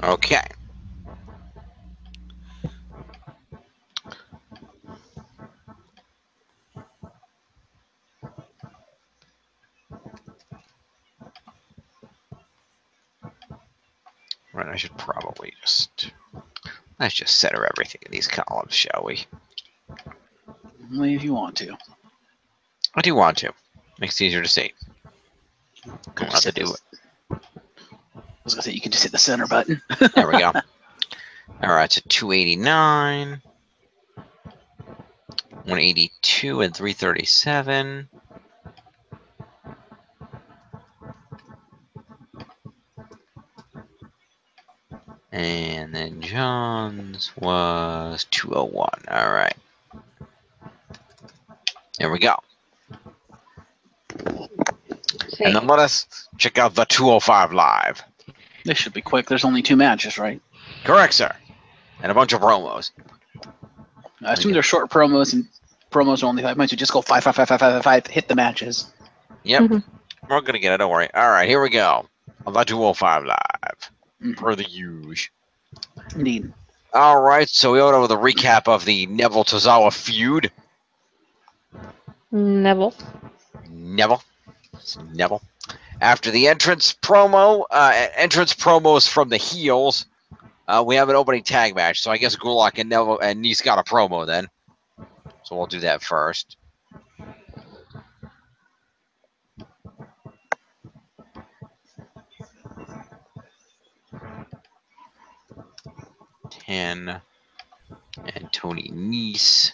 Okay. Right, I should probably just Let's just center everything in these columns, shall we? Only if you want to. I do want to. Makes it easier to see. Don't have to do it. I was gonna say you can just hit the center button. There we go. All right, so 289, 182, and 337. And then John's was 201. All right. There we go. And then let us check out the 205 live. This should be quick. There's only 2 matches, right? Correct, sir. And a bunch of promos. I assume they're short promos, and promos are only 5 minutes. You just go 5, 5, 5, 5, 5, 5, hit the matches. Yep. We're going to get it. Don't worry. All right, here we go. On the 205 live. Per the usual. Indeed. All right, so we went over the recap of the Neville Tozawa feud. Neville. It's Neville. After the entrance promos from the heels, we have an opening tag match. So I guess Gulak and Neville and Nice got a promo then. So we'll do that first. And Tony Nese.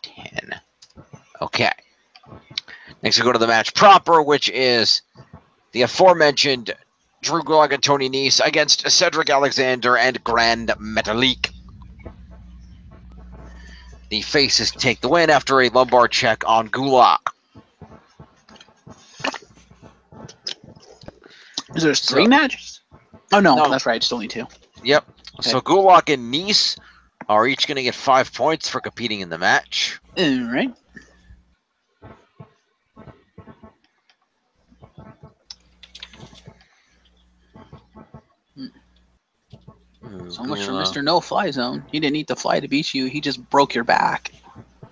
10. Okay. Next we go to the match proper, which is the aforementioned Drew Gulak and Tony Nese against Cedric Alexander and Grand Metalik. The faces take the win after a lumbar check on Gulak. Is there 3 matches? Oh, no, that's right. It's only 2. Yep. Okay. So Gulak and Nese are each going to get 5 points for competing in the match. All right. So much for Mr. No Fly Zone. He didn't need to fly to beat you. He just broke your back.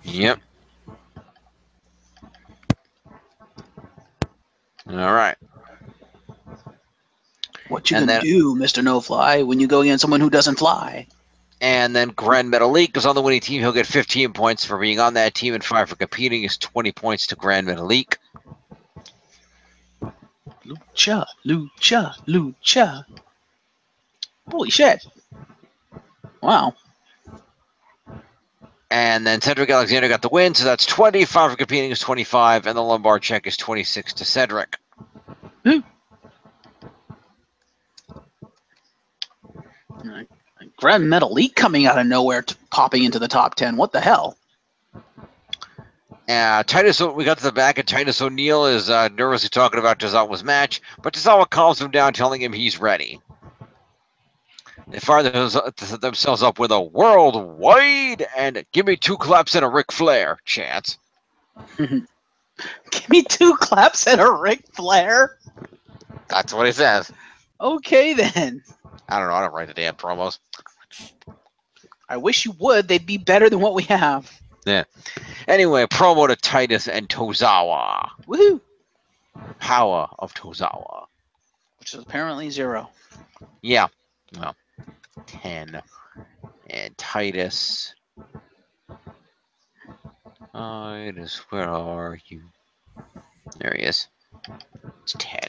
Yep. All right. What you gonna do, Mr. No Fly, when you go against someone who doesn't fly? And then Grand Metalik is on the winning team. He'll get 15 points for being on that team and 5 for competing. Is 20 points to Grand Metalik. Lucha, lucha, lucha. Holy shit. Wow. And then Cedric Alexander got the win, so that's 20. 5 for competing is 25, and the lumbar check is 26 to Cedric. Ooh. Grand Metalik coming out of nowhere, popping into the top 10. What the hell? We got to the back, and Titus O'Neil is nervously talking about Tozawa's match, but Tozawa calms him down, telling him he's ready. They fire themselves up with a worldwide and give me 2 claps and a Ric Flair chant. Give me 2 claps and a Ric Flair? That's what he says. Okay, then. I don't know. I don't write the damn promos. I wish you would. They'd be better than what we have. Yeah. Anyway, promo to Titus and Tozawa. Woohoo! Power of Tozawa. Which is apparently 0. Yeah. Well, 10. And Titus. Titus, where are you? There he is. It's 10.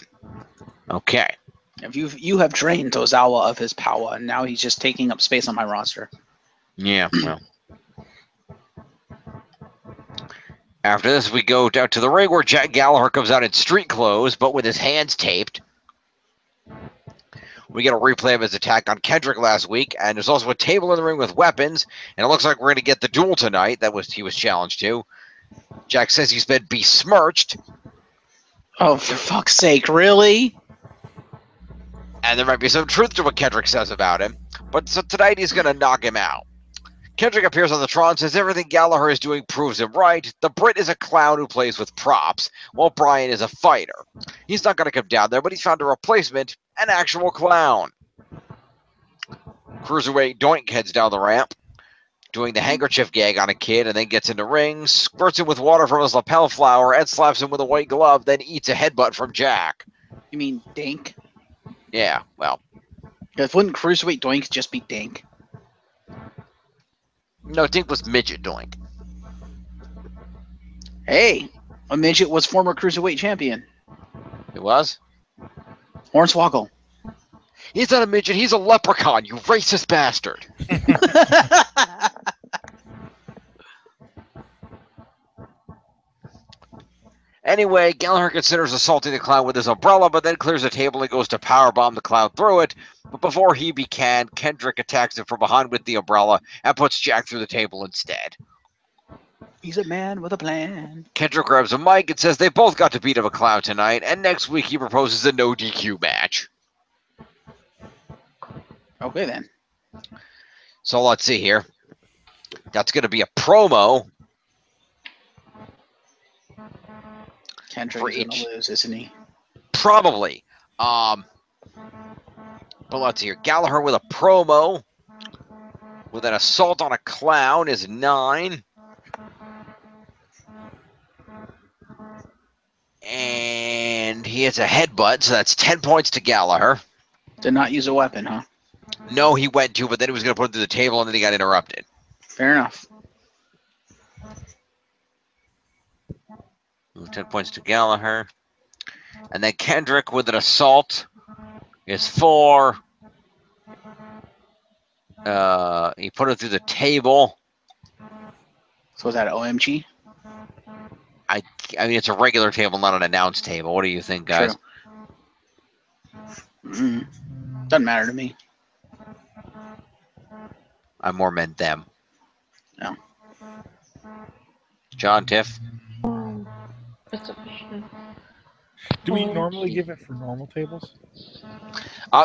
Okay. If you have drained Tozawa of his power, and now he's just taking up space on my roster. Yeah, well. After this, we go down to the ring where Jack Gallagher comes out in street clothes, but with his hands taped. We get a replay of his attack on Kendrick last week, and there's also a table in the ring with weapons, and it looks like we're going to get the duel tonight. He was challenged to. Jack says he's been besmirched. Oh, for fuck's sake, really? And there might be some truth to what Kendrick says about him, but so tonight he's going to knock him out. Kendrick appears on the Tron, says everything Gallagher is doing proves him right. The Brit is a clown who plays with props, while Brian is a fighter. He's not going to come down there, but he's found a replacement, an actual clown. Cruiserweight Doink heads down the ramp, doing the handkerchief gag on a kid, and then gets in the ring, squirts him with water from his lapel flower, and slaps him with a white glove, then eats a headbutt from Jack. You mean Dink? Yeah, well, Because wouldn't Cruiserweight Doink just be Dink? No, Dink was midget Doink. Hey, a midget was former Cruiserweight champion. It was? Hornswoggle. He's not a midget. He's a leprechaun, you racist bastard. Anyway, Gallagher considers assaulting the clown with his umbrella, but then clears the table and goes to powerbomb the clown through it. But before he can, Kendrick attacks him from behind with the umbrella and puts Jack through the table instead. He's a man with a plan. Kendrick grabs a mic and says they both got to beat up a clown tonight, and next week he proposes a no DQ match. Okay, then. So let's see here. That's going to be a promo. Kendrick's going to lose, isn't he? Probably. But let's see here. Gallagher with a promo with an assault on a clown is 9. And he hits a headbutt, so that's 10 points to Gallagher. Did not use a weapon, huh? No, he went to, but then he was going to put it through the table, and then he got interrupted. Fair enough. 10 points to Gallagher. And then Kendrick with an assault is 4. He put it through the table. So was that an OMG? I mean, it's a regular table, not an announced table. What do you think, guys? Doesn't matter to me. I more meant them. No. John, Tiff? Do we normally give it for normal tables?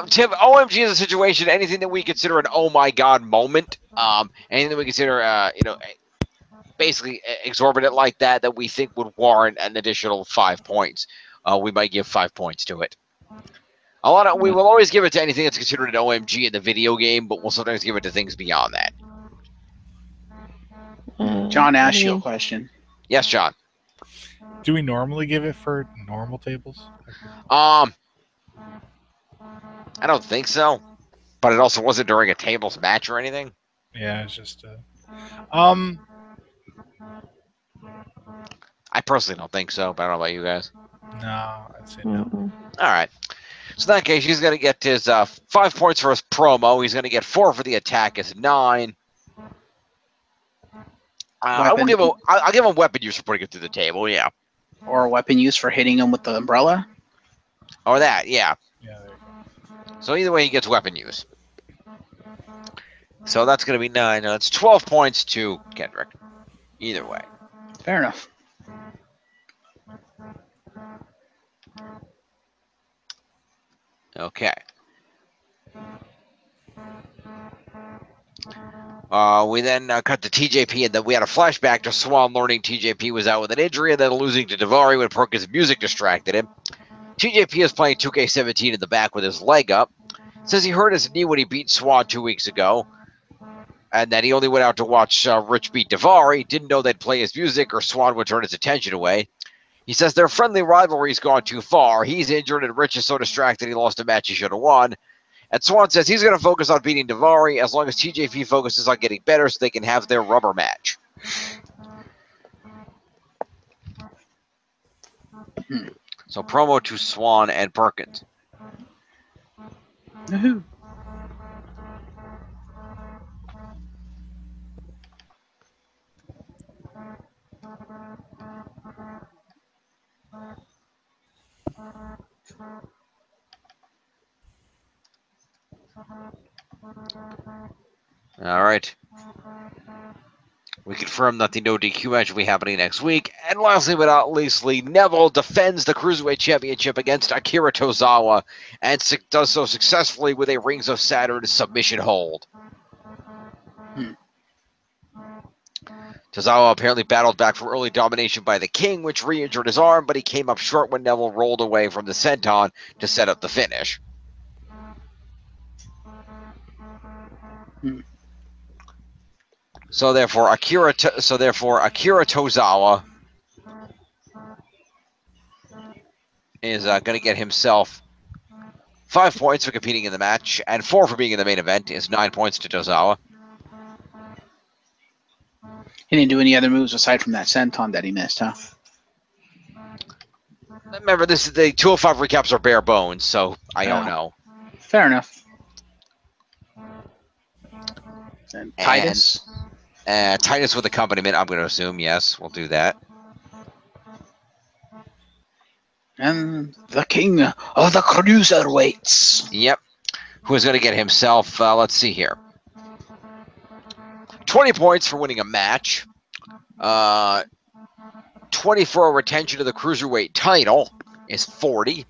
Tim, OMG is a situation, anything that we consider an oh my god moment, anything that we consider, basically exorbitant like that, that we think would warrant an additional 5 points. We might give 5 points to it. We will always give it to anything that's considered an OMG in the video game, but we'll sometimes give it to things beyond that. John asked you a question. Yes, John. Do we normally give it for normal tables? I don't think so, but it also wasn't during a tables match or anything. Yeah, it's just I personally don't think so, but I don't know about you guys. no, I'd say no. All right. So in that case, he's going to get his 5 points for his promo. He's going to get 4 for the attack. It's 9. I'll give him weapon use for putting it through the table. Yeah. Or a weapon use for hitting him with the umbrella. Or that. Yeah. Yeah, there you go. So either way, he gets weapon use. So that's going to be 9. No, that's 12 points to Kendrick. Either way. Fair enough. Okay. We then cut to TJP, and then we had a flashback to Swan learning TJP was out with an injury and then losing to Daivari when Perkins' music distracted him. TJP is playing 2K17 in the back with his leg up. Says he hurt his knee when he beat Swan 2 weeks ago, and that he only went out to watch Rich beat Daivari. Didn't know they'd play his music or Swan would turn his attention away. He says their friendly rivalry's gone too far. He's injured and Rich is so distracted he lost a match he should have won. And Swan says he's going to focus on beating Daivari as long as TJP focuses on getting better so they can have their rubber match. So promo to Swan and Perkins. Woohoo. All right. We confirm that the no DQ match will be happening next week. And lastly but not leastly, Neville defends the Cruiserweight Championship against Akira Tozawa and does so successfully with a Rings of Saturn submission hold. Tozawa apparently battled back from early domination by the King, which re-injured his arm, but he came up short when Neville rolled away from the senton to set up the finish. So therefore, Akira Tozawa is going to get himself 5 points for competing in the match, and 4 for being in the main event is 9 points to Tozawa. He didn't do any other moves aside from that senton that he missed, huh? Remember, this is the 205 recaps are bare bones, so I don't know. Fair enough. And Titus. Titus with accompaniment, I'm going to assume. Yes, we'll do that. And the king of the cruiserweights. Yep. Who is going to get himself, let's see here. 20 points for winning a match. 20 for a retention of the cruiserweight title is 40.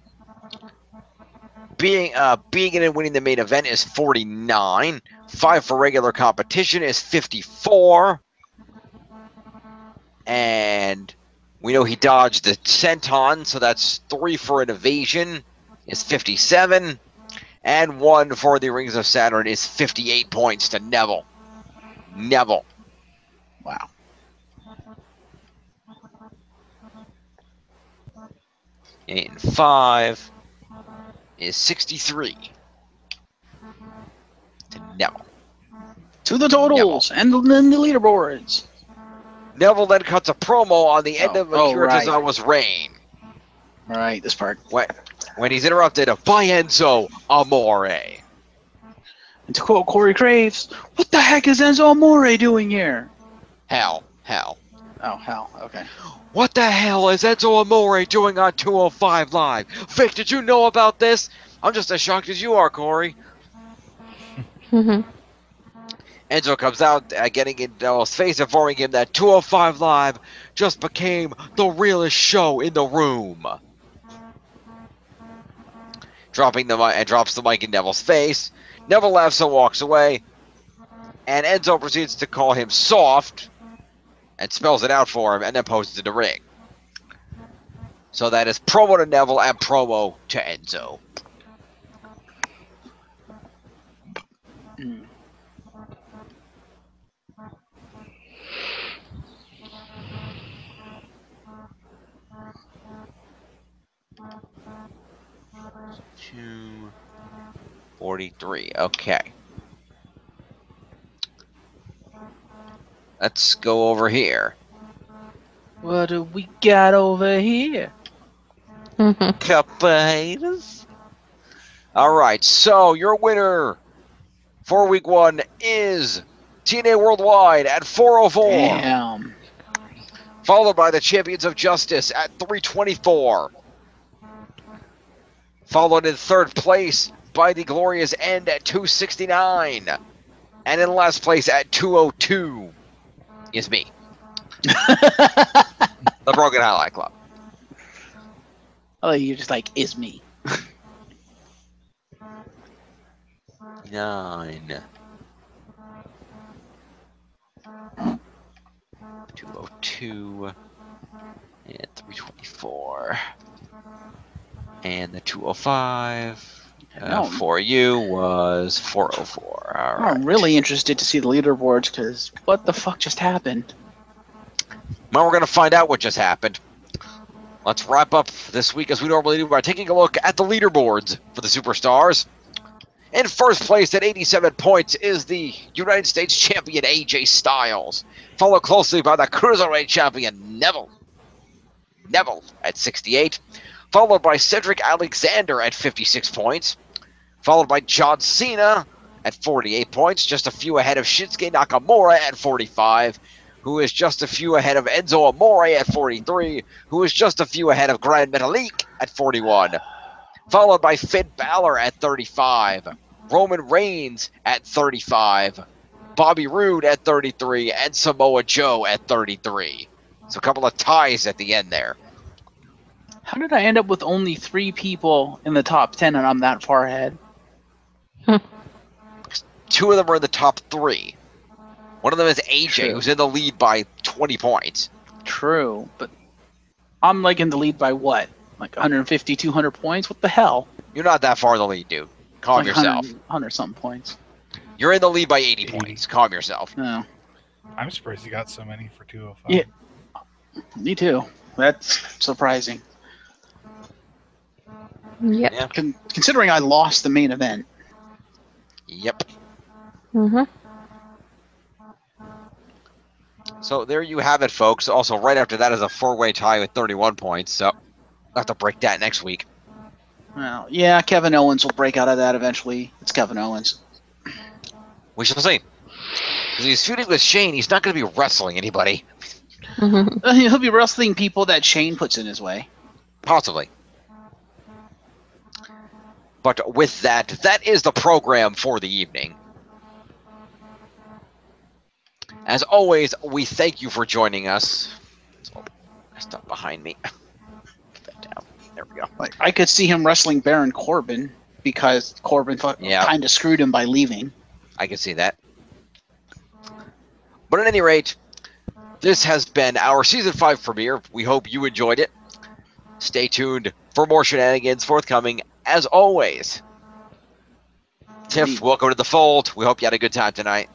Being in and winning the main event is 49. 5 for regular competition is 54. And we know he dodged the senton, so that's 3 for an evasion is 57. And 1 for the Rings of Saturn is 58 points to Neville. Neville. Wow. And 5 is 63 to Neville. To the totals and then the leaderboards. Neville then cuts a promo on the end of Akira Tozawa's reign. All right, this part. When he's interrupted by Enzo Amore. And to quote Corey Graves, what the heck is Enzo Amore doing here? Hell. Oh, hell. Okay. What the hell is Enzo Amore doing on 205 Live? Vic, did you know about this? I'm just as shocked as you are, Corey. Enzo comes out, getting in Neville's face, informing him that 205 Live just became the realest show in the room. Dropping the mic and drops the mic in Neville's face. Neville laughs and walks away. And Enzo proceeds to call him soft and spells it out for him and then poses in the ring. So that is promo to Neville and promo to Enzo. Two 43. Okay. Let's go over here. What do we got over here? Couple haters. All right, so your winner for week 1 is TNA Worldwide at 404. Damn. Followed by the Champions of Justice at 324. Followed in third place by the Glorious End at 269. And in last place at 202 is me. The Broken Highlight Club. Oh, you're just like, is me. 9. 202 and 324. And the 205 for you was 404. All right. I'm really interested to see the leaderboards because what the fuck just happened? Well, we're going to find out what just happened. Let's wrap up this week as we normally do by taking a look at the leaderboards for the Superstars. In first place at 87 points is the United States Champion AJ Styles, followed closely by the Cruiserweight Champion Neville. Neville at 68, followed by Cedric Alexander at 56 points, followed by John Cena at 48 points, just a few ahead of Shinsuke Nakamura at 45, who is just a few ahead of Enzo Amore at 43, who is just a few ahead of Grand Metalik at 41, followed by Finn Balor at 35, Roman Reigns at 35, Bobby Roode at 33, and Samoa Joe at 33. So a couple of ties at the end there. How did I end up with only 3 people in the top 10 and I'm that far ahead? 2 of them are in the top 3. One of them is AJ, True. who's in the lead by 20 points. True, but I'm like in the lead by what? Like 150, 200 points? What the hell? You're not that far in the lead, dude. Calm like yourself. 100 something points. You're in the lead by 80 points. Calm yourself. No. I'm surprised you got so many for 205. Yeah. Me too. That's surprising. Yep. Yeah. Considering I lost the main event. Yep. Mhm. So there you have it, folks. Also, right after that is a 4-way tie with 31 points. So I'll have to break that next week. Well, yeah, Kevin Owens will break out of that eventually. It's Kevin Owens. We shall see. Because he's feuding with Shane, he's not going to be wrestling anybody. Mhm. He'll be wrestling people that Shane puts in his way. Possibly. But with that, that is the program for the evening. As always, we thank you for joining us. So, stuff behind me. Put that down. There we go. Like I could see him wrestling Baron Corbin because Corbin Yeah. kind of screwed him by leaving. I can see that. But at any rate, this has been our Season 5 premiere. We hope you enjoyed it. Stay tuned for more shenanigans forthcoming, as always. Tiff, welcome to the fold. We hope you had a good time tonight.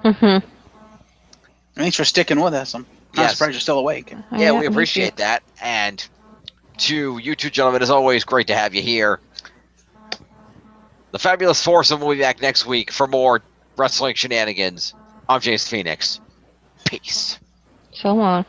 Mhm. Thanks for sticking with us. I'm not Yes. surprised you're still awake. Yeah, we me too. appreciate that. And to you two gentlemen, as always, great to have you here. The Fabulous Foursome will be back next week for more wrestling shenanigans. I'm James Phoenix. Peace. So long.